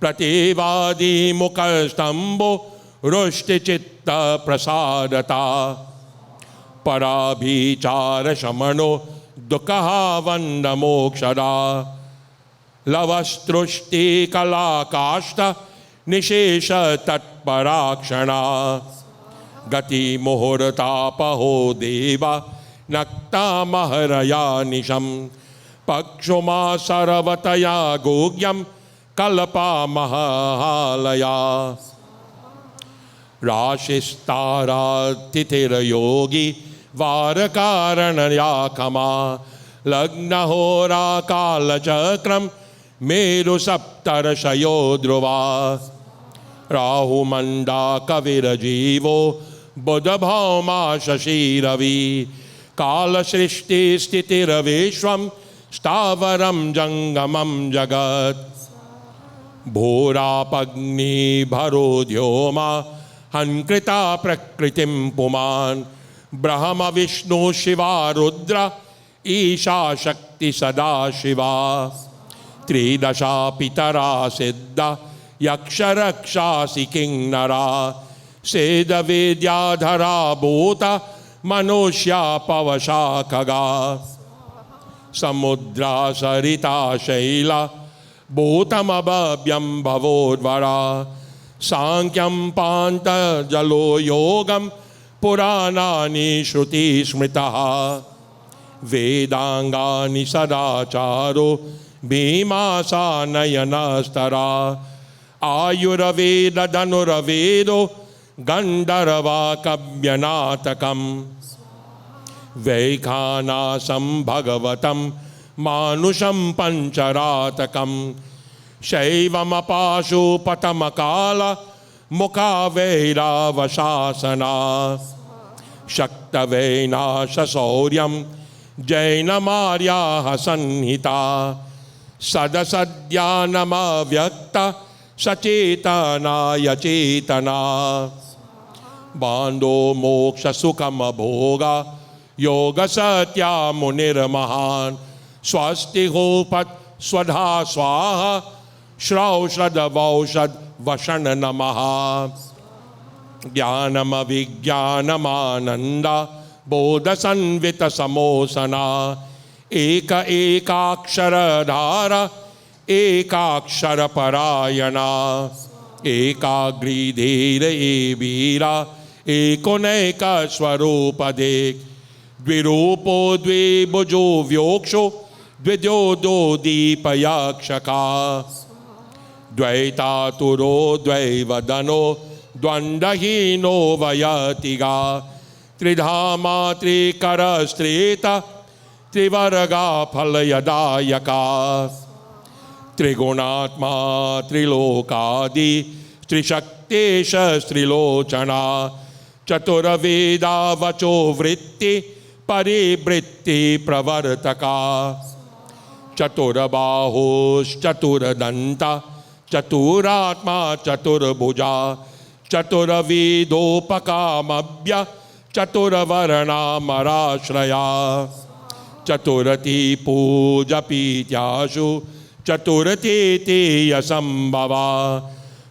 प्रतिवादी मुखस्तंभो रुष्टिचित्त प्रसादता पराभिचार शमनो दुःखहा वन्दमोक्षदा लवस्तृष्टि कलाकाष्ठ निशेष तत्पराक्षणा गति मुहूर्तापहो देवा नक्ता महरया निशम पक्षुमा सर्वतया गोग्यम कल्पा महालया राशिस्तारातिथिर्योगी वारकारणया खमा लग्नहोरा कालचक्रम मेरु सप्तर्षयो ध्रुवा राहुमंडा कविरजीवो बुधभौमा शशिरवि काल सृष्टि स्थितिरविश्वम स्थावरम जंगमम जगत् भूरापग्नि भरोद्योमा हंकृता प्रकृतिम पुमान ब्रह्म विष्णु शिवा रुद्र ईशा शक्ति सदा शिवा त्रिदशा पितरा सिद्ध यक्ष रक्षासि किन्नरा सेद वेद्याधरा भूत मनुष्या पवशा खगा समुद्रा सरिता शैला भूतमभव्यं भवोद्वरा सांख्यं पान्त जलो योगम पुराणानि श्रुति स्मृतः वेदांगानि सदाचारो भीमासा नयनस्तरा आयुर्वेद धनुर्वेदो गंधर्वा कव्यनाटकम वैखानासं भगवतं मानुषं पंचरातकम शैवमपाशुपतमकाल मुखावैरावशासना शक्तवैनाशशौर्यं जैनमार्याः संहिता सदसद्यानमव्यक्त सचेतनाय चेतना बांधो मोक्ष सुखम भोगा योग सत्या मुनिर्महान स्वस्ति होपत स्वधा स्वाहा श्रौषध वौषध वषण नमः ज्ञानम विज्ञानमानंद बोध संवित समोसना एक एकाक्षरधार एकाक्षर परायणा एकाग्रीधीर वीरा एकोनैक स्वरूप देख द्विरूपो द्विभुजो व्योक्षो द्विजो दो दीपयाक्षका द्वैतातुरो द्वैवदनो द्वंद्वहीनो वयतिगा त्रिधामा त्रिकरस्त्रेता त्रिवर्गा फलयदायका त्रिगुणात्मा त्रिलोकादि त्रिशक्तेश त्रिलोचना चतुर्वेदा वचो वृत्ति परिवृत्ति प्रवर्तका चतुर्बाहुश्चतुर्दंता चतुरात्मा चतुर्भुजा चतुर्विदोपकामभ्य चतुर्वर्णामराश्रया चतुरति पूजपीत्याशु चतुर्थेतेयसंभवा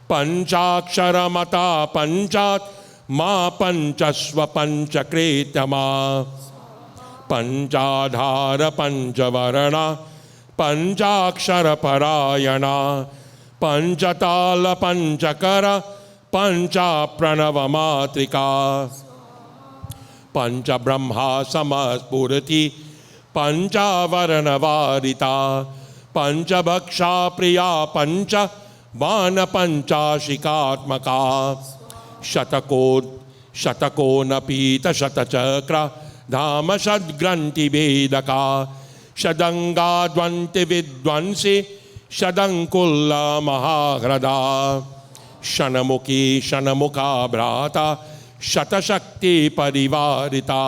पंचाक्षरमता पंचात् मा पंचस्व पंचकृतमा पंचाधार पंचवर्ण पंचाक्षर परायणा पंचताल पंचकर पंचा प्रणव मात्रिका पंच ब्रह्मा समस्फुरति पंचावरण वारिता पंचभक्षा प्रिया पंच वान पंचाशिकात्मका शतकोन पीत शतचक्र धाम षड्ग्रंथि वेदका षडंगा द्वंति विद्वंसी शदंकुल्ला महाह्रदा शनमुखी शनमुखा भ्राता शतशक्ति परिवारिता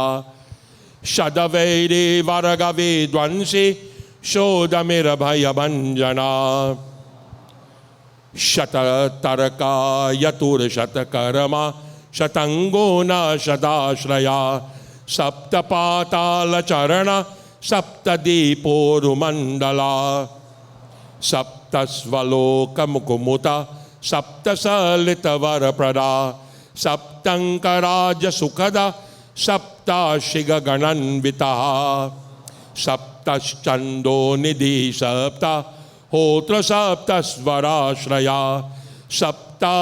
शदवैरे वरगवे ध्वंसी शोधमिर्भयभञ्जना शततर्का यतुर्शतकर्मा शतंगो न शताश्रया सप्तपातालचरण सप्तदीपोरुमण्डला सप्तस्वलोकमुकुमुता सप्तसलितवरप्रदा सप्तङ्कराजसुखदा सप्ताशिगगणन्विता सप्तश्चन्दो निधि सप्त होत्र सप्तस्वराश्रया सप्तादिकेलिकासार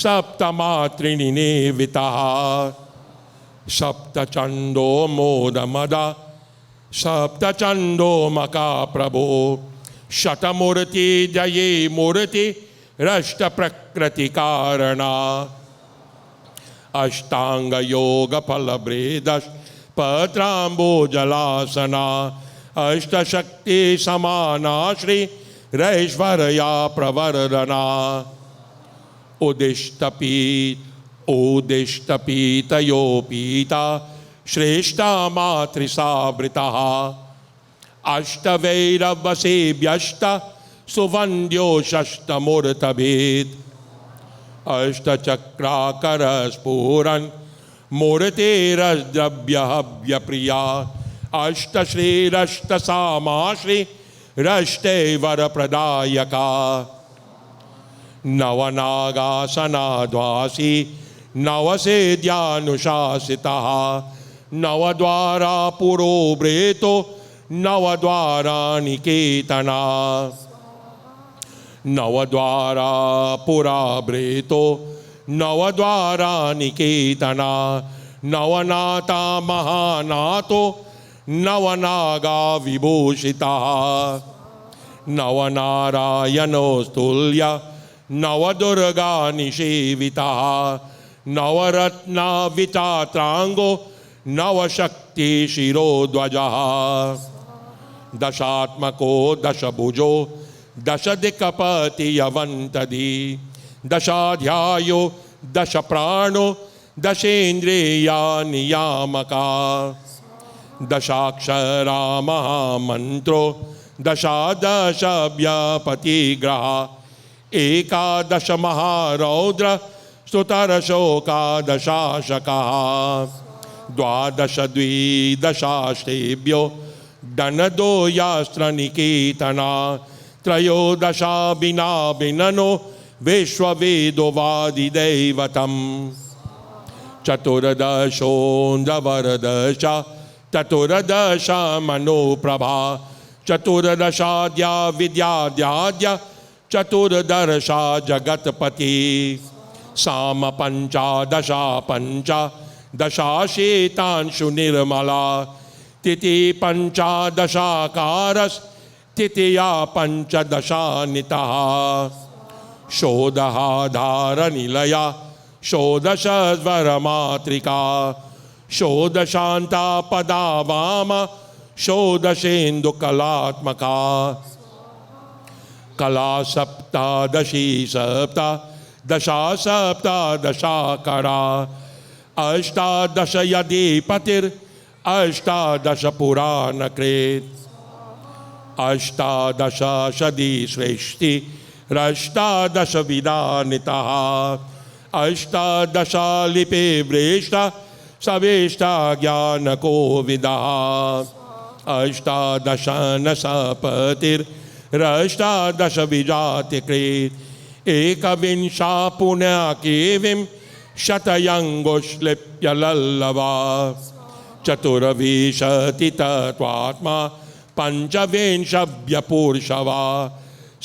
सप्तमातृनिनेविता सप्तचन्दो मोदमदा सप्तचन्दो मका प्रभो शतमूर्ति जये मूर्ति रष्ट प्रकृति कारणा अष्टांग योग फल ब्रेदश पत्राम्बोजलासना अष्टशक्ति समाना श्री रैश्वर्या प्रवर्धना उदिष्टपीतयोपीता श्रेष्ठा मातृसावृता अष्टवैरवसेभ्यष्ट सुवन्द्यो षष्टमूर्तभेद अष्टचक्राकर स्फुरन् मूर्तेरद्रव्यहव्यप्रिया अष्टश्रीरष्टसामा श्री रष्टैवरप्रदायका नवनागासनाद्वासी नवसेद्यानुशासितः नवद्वारा पुरोभृतो नवद्वारानिकेतना नवद्वारा पुराभृतो नवद्वारानिकेतना नवनाथा महानाथो नवनागा विभूषितः नवनारायणोस्तुल्य नवदुर्गा निषेवितः नवरत्नाविचात्रांगो नवशक्ति शिरोध्वजः दशात्मको दशभुजो दशदिक्पतियवन्तदी दशाध्यायो दशप्राणो दशेन्द्रिया नियामका दशाक्षरा महामन्त्रो दशादश व्यपतिग्रह एकादश महारौद्र स्तुतरशोकादशाशकः द्वादश द्विदशाष्टेभ्यो दनदो यास्त्रनिकेतना त्रयोदशा बिना बिननो विश्ववेदो वादिदैवतम् चतुर्दशोन्द्रवरदश चतुर्दश मनोप्रभा चतुर्दशाद्या विद्याद्याद्य चतुर्दशा जगत्पति साम पंचादशा पंच दशाशेतांशु निर्मला तिथि पंचादशाकारस तिथिया पंचदशानितः षोडशाधारनिलया षोडशस्वरमातृका षोडशान्ता पदा वाम षोडशेन्दुकलात्मका कला सप्तादशी सप्ता दशा सप्तादशाकरा अष्टादश यदिपतिर् अष्टादश पुराणकृत् अष्टादश शदी श्रेष्ठि रष्टादश विदानितः अष्टादशा लिपे व्रेष्ठा सवेष्टा ज्ञानको विदः अष्टादश न सपतिर्ष्टादश विजातिकृत् एकविंशा पुण्याकेविं शतयङ्गुश्लिप्य लल्लवा चतुर्विंशति तत्त्वात्मा पंचविंशव्यपुरुषवा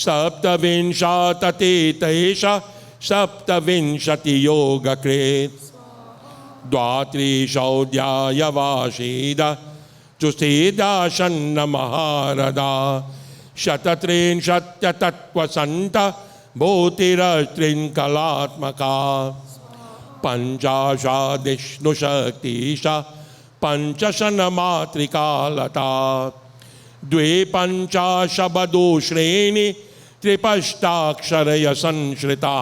सप्तविंशतितेष सप्तविंशति योगकृत् द्वात्रिंशोऽध्यायवासीद चुस्तेदाशन्न महारदा शतत्रिंशत्यतत्त्वसन्त भूतिरस्त्रिङ्कलात्मका पंचाशादिष्णुशक्तिश पंचशनमातृकालता द्वे पंचाशबदो श्रेणी त्रिपष्टाक्षरय संश्रिता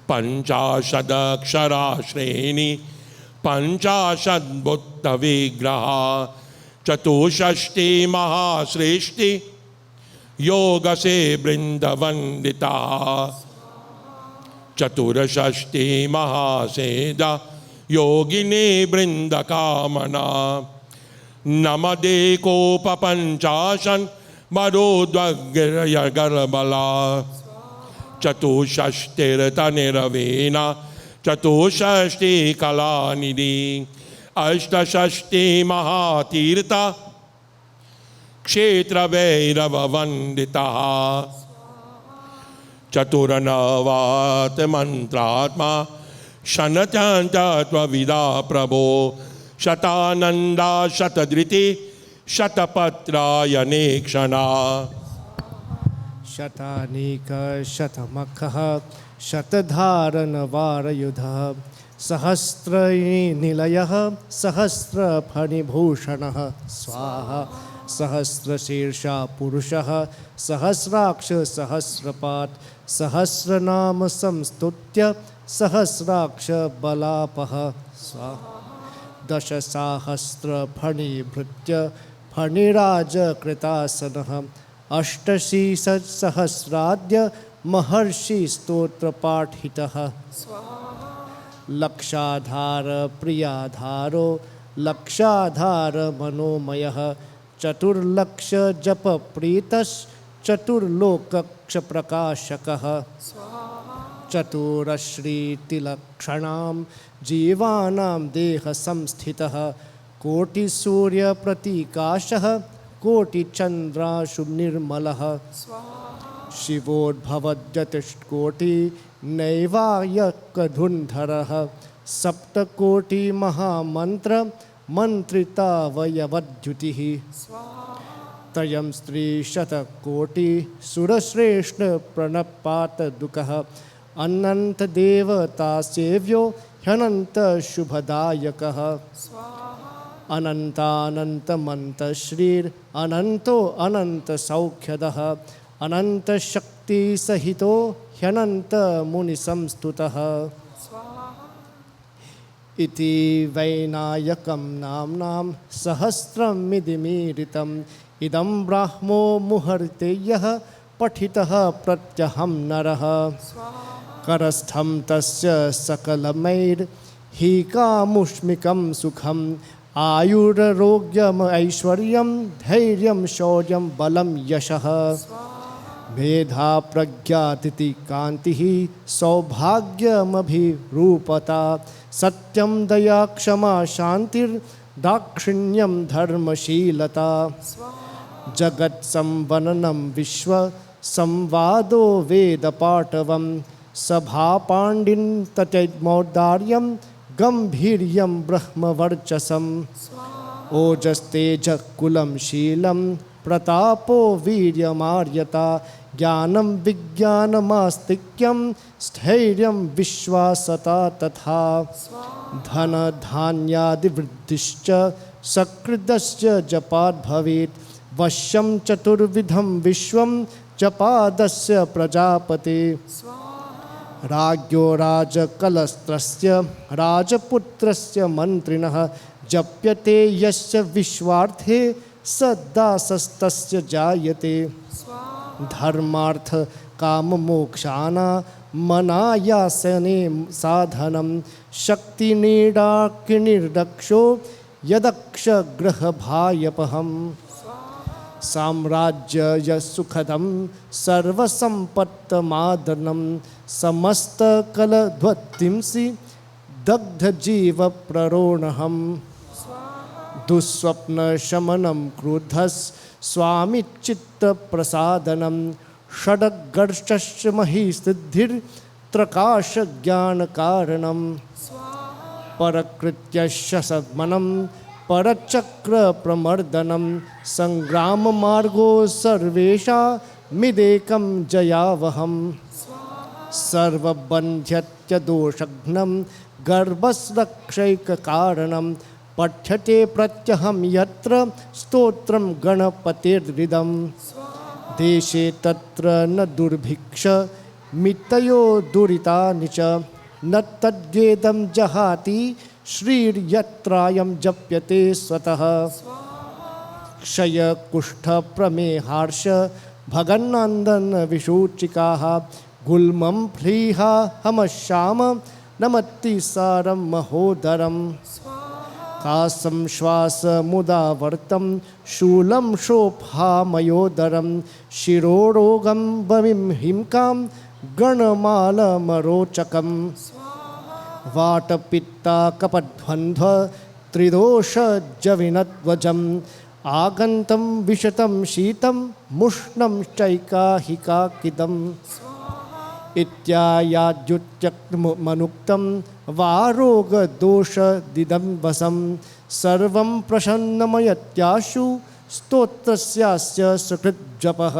पंचाशदक्षरा श्रेणी पंचाशद्भुत विग्रह चतुष्षष्टि महाश्रेष्ठि योग से वृंदवंदिता चतुर्षष्टि महासेदा योगिनी वृंद कामना नमदेकोपपंचाशन् मरोद्वग्रयगर्बला चतुष्षष्टिर्तनिरवेण चतुष्षष्टि कलानिधि अष्टषष्टि महातीर्थ क्षेत्रभैरववन्दिता चतुर्नवात् मंत्रात्मा शनत्यन्तत्वविदा प्रभो शतानंदा शतधृति शतपत्रायने क्षणा शतानीक शतमखः शतधारनवारयुधः सहस्रनिलयः सहस्रफणिभूषणः स्वाहा सहस्रशीर्षा पुरुषः सहस्राक्ष सहस्रपात् सहस्रनाम संस्तुत्य सहस्राक्ष बलापः स्वाहा दशसाहस्रफणिभृत्य फणिराजकृतासनः अष्टशीसहस्राद्य महर्षि स्तोत्रपाठितः लक्षाधार प्रियाधारो लक्षाधार मनोमयः चतुर्लक्ष जप प्रीतश्चतुर्लोकक्ष प्रकाशकः चतुरश्रीतिलक्षणां जीवानां देह संस्थितः कोटिसूर्य प्रतीकाशः कोटिचन्द्राशु निर्मलः शिवोद्भवद्यतिष्कोटि नैवायकधुन्धरः सप्तकोटि महामन्त्र मंत्रितावयवद्युतिः त्रयं स्त्रीशतकोटि सुरश्रेष्ठ प्रणपातदुकः अनंत देवता सेव्यो ह्यनंत शुभदायकः अनंतानंत मंत श्रीर अनंतो अनंत सौख्यदः अनंत शक्ति सहितो ह्यनंत मुनि संस्तुतः इति वैनायकं नाम्नां सहस्रमिदमीरितम् इदं ब्राह्मो मुहूर्ते यः पठितः प्रत्यहं नरः करस्थं तस्य सकलमैर्हिकामुष्मिकं सुखम् आयुरारोग्यम् ऐश्वर्यं धैर्यं शौर्यं बलं यशः मेधा प्रज्ञा तिथि कान्तिः सौभाग्यमभिरूपता सत्यं दया क्षमा शान्तिर्दाक्षिण्यं धर्मशीलता जगत् संवननं विश्व संवादो वेदपाटवं सभापाण्डिं तथैर्मौदार्यं गंभीर्यं ब्रह्मवर्चसम् ओजस्तेजकुलं शीलं प्रतापो वीर्यमार्यता ज्ञानं विज्ञानमास्तिक्यं स्थैर्यं विश्वासता तथा धनधान्यादिवृद्धिश्च सकृदस्य जपात् भवेत् वश्यं चतुर्विधं विश्वं जपादस्य प्रजापते राज्ञो राजकलस्त्रस्य राजपुत्रस्य मन्त्रिणः जप्यते यस्य विश्वार्थे स दासस्तस्य जायते धर्मार्थ काममोक्षाना मनायासने साधनं शक्तिनीडाकिनिर्दक्षो यदक्षग्रहभायपहम् साम्राज्य सुखदं सर्वसम्पत्तमादनं समस्तकलध्वतिंसि दग्धजीवप्ररोणहम् दुःस्वप्नशमनं क्रुद्धस् स्वामिचित्तप्रसादनं षड्गर्षश्च महिसिद्धिर्त्रकाशज्ञानकारणं परकृत्यश्च सद्मनं परचक्रप्रमर्दनं सङ्ग्राममार्गो सर्वेषामिदेकं जयावहम् सर्वबन्ध्यत्यदोषघ्नं गर्भस्रक्षैककारणं पठ्यते प्रत्यहं यत्र स्तोत्रं गणपतिर्हृदं देशे तत्र न दुर्भिक्ष मितयो दुरितानि च न तद्वेदं जहाति श्रीर्यत्रायं जप्यते स्वतः क्षय कुष्ठ प्रमेहार्ष भगन्नन्दन विसूचिकाः गुल्मं प्लीहा हमश्याम नमत्तिसारं महोदरम् कासं श्वास मुदावर्तं शूलं शोभामयोदरं शिरोरोगं बमिं हिंकां गणमालमरोचकं वाटपित्ता कपध्वन्ध्व त्रिदोषजविनध्वजम् आगन्तं विशतं शीतं मुष्णं चैकाहिकाकिदम् इत्यायाद्युत्यक्तमनुक्तं वारोगदोषदिदं वसं सर्वं प्रसन्नमयत्याशु स्तोत्रस्यास्य सकृज्जपः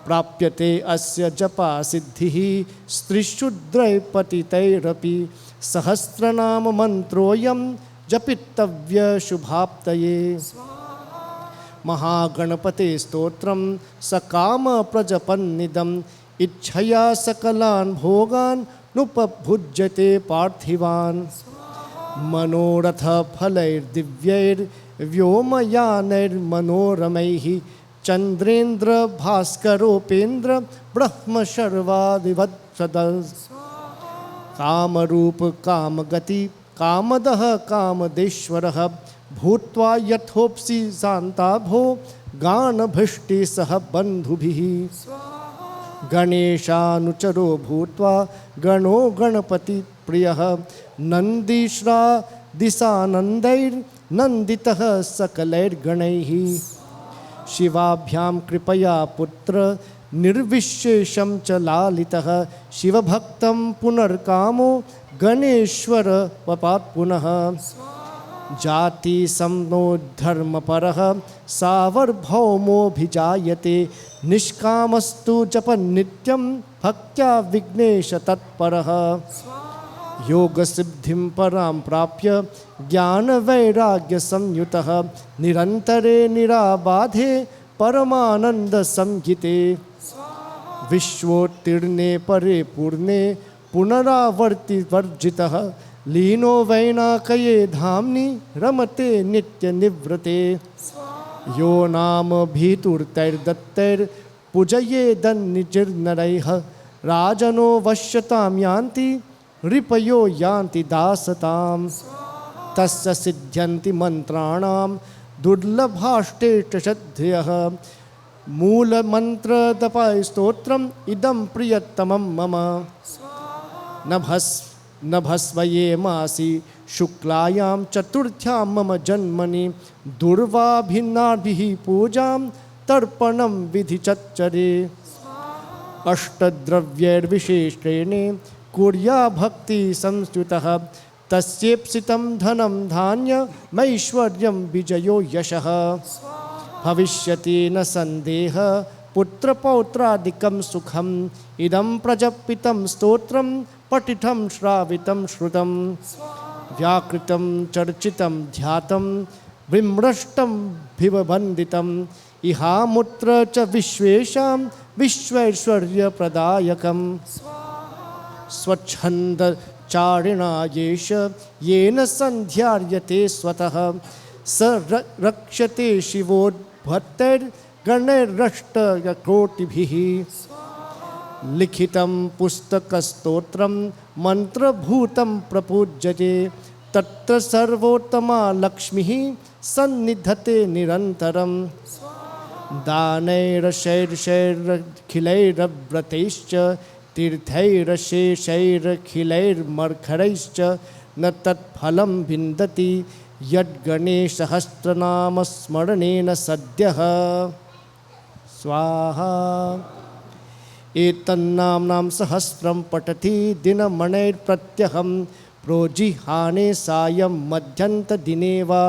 प्राप्यते अस्य जपा सिद्धिः स्त्रीशूद्रैपतितैरपि सहस्रनाम मन्त्रोऽयं जपितव्य शुभाप्तये महागणपते स्तोत्रं सकाम प्रजपन्निदम् इच्छया सकलान् भोगान् नुपभुज्यते पार्थिवान् मनोरथ फलैर्दिव्यैर्व्योमयानैर्मनोरमैः चन्द्रेन्द्र भास्करोपेन्द्र ब्रह्म शर्वादिवत्सद कामरूप कामगति कामदः कामदेश्वरः भूत्वा यथोप्सि शान्ताभो गानभृष्टि सह बन्धुभिः गणेशानुचरो भूत्वा गणो गणपति प्रियः नन्दीश्रा दिशानन्दैर्नन्दितः सकलैर्गणैः शिवाभ्यां कृपया पुत्र निर्विशेषं च लालितः शिवभक्तं पुनर्कामो गणेश्वर वपात् पुनः जाति समनोद्धर्मपरः सार्वभौमोऽभिजायते निष्कामस्तु जपन्नित्यं भक्त्या विघ्नेश तत्परः योगसिद्धिं परां प्राप्य ज्ञानवैराग्यसंयुतः निरन्तरे निराबाधे परमानन्दसंहिते विश्वोत्तीर्णे परे पूर्णे पुनरावर्तिवर्जितः लीनो वैनाकये धाम्नि रमते नित्यनिवृते यो नाम भीतुर्तैर्दत्तैर्पूजयेदन्निचिर्नरैः राजनो वश्यतां यान्ति रिपयो यान्ति दासतां तस्य सिद्ध्यन्ति मन्त्राणां दुर्लभाष्टेष्टशद्धयः मूलमन्त्रदपस्तोत्रम् इदं प्रियतमं मम नभस्वये मासि शुक्लायां चतुर्थ्यां मम जन्मनि दुर्वाभिन्नाभिः पूजां तर्पणं विधिचच्चरे अष्टद्रव्यैर्विशेषेण कुर्या भक्ति संस्कृतः तस्येप्सितं धनं धान्यमैश्वर्यं विजयो यशः भविष्यति न सन्देह पुत्रपौत्रादिकं सुखम् इदं प्रजपितं स्तोत्रं पठितं श्रावितं श्रुतं व्याकृतं चर्चितं ध्यातं विमृष्टं भिववन्दितम् इहामुत्र च विश्वेषां विश्वैश्वर्यप्रदायकम् स्वच्छन्दचारिणा येष येन सन्ध्यार्यते स्वतः स रक्ष्यते शिवोद्भक्तैर्गणैरष्टकोटिभिः लिखितं पुस्तकस्तोत्रं मन्त्रभूतं प्रपूज्यते तत्र सर्वोत्तमा लक्ष्मीः सन्निधते निरन्तरं दानैरशैर्षैरखिलैरव्रतैश्च तीर्थैरशेषैरखिलैर्मर्खरैश्च न तत्फलं विन्दति यद्गणेशसहस्रनामस्मरणेन सद्यः स्वाहा एतन्नाम्नां सहस्रं पठति दिनमणैर्प्रत्यहं प्रोजिहाने सायं मध्यन्तदिने वा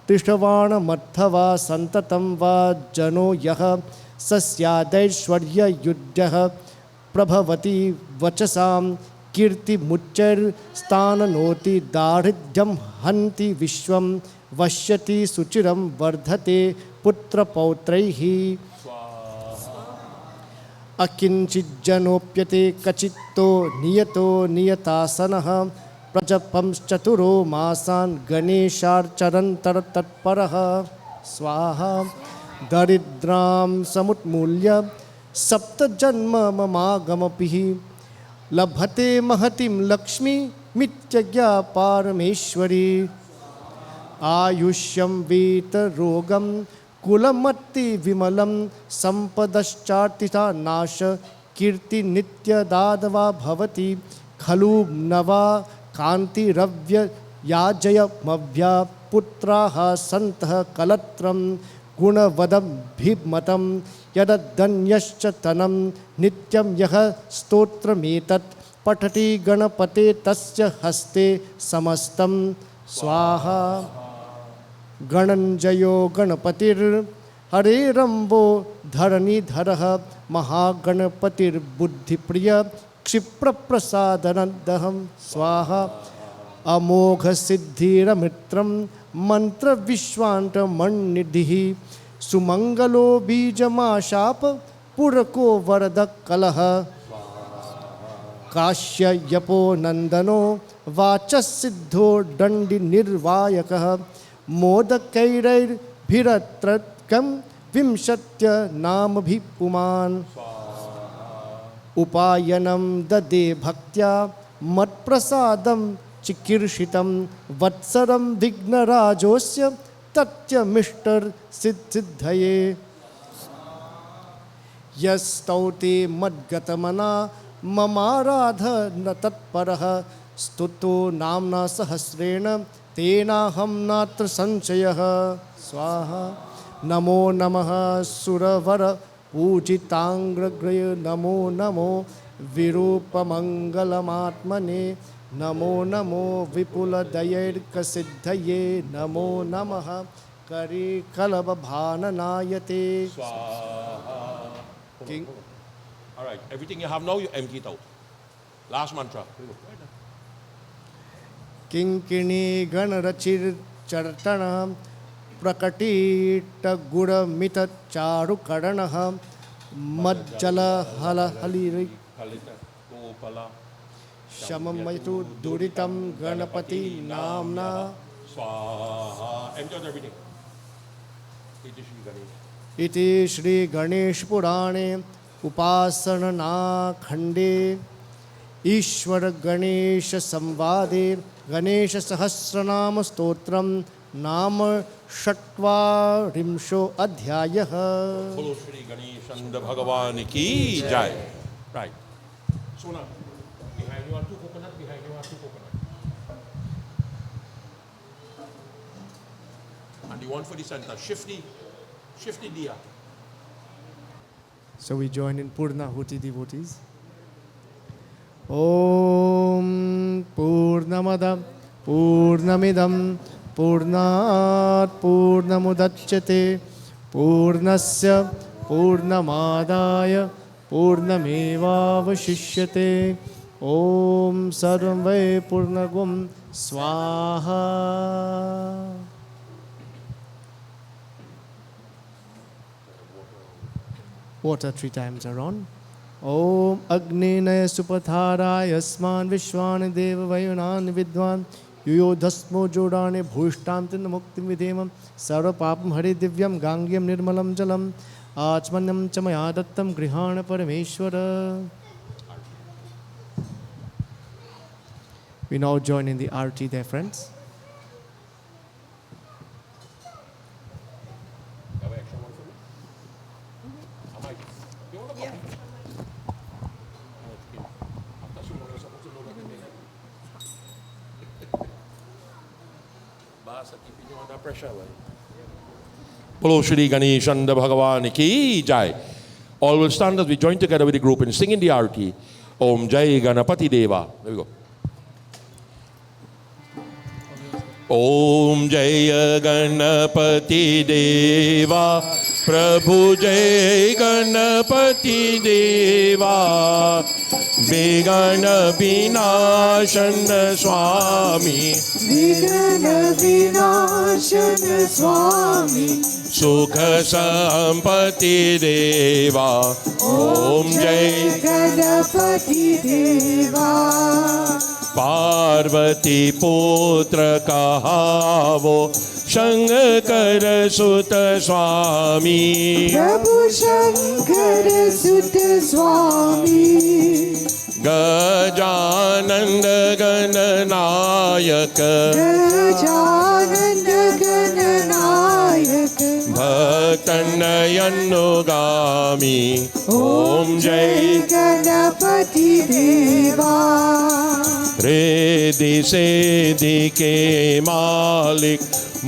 तिष्ठवाणमर्थवा सन्ततं वा जनो यः स स्यादैश्वर्ययुज्यः प्रभवति वचसां कीर्तिमुच्चैर्स्थाननोति दारिद्र्यं हन्ति विश्वं वश्यति सुचिरं वर्धते पुत्रपौत्रैः अकिञ्चिज्जनोप्यते कचित्तो नियतो नियतासनः प्रजपंश्चतुरो मासान् गणेशार्चरन्तर्तत्परः स्वाहा दरिद्रां समुन्मूल्य सप्तजन्मममागमपिः लभते महतीं लक्ष्मीमित्यज्ञा पारमेश्वरी आयुष्यं वीतरोगं कुलमत्ति विमलं सम्पदश्चार्तिता नाश कीर्तिनित्यदादवा भवति खलु नवा कान्तिरव्ययाजयमव्या पुत्राः सन्तः कलत्रं गुणवदभिमतं यदधन्यश्च तनं नित्यं यः स्तोत्रमेतत् पठति गणपते तस्य हस्ते समस्तं स्वाहा गणञ्जयो गणपतिर्हरेरम्बो धरणिधरः महागणपतिर्बुद्धिप्रिय क्षिप्रप्रसादनदहं स्वाहा अमोघसिद्धिरमित्रं मन्त्रविश्वाण्टमण्निधिः सुमङ्गलो बीजमाशाप पुरको वरदकलः काश्ययपो नन्दनो वाचसिद्धो दण्डिनिर्वायकः मोदकैरैर्भिरत्रकं विंशत्य नामभिः पुमान् उपायनं ददे भक्त्या मत्प्रसादं चिकीर्षितं वत्सरं विघ्नराजोस्य तत्यमिष्टसिद्धये यस्तौते मद्गतमना ममाराधन तत्परः स्तुतो नाम्ना सहस्रेण तेनाहं नात्र संशयः स्वाहा नमो नमः सुरवर पूजितांग्रग्रय नमो नमो विरूपमङ्गलमात्मने नमो नमो विपुलदयैर्कसिद्धये नमो नमः करिकलभभाननायते King. All right, everything you have now, you empty it out. Last mantra. किङ्किणी गणरचिर्चर्तन प्रकटितगुणमितचारुकर्णः मज्जलहलहलिरि शममयतु दुरितं Ganpati नाम्ना Swaha. Empty out everything. इति श्री गणेश पुराणे उपासनाखण्डे ईश्वर गणेश संवादे गणेश सहस्रनाम स्तोत्रम नाम षट्वारिंशो अध्यायः। बोलो श्री गणेशंद भगवान की जय। Right. Sona, behind you are two coconut. Behind you are two coconut. And the one for the center. Shifty diya. So we join in Purnahuti devotees. Om Purnamada Purnamidam Purnat Purnamudachyate Purnasya Purnamadaya Purnamevavashishyate Om Sarvam Vai Purnagum Swaha. Water 3 times around. Om Agninaya Supatharaya Yasman Vishwan Deva Vayunan Vidwan Yuyo Dhasmo Jodane Bhushtantin Muktim Videmam Sarva Papam Hari Divyam Gangyam Nirmalam Jalam Achmanam Chamayadattam Grihana Parameshwara. We now join in the arti there, friends. Bolo Shri Ganeshanda Bhagavan ki Jai. All will stand as we join together with the group and sing in the arti. Om Jai Ganapati Deva. There we go. Om Jai Ganapati Deva. Prabhu Jai Ganapati Deva. विघ्न विनाशन स्वामी विघ्न विनाशन स्वामी सुख संपत्ति देवा ओम जय गणपति देवा पार्वती पुत्र कहावो शंकर सुत स्वामी प्रभु शंकर सुत स्वामी गजानंद गणनायक गजानन गणनायक भक्तनयनुगामी ओम जय गणपति देवा रिद्धि सिद्धि के मालिक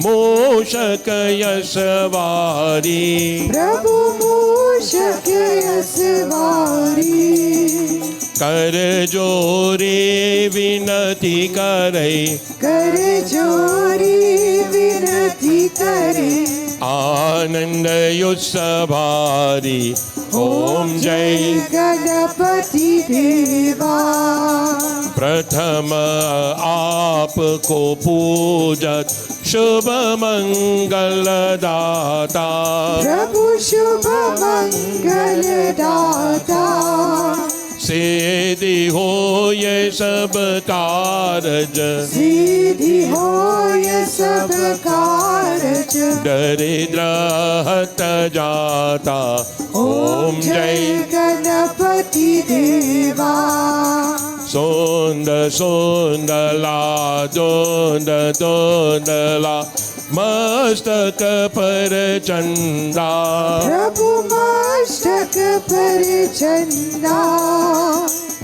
मूषक यशवारी प्रभु मूषक यशवारी कर जोरी विनती करे कर जोरी विनती करे आनंद युत्सभारी ओम जय गणपति देवा प्रथम आपको पूजत शुभ मंगल दाता प्रभु शुभ मंगल दाता सिद्धि हो ये सब कारज सिद्धि हो ये सब कारज दरिद्र हत जाता ओम जय गणपति देवा सोंद सोंदला दोंद दोंदला मस्तक पर चंदा प्रभु मस्तक पर चंदा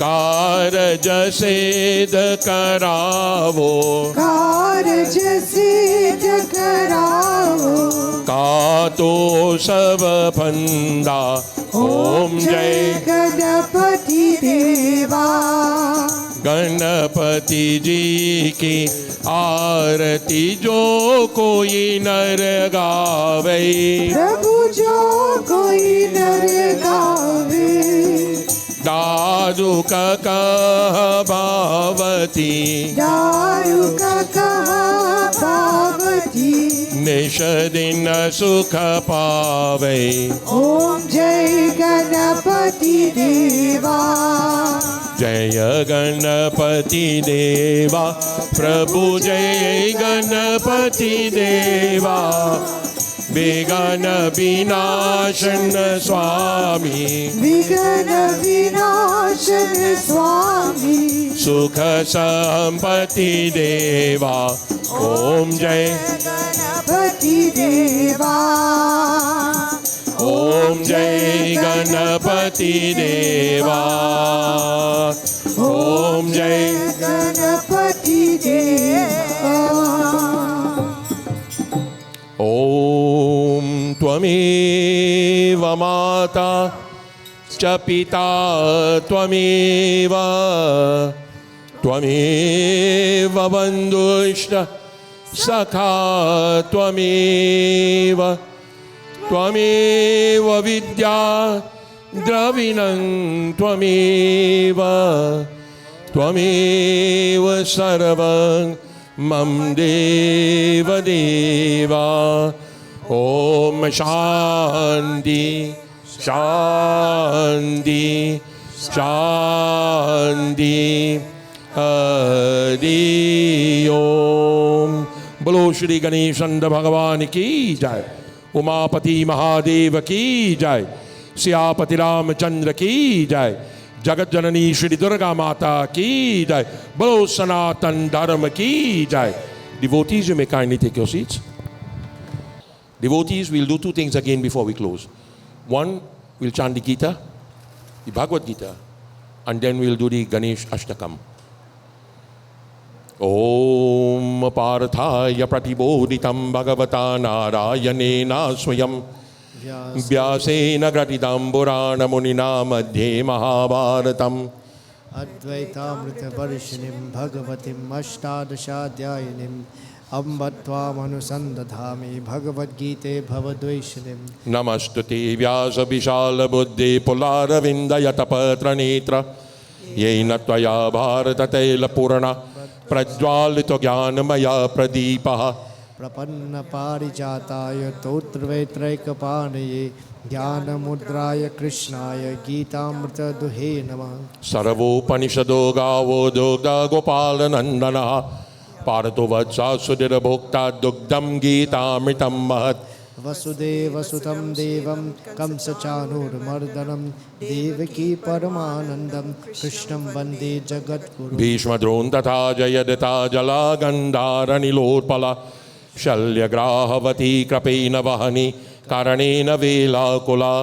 कारज सिद्ध करावो कारज सिद्ध करावो का तो सब फंदा ओम जय गणपति देवा गणपति जी की आरती जो कोई नर गावे प्रभु जो कोई नर गावे दारू का कह भावती दारू का पावती निश दिन सुख पावे ओम जय गणपति देवा जय गणपति देवा प्रभु जय गणपति देवा विघ्न विनाशन स्वामी विघ्न विनाशन स्वामी सुख संपत्ति देवा ओम जय गणपति देवा ओम जय गणपति देवा ओम जय गणपति देवा ओम त्वमेव माता च पिता त्वमेव त्वमेव बन्धुश्च सखा त्वमेव त्वमेव विद्या द्रविणं त्वमेव त्वमेव सर्वं मम देव देवा ओम शांति शांति शांति हरि ओम। बोलो श्री गणेश भगवान की जय। उमापति महादेव की जय। सियापति रामचंद्र की जय। जगत जननी श्री दुर्गा माता की जय। बोलो सनातन धर्म की जय। Devotees, you may kindly take your seats. Devotees, we'll do two things again before we close. One, we'll chant the Gita, the Bhagavad Gita, and then we'll do the Ganesh Ashtakam. Om Parthaya Pratibodhitam Bhagavata Narayanena Swayam Vyasena Gratidam Purana Munina Madhye Mahabharatam Advaitamrita Varishinim Bhagavatim Ashtadashadyayinim Ambattvamanusandathami Bhagavad Gita Bhavadvaishinim Namastute Vyasa Vishal Buddhe Pularavinda Yatapatra Netra येन त्वया भारततैलपूर्णा प्रज्वालितो ज्ञानमया प्रदीपः प्रपन्नपारिजाताय तोत्रवेत्रैकपाणये ज्ञानमुद्राय कृष्णाय गीतामृतदुहे नमः। सर्वोपनिषदो गावो दुग्धगोपालनन्दनः पार्थो वत्सा सुधिरभोक्ता दुग्धं गीतामृतं महत्। वसुदेवसुतं देवं कंसचाणूरमर्दनं देवकी परमानन्दं कृष्णं वन्दे जगद्गुरुं। भीष्मद्रोण तथा जयद्रथा जलागन्धारनिलोत्पला शल्यग्राहवती कृपेण वहनी कारणेन वेलाकुला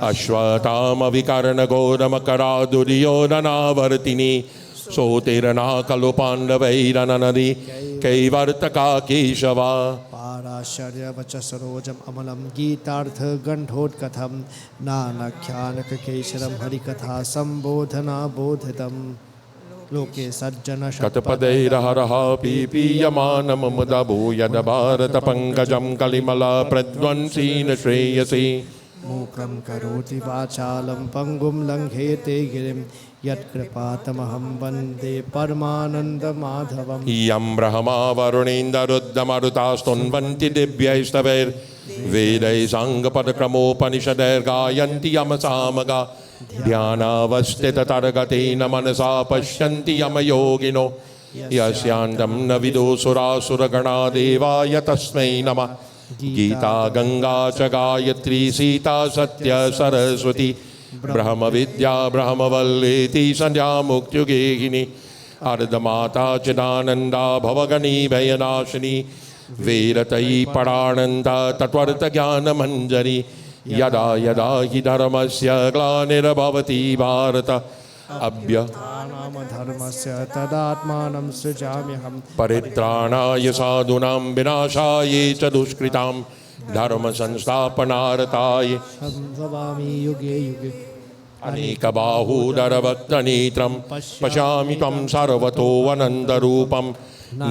अश्वत्थामविकर्णघोरमकरा दुर्योधनावर्तिनी सोतिर्ना खलु पाण्डवैरननदी कैवर्तका केशवा। पाराशर्यवच सरोजम् अमलं गीतार्थगण्ठोत्कथं नानाख्यानककेशरं हरिकथा सम्बोधना बोधितं लोके सज्जन शतपदैरहरः पीपीयमानममुदभूयद भारतपङ्कजं कलिमला प्रध्वंसीन श्रेयसी। मूकं करोति वाचालं पङ्गुं लङ्घयते गिरिं यत्कृपातमहं वन्दे परमानन्दमाधवम्। यं ब्रह्मा वरुणेन्द्ररुद्रमरुतास्तुन्वन्ति दिव्यैस्तवैर्वेदैः साङ्गपदक्रमोपनिषदैर्गायन्ति यमसामगा ध्यानावस्थिततर्गतेन मनसा पश्यन्ति यमयोगिनो यस्यान्तं न विदुसुरासुरगणा देवाय तस्मै नमः। गीता गंगा च गायत्री सीता सत्य सरस्वती ब्रह्मविद्या ब्रह्मवल्लेति संध्या मुक्त्युगेहिनी अर्धमाता चिदानन्दा भवगनी भयनाशिनी वीरतयी परानन्दा तत्त्वर्थज्ञानमञ्जरी यदा यदा हि धर्मस्य ग्लानिर्भवति भारत धर्मस्य तदात्मानं सृजाम्यहं परित्राणाय साधूनां विनाशाय च दुष्कृतां धर्म संस्थापनार्थाय भवामि युगे युगे। अनेकबाहूदरवक्त्रनेत्रं पश्यामि त्वं सर्वतोऽनन्तरूपं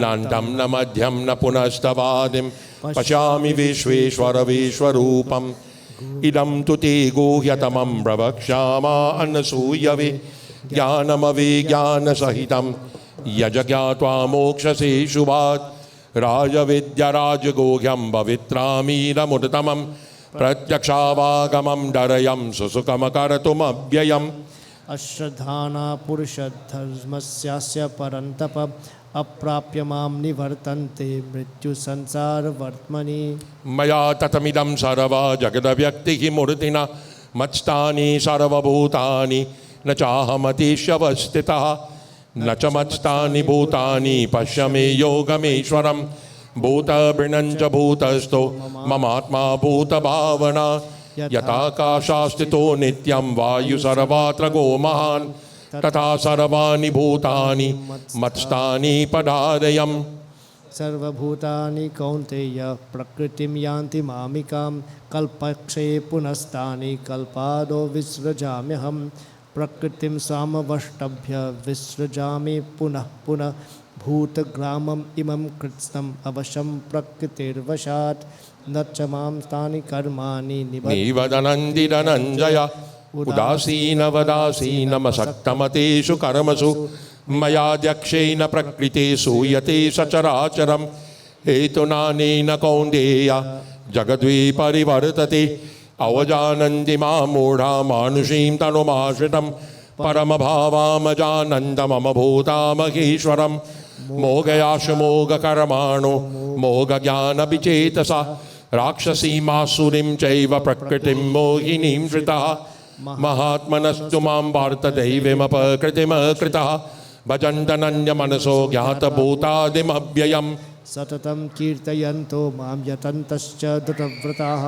नान्तं न मध्यं न पुनस्तवादिं पश्यामि विश्वेश्वर विश्वरूपम्। इदं तु ते गुह्यतमं प्रवक्ष्यामा अनसूयवे ज्ञानमविज्ञानसहितं यज्ञात्वा मोक्षसे शुभात् राजविद्याराजगोह्यं पवित्रामीरमुत्तमं प्रत्यक्षावागमं डरयं सुसुखमकर्तुमव्ययम्। अश्रद्धाना पुरुषधर्मस्यास्य परन्तप अप्राप्य मां निवर्तन्ते मृत्युसंसारवर्त्मनि। मया ततमिदं सर्व जगदव्यक्तिः मूर्तिना मत्स्थानि सर्वभूतानि न चाहमतिष्यवस्थितः न च मत्स्थानि भूतानि पश्य मे योगमेश्वरं भूतभृणं च भूतस्थो ममात्मा भूतभावना यथाकाशास्थितो नित्यं वायु सर्वत्र गो महान् तथा सर्वाणि भूतानि मत्स्थानि पदादयम्। सर्वभूतानि कौन्तेय प्रकृतिं यान्ति मामिकां कल्पक्षये पुनस्तानि कल्पादो विसृजाम्यहं प्रकृतिं सामवष्टभ्य विसृजामि पुनः पुनः भूतग्रामम् इमं कृत्स्नम् अवशं प्रकृतिर्वशात् न च मां तानि कर्माणि निवदन्ति धनञ्जय उदासीनवदासीनमसक्तमतेषु कर्मसु मयाध्यक्षेण प्रकृते सूयते सचराचरं हेतुनानेन कौन्तेय जगद्वि परिवर्तते अवजानन्ति मां मूढा मानुषीं तनुमाश्रितं परमभावामजानन्दमम भूतामहेश्वरं मोघयाशमोघकर्माणो मोघज्ञानविचेतसा राक्षसीमासुरीं चैव प्रकृतिं मोहिनीं श्रितः महात्मनस्तु मां वार्तदैवमपकृतिमकृतः भजन्तनन्यमनसो ज्ञातभूतादिमव्ययम्। सततं कीर्तयन्तो मां यतन्तश्च द्रुतव्रताः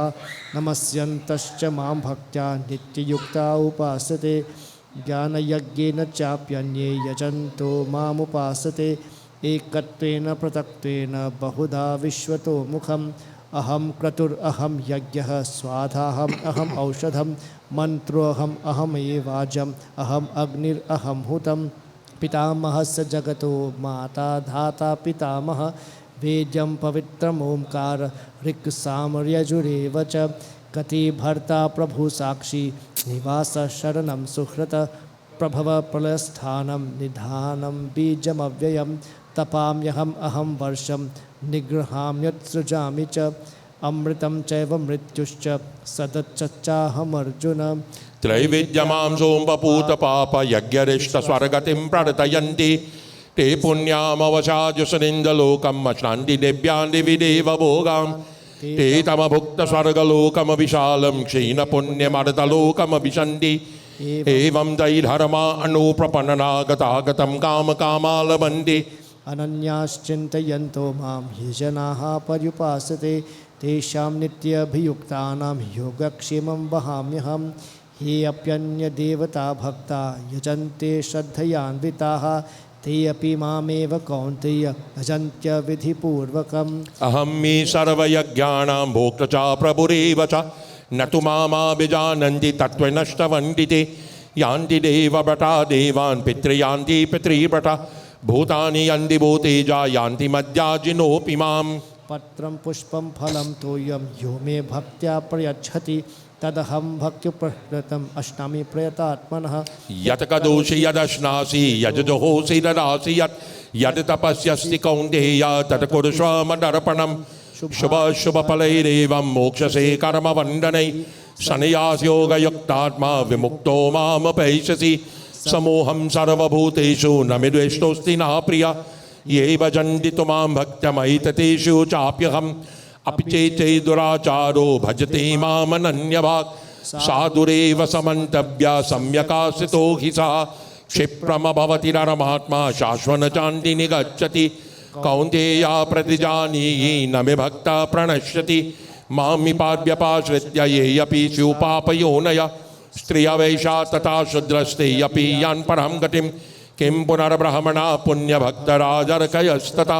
नमस्यन्तश्च मां भक्त्या नित्ययुक्ता उपासते ज्ञानयज्ञेन चाप्यन्ये यजन्तो मामुपासते एकत्वेन पृथक्त्वेन बहुधा विश्वतो मुखम् अहं क्रतुरहं यज्ञः स्वाधाहम् अहम् औषधं मन्त्रोऽहम् अहमेवाजम् अहम् अग्निरहं हुतं पितामहस्य जगतो माता धाता पितामह वेद्यं पवित्रमोङ्कार ऋक्सामर्यजुरेव च गति भर्ता प्रभु साक्षी निवास शरणं सुहृत प्रभव प्रलयस्थानं निधानं बीजमव्ययं तपाम्यहम् अहं वर्षं निगृहाम्यत्सृजामि च अमृतं चैव मृत्युश्च सदच्चाहमर्जुन त्रैविद्यमां सोमपूतपापयज्ञरिष्टस्वर्गतिं प्रवर्तयन्ति ते पुण्यामवसाद्य सुनिन्दलोकम् अश्नान्ति दिव्यान् दिवि देवभोगाम् ते तमभुक्तस्वर्गलोकमविशालं क्षीणपुण्यमर्तलोकमविशन्ति एवं दैधर्मा अनुप्रपन्नागतागतं कामकामालभन्ति अनन्याश्चिन्तयन्तो मां ये जनाः पर्युपासते तेषां नित्यभियुक्तानां योगक्षेमं वहाम्यहं ये अप्यन्यदेवता भक्ता यजन्ते श्रद्धयान्विताः ते अपि मामेव कौन्तेय भजन्त्य विधिपूर्वकम् अहं मे सर्वयज्ञानां भोक्ता च प्रभुरेव च न तु मामाभिजानन्ति तत्त्वनष्टवन्ति ते यान्ति देवव्रता देवान् पितृयान्ति पितृव्रता भूतानि यन्ति भूतेजा यान्ति मद्याजिनोऽपि माम् पत्रं पुष्पं फलं तोयं यो मे भक्त्या प्रयच्छति तदहं भक्त्युपहृतम् अष्टामि प्रयतात्मनः यत् कदोषि यदश्नासि यजजोहोसि ददासि यत् तपस्यस्ति कौन्तेय तत् कुरुष्व मदर्पणम् शुभफलैरेवं मोक्षसे कर्मवन्दनैः सन्न्यासयोगयुक्तात्मा विमुक्तो मामुपैष्यसि समोहं सर्वभूतेषु न मे द्वेष्टोऽस्ति न प्रियः ये भजन्ति तु मां भक्त्यमैततेषु चाप्यहम् अपि चेत् दुराचारो भजते मामनन्यभाक् साधुरेव समन्तव्य सम्यकाश्रितो हि सः क्षिप्रमभवति नरमात्मा शाश्वतचान्ति निगच्छति कौन्तेया प्रतिजानीहि न मे भक्ता प्रणश्यति मामिपाद्यपाश्रित्य ये अपि स्युपापयोनय स्त्रियवैषा तथा शूद्रस्ते अपि यान् परां गतिं किं पुनर्ब्रह्मणा पुण्यभक्तराजर्कयस्तथा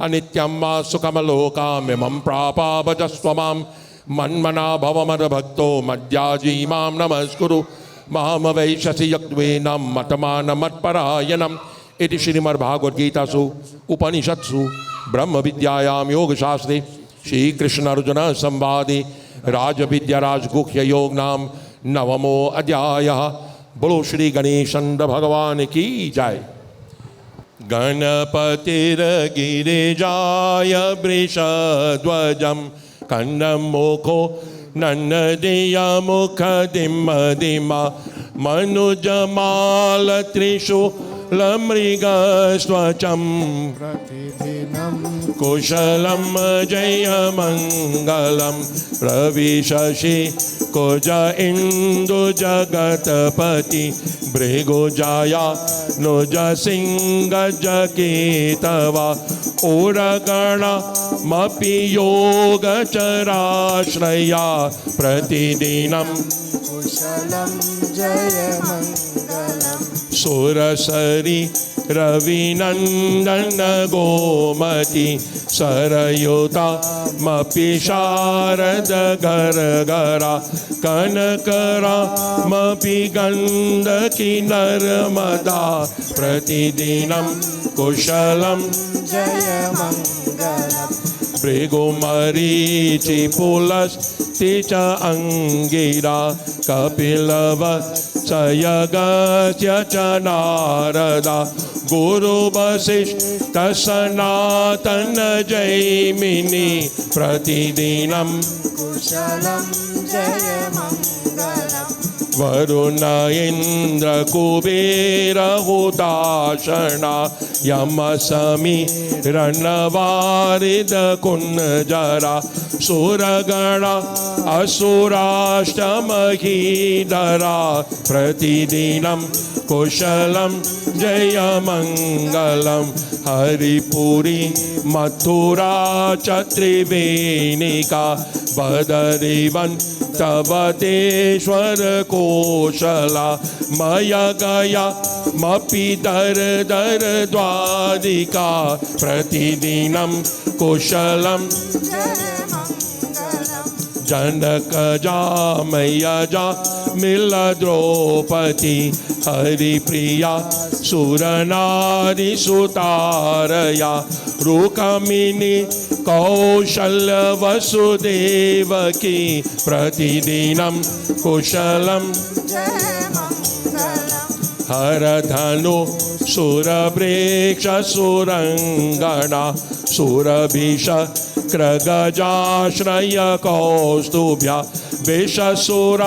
अनित्यं मा सुखमलोकामिमं प्रापा भजस्व मां मन्मना भवमदभक्तो मद्याजी मां नमस्कुरु मामवैषसि यक्त्वेन मतमानमत्परायणम् इति श्रीमद्भागवद्गीतासु उपनिषत्सु ब्रह्मविद्यायां योगशास्त्रे श्रीकृष्णार्जुन संवादे राजविद्याराजगुह्ययोगनां नवमो अध्यायः। बोलो श्री गणेशनंद भगवान की जय। गणपतिर्गिरिजाय वृषध्वजं कन्नमुखो नन्दियमुखदिम्मदिमा मनुजमालत्रिशूलमृगस्वचं प्रतिदिनं कुशलं जयमङ्गलं रविशशि कुज इन्दुजगतपति भृगुजाया नुजसिंहजकेतवा उरगणमपि योगचराश्रया प्रतिदिनं कुशलं जयमङ्गलम् सुरसरि रविनन्दन गोमति सरयुतामपि शारद गरगरा कनकरामपि गण्डकी नर्मदा प्रतिदिनं कुशलं जयमङ्गलम् भृगुमरीचिपुलस्ति च अङ्गिरा कपिलवत्सयगस्य च नारदा गुरुवसिष्ठसनातन जैमिनी प्रतिदिनं कुशलं जयमङ्गलम् वरुण इन्द्र कुबेरहुताशना यमसमीरणवारिद कुञ्जरा सुरगणा असुराष्टमहीधरा प्रतिदिनं कुशलं जयमङ्गलं हरिपुरी मथुरा च त्रिवेणिका बदरिवन् तवतेश्वर कोशला मया गया मपि दर दर द्वारिका प्रतिदिनं कुशलं जनकजामयजा मिल द्रौपदी हरिप्रिया सुरनारीसुतारया रुक्मिणी कौशल्यवसुदेवकी प्रतिदिनं कुशलं हरधनु सुरवृक्ष सुरंगना सुरभीष क्रगजाश्रय कौस्तुभ्या विषसुर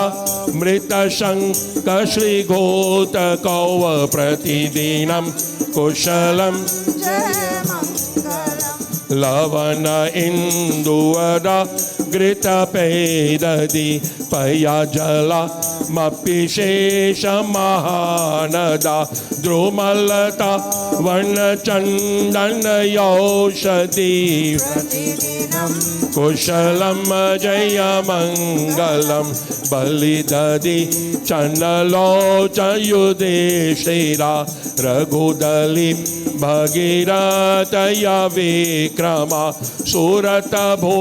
मृतशंक श्रीघोत कौव प्रतिदिनं कुशलं लवन इंदुवरा घृतपेदधि पया जला मपिशेष महानदा द्रुमलता वर्णचंदन यौषधि कुशलं जय मंगलम बलिदधि चन्नलोचयुधिष्ठिरा रघुदलि भगीरथय विक्रमा सुरतभो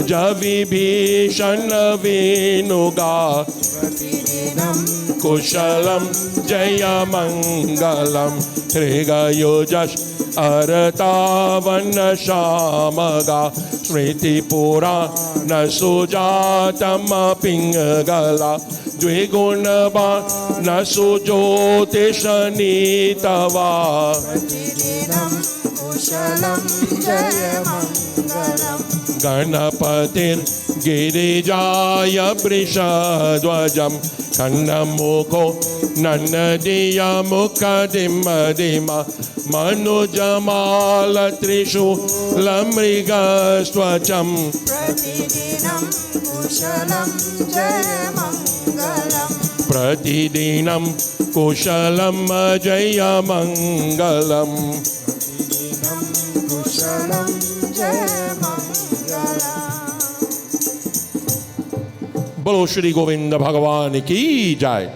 जविभीषण वेणुगा कुशलं जय मंगलम हृगयुजस् अरतावन श्यामगा स्मृतिपुरा न सुजातम पिंगला द्विगुणवा न सुज्योतिषनीतवा गणपतिर्गिरिजाय वृषध्वजं खण्डमुखो नन्दिया मुखदिम मनुजमाल त्रिशूलमृगस्त्वचं प्रतिदिनं कुशलं जय मंगलम् बोलो श्री गोविंद भगवान की जय।